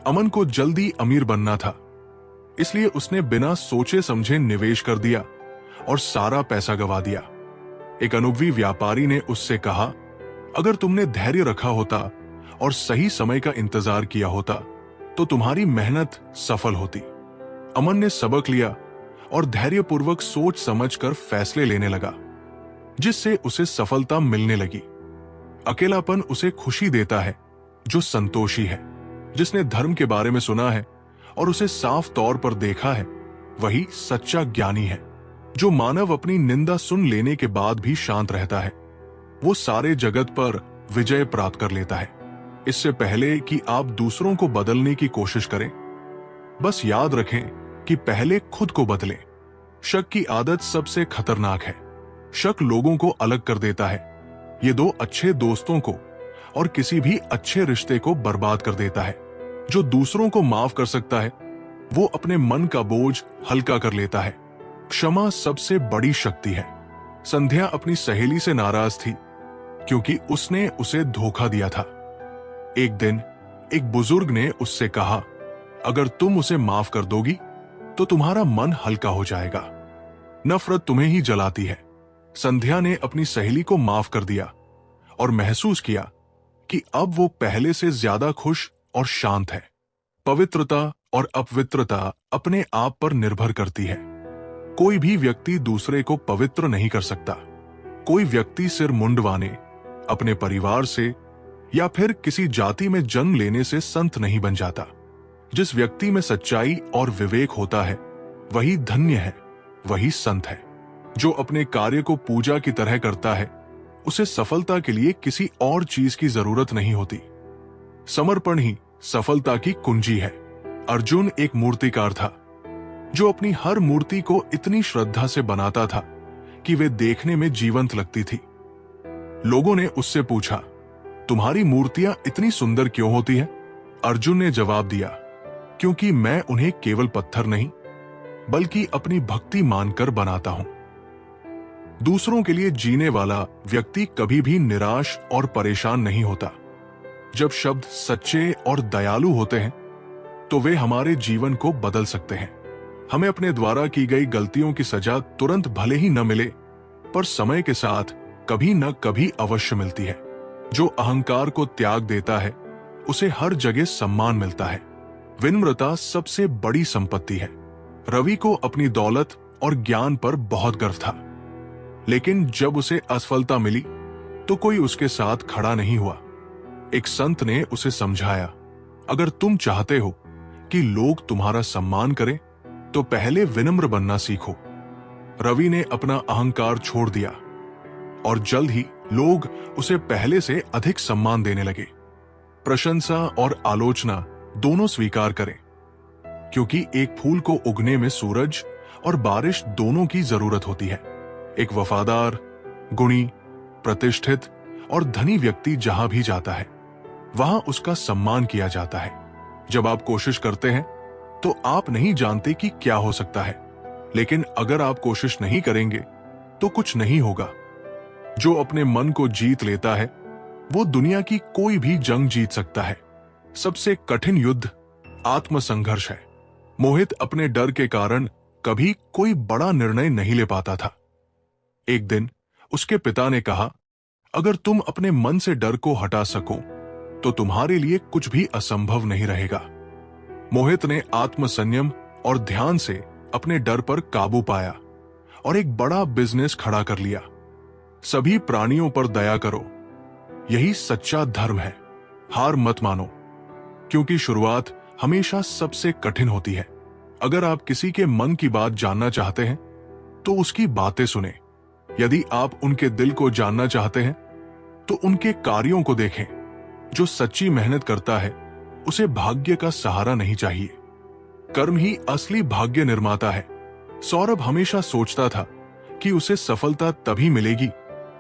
अमन को जल्दी अमीर बनना था, इसलिए उसने बिना सोचे समझे निवेश कर दिया और सारा पैसा गंवा दिया। एक अनुभवी व्यापारी ने उससे कहा, अगर तुमने धैर्य रखा होता और सही समय का इंतजार किया होता तो तुम्हारी मेहनत सफल होती। अमन ने सबक लिया और धैर्यपूर्वक सोच समझकर फैसले लेने लगा, जिससे उसे सफलता मिलने लगी। अकेलापन उसे खुशी देता है जो संतोषी है। जिसने धर्म के बारे में सुना है और उसे साफ तौर पर देखा है, वही सच्चा ज्ञानी है। जो मानव अपनी निंदा सुन लेने के बाद भी शांत रहता है, वो सारे जगत पर विजय प्राप्त कर लेता है। इससे पहले कि आप दूसरों को बदलने की कोशिश करें, बस याद रखें कि पहले खुद को बदलें। शक की आदत सबसे खतरनाक है। शक लोगों को अलग कर देता है। ये दो अच्छे दोस्तों को और किसी भी अच्छे रिश्ते को बर्बाद कर देता है। जो दूसरों को माफ कर सकता है, वो अपने मन का बोझ हल्का कर लेता है। क्षमा सबसे बड़ी शक्ति है। संध्या अपनी सहेली से नाराज थी क्योंकि उसने उसे धोखा दिया था। एक दिन एक बुजुर्ग ने उससे कहा, अगर तुम उसे माफ कर दोगी तो तुम्हारा मन हल्का हो जाएगा। नफरत तुम्हें ही जलाती है। संध्या ने अपनी सहेली को माफ कर दिया और महसूस किया कि अब वो पहले से ज्यादा खुश और शांत है। पवित्रता और अपवित्रता अपने आप पर निर्भर करती है। कोई भी व्यक्ति दूसरे को पवित्र नहीं कर सकता। कोई व्यक्ति सिर मुंडवाने, अपने परिवार से या फिर किसी जाति में जन्म लेने से संत नहीं बन जाता। जिस व्यक्ति में सच्चाई और विवेक होता है, वही धन्य है, वही संत है। जो अपने कार्य को पूजा की तरह करता है, उसे सफलता के लिए किसी और चीज की जरूरत नहीं होती। समर्पण ही सफलता की कुंजी है। अर्जुन एक मूर्तिकार था जो अपनी हर मूर्ति को इतनी श्रद्धा से बनाता था कि वे देखने में जीवंत लगती थी। लोगों ने उससे पूछा, तुम्हारी मूर्तियां इतनी सुंदर क्यों होती हैं? अर्जुन ने जवाब दिया, क्योंकि मैं उन्हें केवल पत्थर नहीं बल्कि अपनी भक्ति मानकर बनाता हूं। दूसरों के लिए जीने वाला व्यक्ति कभी भी निराश और परेशान नहीं होता। जब शब्द सच्चे और दयालु होते हैं तो वे हमारे जीवन को बदल सकते हैं। हमें अपने द्वारा की गई गलतियों की सजा तुरंत भले ही न मिले, पर समय के साथ कभी न कभी अवश्य मिलती है। जो अहंकार को त्याग देता है, उसे हर जगह सम्मान मिलता है। विनम्रता सबसे बड़ी संपत्ति है। रवि को अपनी दौलत और ज्ञान पर बहुत गर्व था, लेकिन जब उसे असफलता मिली तो कोई उसके साथ खड़ा नहीं हुआ। एक संत ने उसे समझाया, अगर तुम चाहते हो कि लोग तुम्हारा सम्मान करें तो पहले विनम्र बनना सीखो। रवि ने अपना अहंकार छोड़ दिया और जल्द ही लोग उसे पहले से अधिक सम्मान देने लगे। प्रशंसा और आलोचना दोनों स्वीकार करें, क्योंकि एक फूल को उगने में सूरज और बारिश दोनों की जरूरत होती है। एक वफादार, गुणी, प्रतिष्ठित और धनी व्यक्ति जहां भी जाता है, वहां उसका सम्मान किया जाता है। जब आप कोशिश करते हैं तो आप नहीं जानते कि क्या हो सकता है, लेकिन अगर आप कोशिश नहीं करेंगे तो कुछ नहीं होगा। जो अपने मन को जीत लेता है, वो दुनिया की कोई भी जंग जीत सकता है। सबसे कठिन युद्ध आत्मसंघर्ष है। मोहित अपने डर के कारण कभी कोई बड़ा निर्णय नहीं ले पाता था। एक दिन उसके पिता ने कहा, अगर तुम अपने मन से डर को हटा सको तो तुम्हारे लिए कुछ भी असंभव नहीं रहेगा। मोहित ने आत्मसंयम और ध्यान से अपने डर पर काबू पाया और एक बड़ा बिजनेस खड़ा कर लिया। सभी प्राणियों पर दया करो, यही सच्चा धर्म है। हार मत मानो, क्योंकि शुरुआत हमेशा सबसे कठिन होती है। अगर आप किसी के मन की बात जानना चाहते हैं तो उसकी बातें सुने। यदि आप उनके दिल को जानना चाहते हैं तो उनके कार्यों को देखें। जो सच्ची मेहनत करता है, उसे भाग्य का सहारा नहीं चाहिए। कर्म ही असली भाग्य निर्माता है। सौरभ हमेशा सोचता था कि उसे सफलता तभी मिलेगी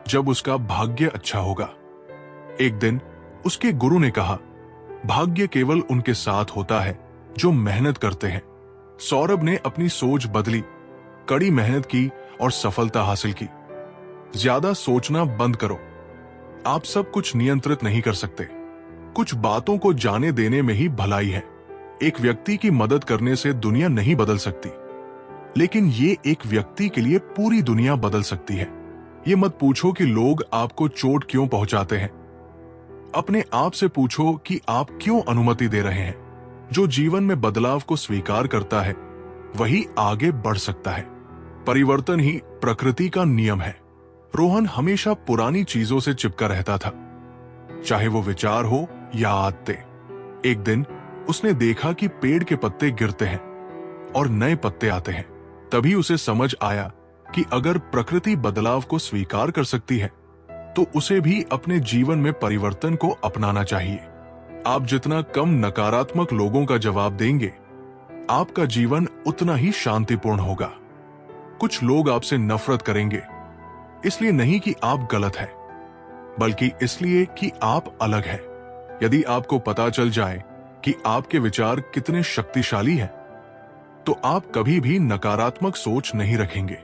जब उसका भाग्य अच्छा होगा। एक दिन उसके गुरु ने कहा, भाग्य केवल उनके साथ होता है जो मेहनत करते हैं। सौरभ ने अपनी सोच बदली, कड़ी मेहनत की और सफलता हासिल की। ज्यादा सोचना बंद करो। आप सब कुछ नियंत्रित नहीं कर सकते। कुछ बातों को जाने देने में ही भलाई है। एक व्यक्ति की मदद करने से दुनिया नहीं बदल सकती, लेकिन ये एक व्यक्ति के लिए पूरी दुनिया बदल सकती है। ये मत पूछो कि लोग आपको चोट क्यों पहुंचाते हैं। अपने आप से पूछो कि आप क्यों अनुमति दे रहे हैं। जो जीवन में बदलाव को स्वीकार करता है, वही आगे बढ़ सकता है। परिवर्तन ही प्रकृति का नियम है। रोहन हमेशा पुरानी चीजों से चिपका रहता था, चाहे वो विचार हो या आदतें। एक दिन उसने देखा कि पेड़ के पत्ते गिरते हैं और नए पत्ते आते हैं। तभी उसे समझ आया कि अगर प्रकृति बदलाव को स्वीकार कर सकती है तो उसे भी अपने जीवन में परिवर्तन को अपनाना चाहिए। आप जितना कम नकारात्मक लोगों का जवाब देंगे, आपका जीवन उतना ही शांतिपूर्ण होगा। कुछ लोग आपसे नफरत करेंगे, इसलिए नहीं कि आप गलत हैं, बल्कि इसलिए कि आप अलग हैं। यदि आपको पता चल जाए कि आपके विचार कितने शक्तिशाली हैं, तो आप कभी भी नकारात्मक सोच नहीं रखेंगे।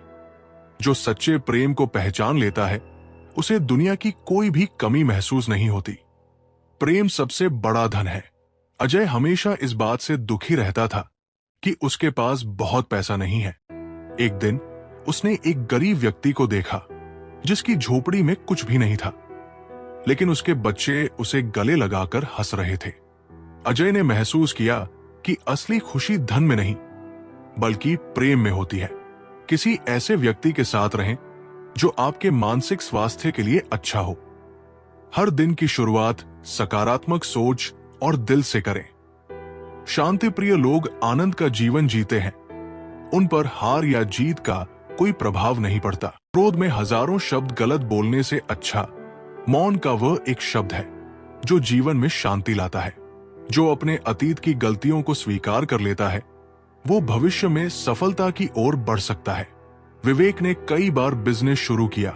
जो सच्चे प्रेम को पहचान लेता है, उसे दुनिया की कोई भी कमी महसूस नहीं होती। प्रेम सबसे बड़ा धन है। अजय हमेशा इस बात से दुखी रहता था कि उसके पास बहुत पैसा नहीं है। एक दिन उसने एक गरीब व्यक्ति को देखा जिसकी झोपड़ी में कुछ भी नहीं था, लेकिन उसके बच्चे उसे गले लगाकर हंस रहे थे। अजय ने महसूस किया कि असली खुशी धन में नहीं, बल्कि प्रेम में होती है। किसी ऐसे व्यक्ति के साथ रहें जो आपके मानसिक स्वास्थ्य के लिए अच्छा हो। हर दिन की शुरुआत सकारात्मक सोच और दिल से करें। शांतिप्रिय लोग आनंद का जीवन जीते हैं। उन पर हार या जीत का कोई प्रभाव नहीं पड़ता। क्रोध में हजारों शब्द गलत बोलने से अच्छा मौन का वह एक शब्द है जो जीवन में शांति लाता है। जो अपने अतीत की गलतियों को स्वीकार कर लेता है, वो भविष्य में सफलता की ओर बढ़ सकता है। विवेक ने कई बार बिजनेस शुरू किया,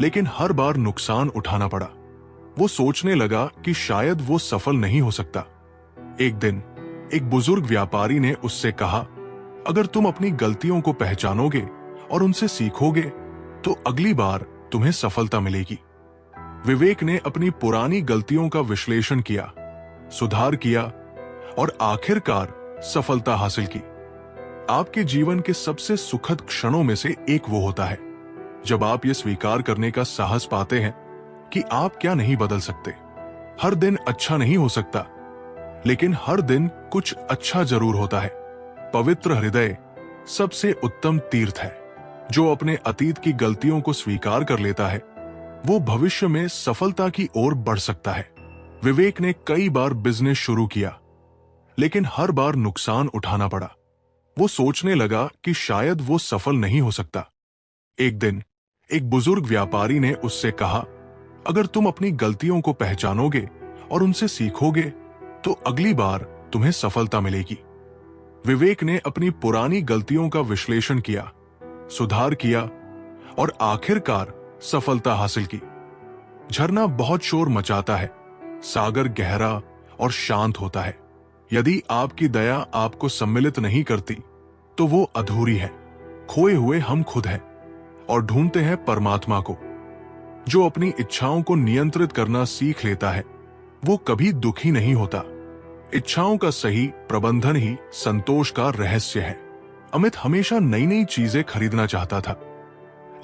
लेकिन हर बार नुकसान उठाना पड़ा। वो सोचने लगा कि शायद वो सफल नहीं हो सकता। एक दिन एक बुजुर्ग व्यापारी ने उससे कहा, अगर तुम अपनी गलतियों को पहचानोगे और उनसे सीखोगे तो अगली बार तुम्हें सफलता मिलेगी। विवेक ने अपनी पुरानी गलतियों का विश्लेषण किया, सुधार किया और आखिरकार सफलता हासिल की। आपके जीवन के सबसे सुखद क्षणों में से एक वो होता है जब आप ये स्वीकार करने का साहस पाते हैं कि आप क्या नहीं बदल सकते। हर दिन अच्छा नहीं हो सकता, लेकिन हर दिन कुछ अच्छा जरूर होता है। पवित्र हृदय सबसे उत्तम तीर्थ है। जो अपने अतीत की गलतियों को स्वीकार कर लेता है, वो भविष्य में सफलता की ओर बढ़ सकता है। विवेक ने कई बार बिजनेस शुरू किया, लेकिन हर बार नुकसान उठाना पड़ा। वो सोचने लगा कि शायद वो सफल नहीं हो सकता। एक दिन एक बुजुर्ग व्यापारी ने उससे कहा, अगर तुम अपनी गलतियों को पहचानोगे और उनसे सीखोगे तो अगली बार तुम्हें सफलता मिलेगी। विवेक ने अपनी पुरानी गलतियों का विश्लेषण किया, सुधार किया और आखिरकार सफलता हासिल की। झरना बहुत शोर मचाता है, सागर गहरा और शांत होता है। यदि आपकी दया आपको सम्मिलित नहीं करती तो वो अधूरी है। खोए हुए हम खुद हैं और ढूंढते हैं परमात्मा को। जो अपनी इच्छाओं को नियंत्रित करना सीख लेता है, वो कभी दुखी नहीं होता। इच्छाओं का सही प्रबंधन ही संतोष का रहस्य है। अमित हमेशा नई नई चीजें खरीदना चाहता था,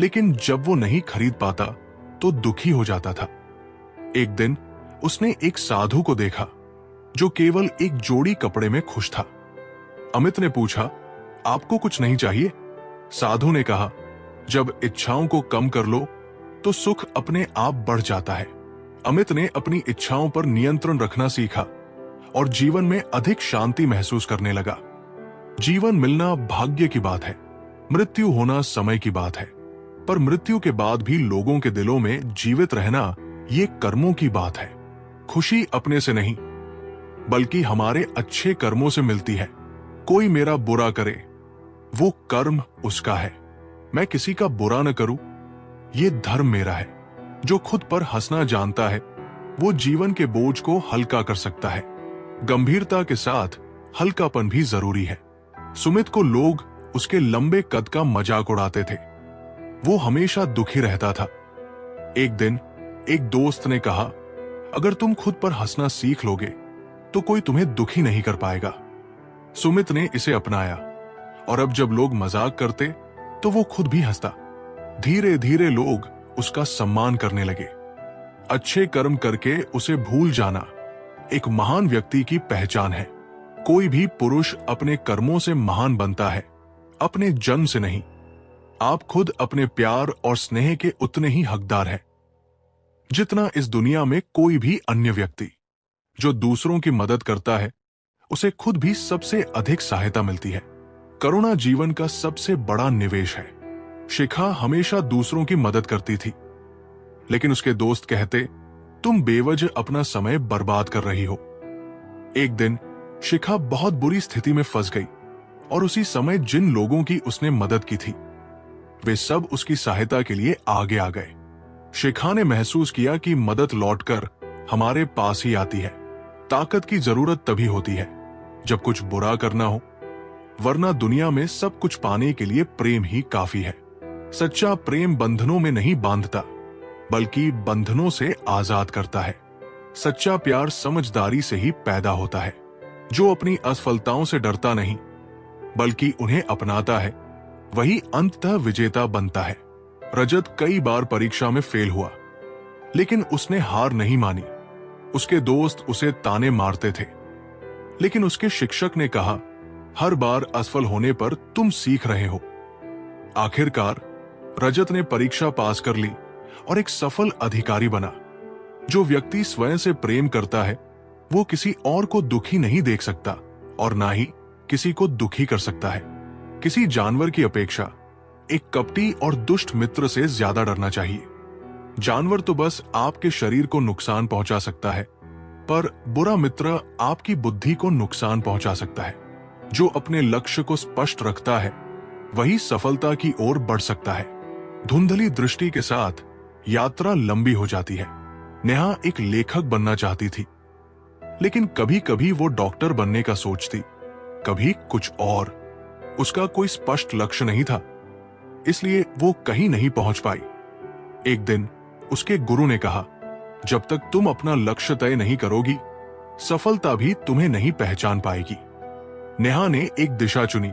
लेकिन जब वो नहीं खरीद पाता तो दुखी हो जाता था। एक दिन उसने एक साधु को देखा जो केवल एक जोड़ी कपड़े में खुश था। अमित ने पूछा, आपको कुछ नहीं चाहिए? साधु ने कहा, जब इच्छाओं को कम कर लो तो सुख अपने आप बढ़ जाता है। अमित ने अपनी इच्छाओं पर नियंत्रण रखना सीखा और जीवन में अधिक शांति महसूस करने लगा। जीवन मिलना भाग्य की बात है, मृत्यु होना समय की बात है, पर मृत्यु के बाद भी लोगों के दिलों में जीवित रहना ये कर्मों की बात है। खुशी अपने से नहीं, बल्कि हमारे अच्छे कर्मों से मिलती है। कोई मेरा बुरा करे, वो कर्म उसका है। मैं किसी का बुरा न करूं, ये धर्म मेरा है। जो खुद पर हंसना जानता है, वो जीवन के बोझ को हल्का कर सकता है। गंभीरता के साथ हल्कापन भी जरूरी है। सुमित को लोग उसके लंबे कद का मजाक उड़ाते थे। वो हमेशा दुखी रहता था। एक दिन एक दोस्त ने कहा, अगर तुम खुद पर हंसना सीख लोगे तो कोई तुम्हें दुखी नहीं कर पाएगा। सुमित ने इसे अपनाया और अब जब लोग मजाक करते तो वो खुद भी हंसता। धीरे धीरे लोग उसका सम्मान करने लगे। अच्छे कर्म करके उसे भूल जाना एक महान व्यक्ति की पहचान है। कोई भी पुरुष अपने कर्मों से महान बनता है, अपने जन्म से नहीं। आप खुद अपने प्यार और स्नेह के उतने ही हकदार हैं जितना इस दुनिया में कोई भी अन्य व्यक्ति। जो दूसरों की मदद करता है उसे खुद भी सबसे अधिक सहायता मिलती है। करुणा जीवन का सबसे बड़ा निवेश है। शिखा हमेशा दूसरों की मदद करती थी, लेकिन उसके दोस्त कहते, तुम बेवजह अपना समय बर्बाद कर रही हो। एक दिन शिखा बहुत बुरी स्थिति में फंस गई और उसी समय जिन लोगों की उसने मदद की थी वे सब उसकी सहायता के लिए आगे आ गए। शिखा ने महसूस किया कि मदद लौटकर हमारे पास ही आती है। ताकत की जरूरत तभी होती है जब कुछ बुरा करना हो, वरना दुनिया में सब कुछ पाने के लिए प्रेम ही काफी है। सच्चा प्रेम बंधनों में नहीं बांधता, बल्कि बंधनों से आजाद करता है। सच्चा प्यार समझदारी से ही पैदा होता है। जो अपनी असफलताओं से डरता नहीं, बल्कि उन्हें अपनाता है, वही अंततः विजेता बनता है। रजत कई बार परीक्षा में फेल हुआ, लेकिन उसने हार नहीं मानी। उसके दोस्त उसे ताने मारते थे, लेकिन उसके शिक्षक ने कहा, हर बार असफल होने पर तुम सीख रहे हो। आखिरकार रजत ने परीक्षा पास कर ली और एक सफल अधिकारी बना। जो व्यक्ति स्वयं से प्रेम करता है, वो किसी और को दुखी नहीं देख सकता और ना ही किसी को दुखी कर सकता है। किसी जानवर की अपेक्षा एक कपटी और दुष्ट मित्र से ज्यादा डरना चाहिए। जानवर तो बस आपके शरीर को नुकसान पहुंचा सकता है, पर बुरा मित्र आपकी बुद्धि को नुकसान पहुंचा सकता है। जो अपने लक्ष्य को स्पष्ट रखता है, वही सफलता की ओर बढ़ सकता है। धुंधली दृष्टि के साथ यात्रा लंबी हो जाती है। नेहा एक लेखक बनना चाहती थी, लेकिन कभी कभी वो डॉक्टर बनने का सोचती, कभी कुछ और। उसका कोई स्पष्ट लक्ष्य नहीं था, इसलिए वो कहीं नहीं पहुंच पाई। एक दिन उसके गुरु ने कहा, जब तक तुम अपना लक्ष्य तय नहीं करोगी, सफलता भी तुम्हें नहीं पहचान पाएगी। नेहा ने एक दिशा चुनी,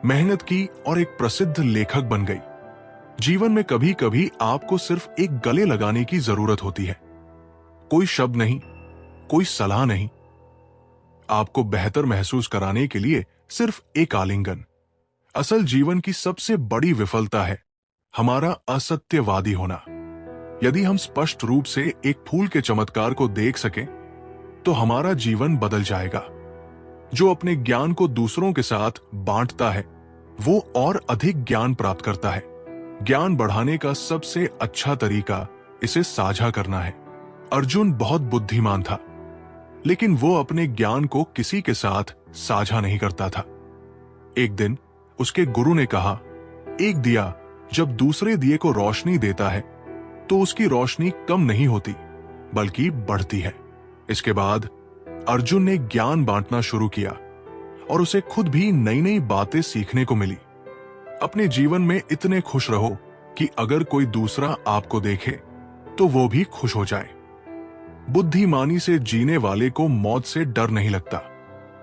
मेहनत की और एक प्रसिद्ध लेखक बन गई। जीवन में कभी कभी आपको सिर्फ एक गले लगाने की जरूरत होती है। कोई शब्द नहीं, कोई सलाह नहीं, आपको बेहतर महसूस कराने के लिए सिर्फ एक आलिंगन। असल जीवन की सबसे बड़ी विफलता है हमारा असत्यवादी होना। यदि हम स्पष्ट रूप से एक फूल के चमत्कार को देख सकें, तो हमारा जीवन बदल जाएगा। जो अपने ज्ञान को दूसरों के साथ बांटता है, वो और अधिक ज्ञान प्राप्त करता है। ज्ञान बढ़ाने का सबसे अच्छा तरीका इसे साझा करना है। अर्जुन बहुत बुद्धिमान था, लेकिन वो अपने ज्ञान को किसी के साथ साझा नहीं करता था। एक दिन उसके गुरु ने कहा, एक दिया जब दूसरे दिए को रोशनी देता है, तो उसकी रोशनी कम नहीं होती, बल्कि बढ़ती है। इसके बाद अर्जुन ने ज्ञान बांटना शुरू किया और उसे खुद भी नई नई बातें सीखने को मिली। अपने जीवन में इतने खुश रहो कि अगर कोई दूसरा आपको देखे तो वो भी खुश हो जाए। बुद्धिमानी से जीने वाले को मौत से डर नहीं लगता।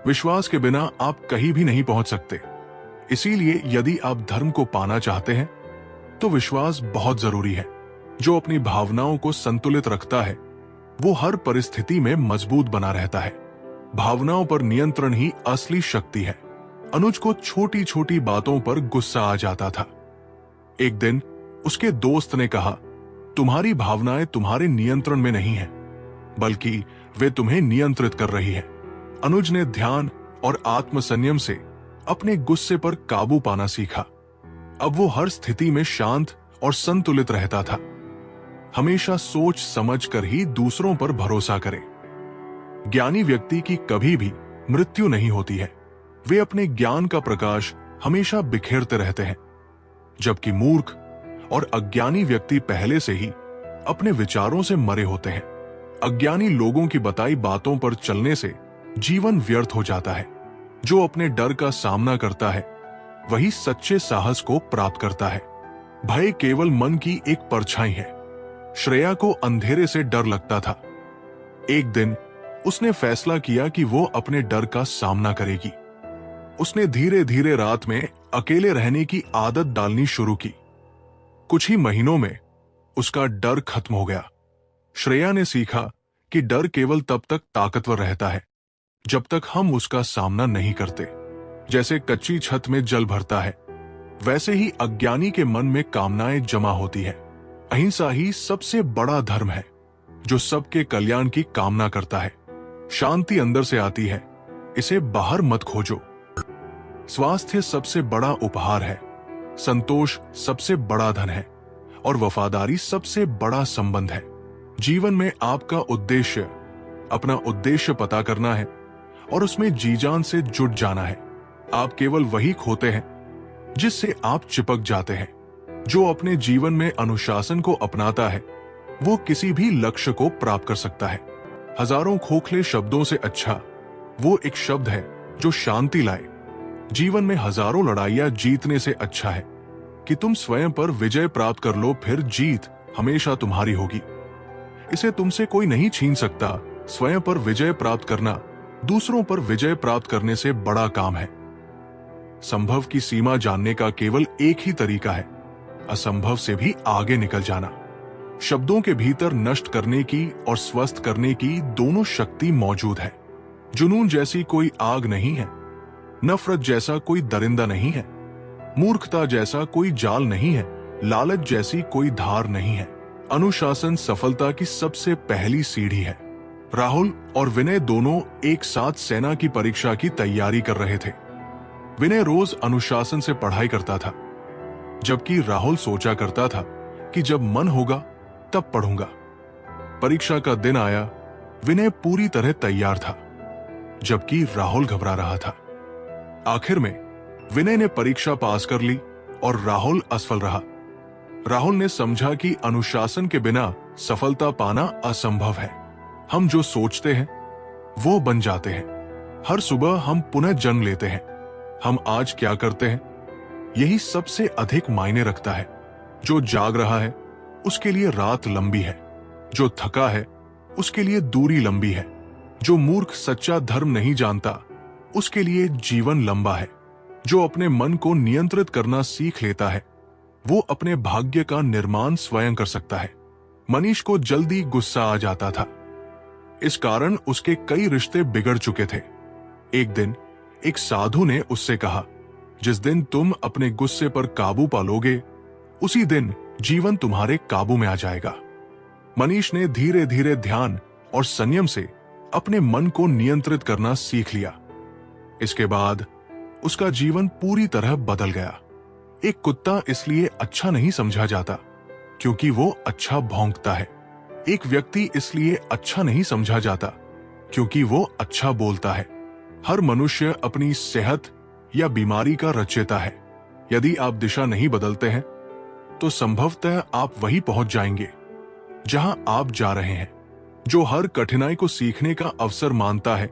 विश्वास के बिना आप कहीं भी नहीं पहुंच सकते। इसीलिए यदि आप धर्म को पाना चाहते हैं, तो विश्वास बहुत जरूरी है। जो अपनी भावनाओं को संतुलित रखता है, वो हर परिस्थिति में मजबूत बना रहता है। भावनाओं पर नियंत्रण ही असली शक्ति है। अनुज को छोटी छोटी बातों पर गुस्सा आ जाता था। एक दिन उसके दोस्त ने कहा, तुम्हारी भावनाएं तुम्हारे नियंत्रण में नहीं है, बल्कि वे तुम्हें नियंत्रित कर रही है। अनुज ने ध्यान और आत्मसंयम से अपने गुस्से पर काबू पाना सीखा। अब वो हर स्थिति में शांत और संतुलित रहता था। हमेशा सोच समझ कर ही दूसरों पर भरोसा करें। ज्ञानी व्यक्ति की कभी भी मृत्यु नहीं होती है। वे अपने ज्ञान का प्रकाश हमेशा बिखेरते रहते हैं, जबकि मूर्ख और अज्ञानी व्यक्ति पहले से ही अपने विचारों से मरे होते हैं। अज्ञानी लोगों की बताई बातों पर चलने से जीवन व्यर्थ हो जाता है। जो अपने डर का सामना करता है, वही सच्चे साहस को प्राप्त करता है। भय केवल मन की एक परछाई है। श्रेया को अंधेरे से डर लगता था। एक दिन उसने फैसला किया कि वो अपने डर का सामना करेगी। उसने धीरे धीरे रात में अकेले रहने की आदत डालनी शुरू की। कुछ ही महीनों में उसका डर खत्म हो गया। श्रेया ने सीखा कि डर केवल तब तक ताकतवर रहता है जब तक हम उसका सामना नहीं करते। जैसे कच्ची छत में जल भरता है, वैसे ही अज्ञानी के मन में कामनाएं जमा होती है। अहिंसा ही सबसे बड़ा धर्म है, जो सबके कल्याण की कामना करता है। शांति अंदर से आती है, इसे बाहर मत खोजो। स्वास्थ्य सबसे बड़ा उपहार है, संतोष सबसे बड़ा धन है और वफादारी सबसे बड़ा संबंध है। जीवन में आपका उद्देश्य, अपना उद्देश्य पता करना है और उसमें जी जान से जुट जाना है। आप केवल वही खोते हैं जिससे आप चिपक जाते हैं। जो अपने जीवन में अनुशासन को अपनाता है वो किसी भी लक्ष्य को प्राप्त कर सकता है। हजारों खोखले शब्दों से अच्छा वो एक शब्द है जो शांति लाए। जीवन में हजारों लड़ाइयां जीतने से अच्छा है कि तुम स्वयं पर विजय प्राप्त कर लो, फिर जीत हमेशा तुम्हारी होगी। इसे तुमसे कोई नहीं छीन सकता। स्वयं पर विजय प्राप्त करना दूसरों पर विजय प्राप्त करने से बड़ा काम है। संभव की सीमा जानने का केवल एक ही तरीका है, असंभव से भी आगे निकल जाना। शब्दों के भीतर नष्ट करने की और स्वस्थ करने की दोनों शक्ति मौजूद है। जुनून जैसी कोई आग नहीं है, नफरत जैसा कोई दरिंदा नहीं है, मूर्खता जैसा कोई जाल नहीं है, लालच जैसी कोई धार नहीं है। अनुशासन सफलता की सबसे पहली सीढ़ी है। राहुल और विनय दोनों एक साथ सेना की परीक्षा की तैयारी कर रहे थे। विनय रोज अनुशासन से पढ़ाई करता था, जबकि राहुल सोचा करता था कि जब मन होगा तब पढ़ूंगा। परीक्षा का दिन आया, विनय पूरी तरह तैयार था, जबकि राहुल घबरा रहा था। आखिर में विनय ने परीक्षा पास कर ली और राहुल असफल रहा। राहुल ने समझा कि अनुशासन के बिना सफलता पाना असंभव है। हम जो सोचते हैं वो बन जाते हैं। हर सुबह हम पुनः जन्म लेते हैं। हम आज क्या करते हैं यही सबसे अधिक मायने रखता है। जो जाग रहा है उसके लिए रात लंबी है, जो थका है उसके लिए दूरी लंबी है, जो मूर्ख सच्चा धर्म नहीं जानता उसके लिए जीवन लंबा है। जो अपने मन को नियंत्रित करना सीख लेता है वो अपने भाग्य का निर्माण स्वयं कर सकता है। मनीष को जल्दी गुस्सा आ जाता था, इस कारण उसके कई रिश्ते बिगड़ चुके थे। एक दिन एक साधु ने उससे कहा, जिस दिन तुम अपने गुस्से पर काबू पालोगे उसी दिन जीवन तुम्हारे काबू में आ जाएगा। मनीष ने धीरे धीरे ध्यान और संयम से अपने मन को नियंत्रित करना सीख लिया। इसके बाद उसका जीवन पूरी तरह बदल गया। एक कुत्ता इसलिए अच्छा नहीं समझा जाता क्योंकि वो अच्छा भौंकता है। एक व्यक्ति इसलिए अच्छा नहीं समझा जाता क्योंकि वो अच्छा बोलता है। हर मनुष्य अपनी सेहत या बीमारी का रचयिता है। यदि आप दिशा नहीं बदलते हैं तो संभवतः आप वहीं पहुंच जाएंगे जहां आप जा रहे हैं। जो हर कठिनाई को सीखने का अवसर मानता है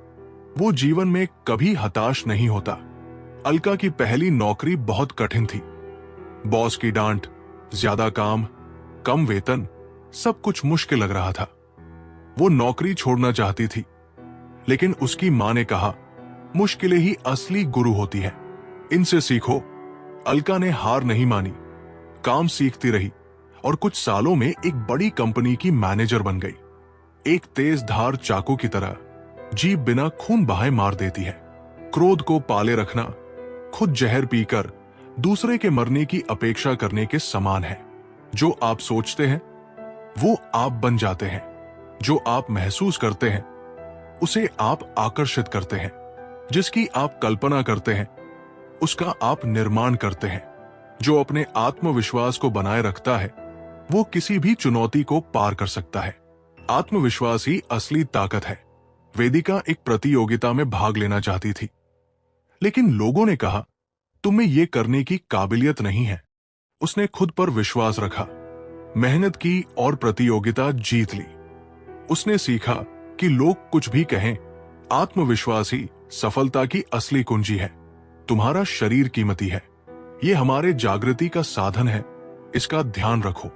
वो जीवन में कभी हताश नहीं होता। अलका की पहली नौकरी बहुत कठिन थी। बॉस की डांट, ज्यादा काम, कम वेतन, सब कुछ मुश्किल लग रहा था। वो नौकरी छोड़ना चाहती थी, लेकिन उसकी मां ने कहा, मुश्किलें ही असली गुरु होती हैं, इनसे सीखो। अलका ने हार नहीं मानी, काम सीखती रही और कुछ सालों में एक बड़ी कंपनी की मैनेजर बन गई। एक तेज धार चाकू की तरह जीभ बिना खून बहाए मार देती है। क्रोध को पाले रखना खुद जहर पीकर दूसरे के मरने की अपेक्षा करने के समान है। जो आप सोचते हैं वो आप बन जाते हैं। जो आप महसूस करते हैं उसे आप आकर्षित करते हैं। जिसकी आप कल्पना करते हैं उसका आप निर्माण करते हैं। जो अपने आत्मविश्वास को बनाए रखता है वो किसी भी चुनौती को पार कर सकता है। आत्मविश्वास ही असली ताकत है। वेदिका एक प्रतियोगिता में भाग लेना चाहती थी, लेकिन लोगों ने कहा, तुम्हें यह करने की काबिलियत नहीं है। उसने खुद पर विश्वास रखा, मेहनत की और प्रतियोगिता जीत ली। उसने सीखा कि लोग कुछ भी कहें, आत्मविश्वास ही सफलता की असली कुंजी है। तुम्हारा शरीर कीमती है, यह हमारे जागृति का साधन है, इसका ध्यान रखो।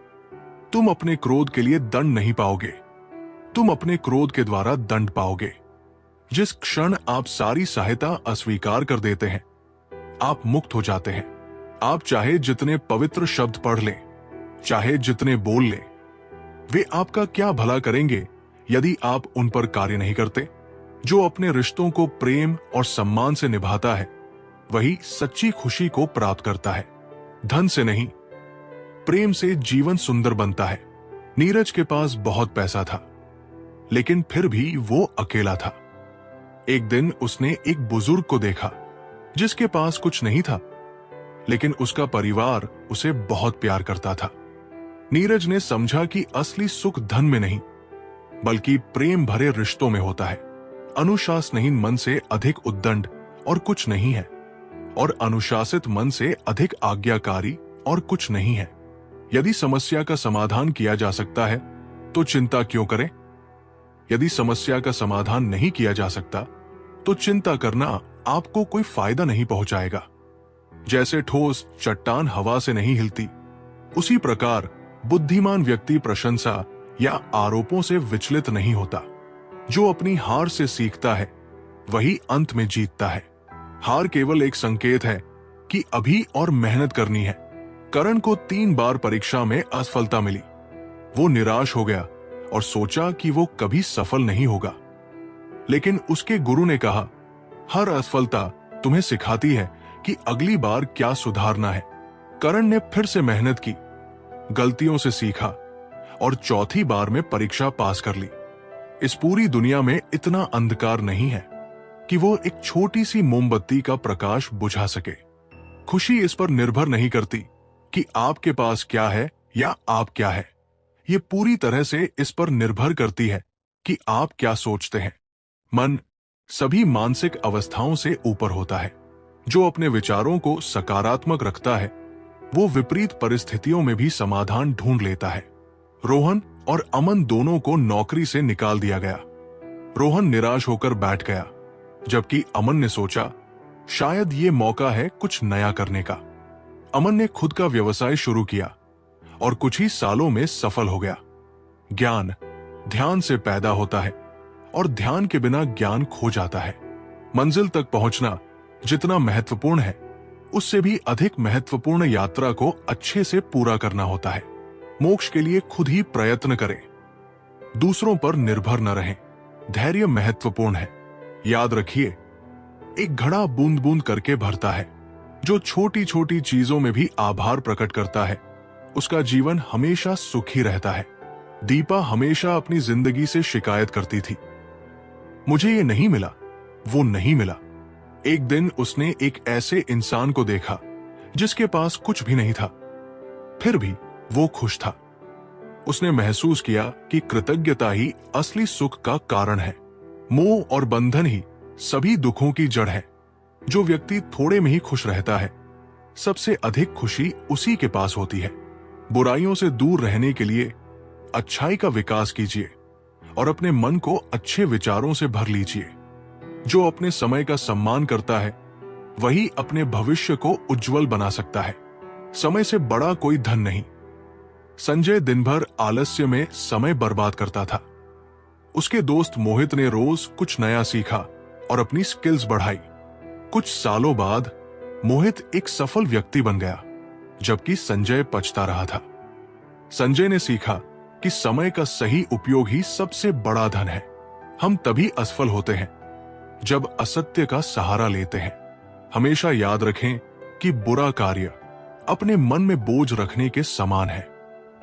तुम अपने क्रोध के लिए दंड नहीं पाओगे, तुम अपने क्रोध के द्वारा दंड पाओगे। जिस क्षण आप सारी सहायता अस्वीकार कर देते हैं आप मुक्त हो जाते हैं। आप चाहे जितने पवित्र शब्द पढ़ लें, चाहे जितने बोल लें, वे आपका क्या भला करेंगे यदि आप उन पर कार्य नहीं करते। जो अपने रिश्तों को प्रेम और सम्मान से निभाता है वही सच्ची खुशी को प्राप्त करता है। धन से नहीं, प्रेम से जीवन सुंदर बनता है। नीरज के पास बहुत पैसा था, लेकिन फिर भी वो अकेला था। एक दिन उसने एक बुजुर्ग को देखा जिसके पास कुछ नहीं था, लेकिन उसका परिवार उसे बहुत प्यार करता था। नीरज ने समझा कि असली सुख धन में नहीं, बल्कि प्रेम भरे रिश्तों में होता है। अनुशासनहीन मन से अधिक उद्दंड और कुछ नहीं है, और अनुशासित मन से अधिक आज्ञाकारी और कुछ नहीं है। यदि समस्या का समाधान किया जा सकता है तो चिंता क्यों करें? यदि समस्या का समाधान नहीं किया जा सकता तो चिंता करना आपको कोई फायदा नहीं पहुंचाएगा। जैसे ठोस चट्टान हवा से नहीं हिलती, उसी प्रकार बुद्धिमान व्यक्ति प्रशंसा या आरोपों से विचलित नहीं होता। जो अपनी हार से सीखता है वही अंत में जीतता है। हार केवल एक संकेत है कि अभी और मेहनत करनी है। करण को 3 बार परीक्षा में असफलता मिली। वो निराश हो गया और सोचा कि वो कभी सफल नहीं होगा। लेकिन उसके गुरु ने कहा, हर असफलता तुम्हें सिखाती है कि अगली बार क्या सुधारना है। करण ने फिर से मेहनत की, गलतियों से सीखा और चौथी बार में परीक्षा पास कर ली। इस पूरी दुनिया में इतना अंधकार नहीं है कि वो एक छोटी सी मोमबत्ती का प्रकाश बुझा सके। खुशी इस पर निर्भर नहीं करती कि आपके पास क्या है या आप क्या है। ये पूरी तरह से इस पर निर्भर करती है कि आप क्या सोचते हैं। मन सभी मानसिक अवस्थाओं से ऊपर होता है। जो अपने विचारों को सकारात्मक रखता है वो विपरीत परिस्थितियों में भी समाधान ढूंढ लेता है। रोहन और अमन दोनों को नौकरी से निकाल दिया गया। रोहन निराश होकर बैठ गया, जबकि अमन ने सोचा शायद ये मौका है कुछ नया करने का। अमन ने खुद का व्यवसाय शुरू किया और कुछ ही सालों में सफल हो गया। ज्ञान ध्यान से पैदा होता है और ध्यान के बिना ज्ञान खो जाता है। मंजिल तक पहुंचना जितना महत्वपूर्ण है, उससे भी अधिक महत्वपूर्ण यात्रा को अच्छे से पूरा करना होता है। मोक्ष के लिए खुद ही प्रयत्न करें, दूसरों पर निर्भर न रहें। धैर्य महत्वपूर्ण है। याद रखिए, एक घड़ा बूंद बूंद करके भरता है। जो छोटी छोटी चीजों में भी आभार प्रकट करता है उसका जीवन हमेशा सुखी रहता है। दीपा हमेशा अपनी जिंदगी से शिकायत करती थी, मुझे ये नहीं मिला, वो नहीं मिला। एक दिन उसने एक ऐसे इंसान को देखा जिसके पास कुछ भी नहीं था, फिर भी वो खुश था। उसने महसूस किया कि कृतज्ञता ही असली सुख का कारण है। मोह और बंधन ही सभी दुखों की जड़ है। जो व्यक्ति थोड़े में ही खुश रहता है, सबसे अधिक खुशी उसी के पास होती है। बुराइयों से दूर रहने के लिए अच्छाई का विकास कीजिए और अपने मन को अच्छे विचारों से भर लीजिए। जो अपने समय का सम्मान करता है वही अपने भविष्य को उज्जवल बना सकता है। समय से बड़ा कोई धन नहीं। संजय दिन भर आलस्य में समय बर्बाद करता था। उसके दोस्त मोहित ने रोज कुछ नया सीखा और अपनी स्किल्स बढ़ाई। कुछ सालों बाद मोहित एक सफल व्यक्ति बन गया, जबकि संजय पछता रहा था। संजय ने सीखा कि समय का सही उपयोग ही सबसे बड़ा धन है। हम तभी असफल होते हैं जब असत्य का सहारा लेते हैं। हमेशा याद रखें कि बुरा कार्य अपने मन में बोझ रखने के समान है।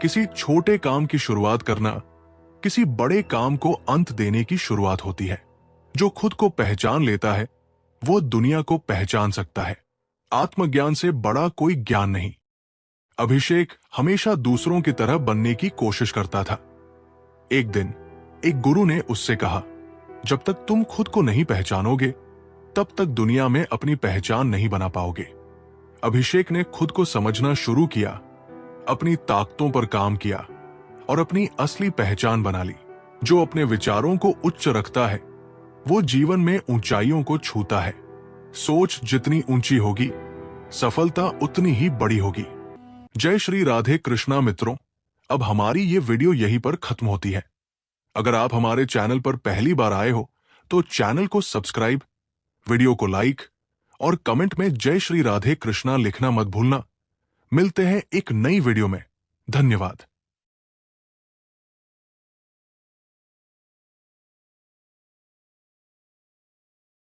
किसी छोटे काम की शुरुआत करना किसी बड़े काम को अंत देने की शुरुआत होती है। जो खुद को पहचान लेता है वो दुनिया को पहचान सकता है। आत्मज्ञान से बड़ा कोई ज्ञान नहीं। अभिषेक हमेशा दूसरों की तरह बनने की कोशिश करता था। एक दिन एक गुरु ने उससे कहा, जब तक तुम खुद को नहीं पहचानोगे तब तक दुनिया में अपनी पहचान नहीं बना पाओगे। अभिषेक ने खुद को समझना शुरू किया, अपनी ताकतों पर काम किया और अपनी असली पहचान बना ली। जो अपने विचारों को उच्च रखता है वो जीवन में ऊंचाइयों को छूता है। सोच जितनी ऊंची होगी सफलता उतनी ही बड़ी होगी। जय श्री राधे कृष्णा मित्रों, अब हमारी ये वीडियो यहीं पर खत्म होती है। अगर आप हमारे चैनल पर पहली बार आए हो तो चैनल को सब्सक्राइब, वीडियो को लाइक और कमेंट में जय श्री राधे कृष्णा लिखना मत भूलना। मिलते हैं एक नई वीडियो में। धन्यवाद।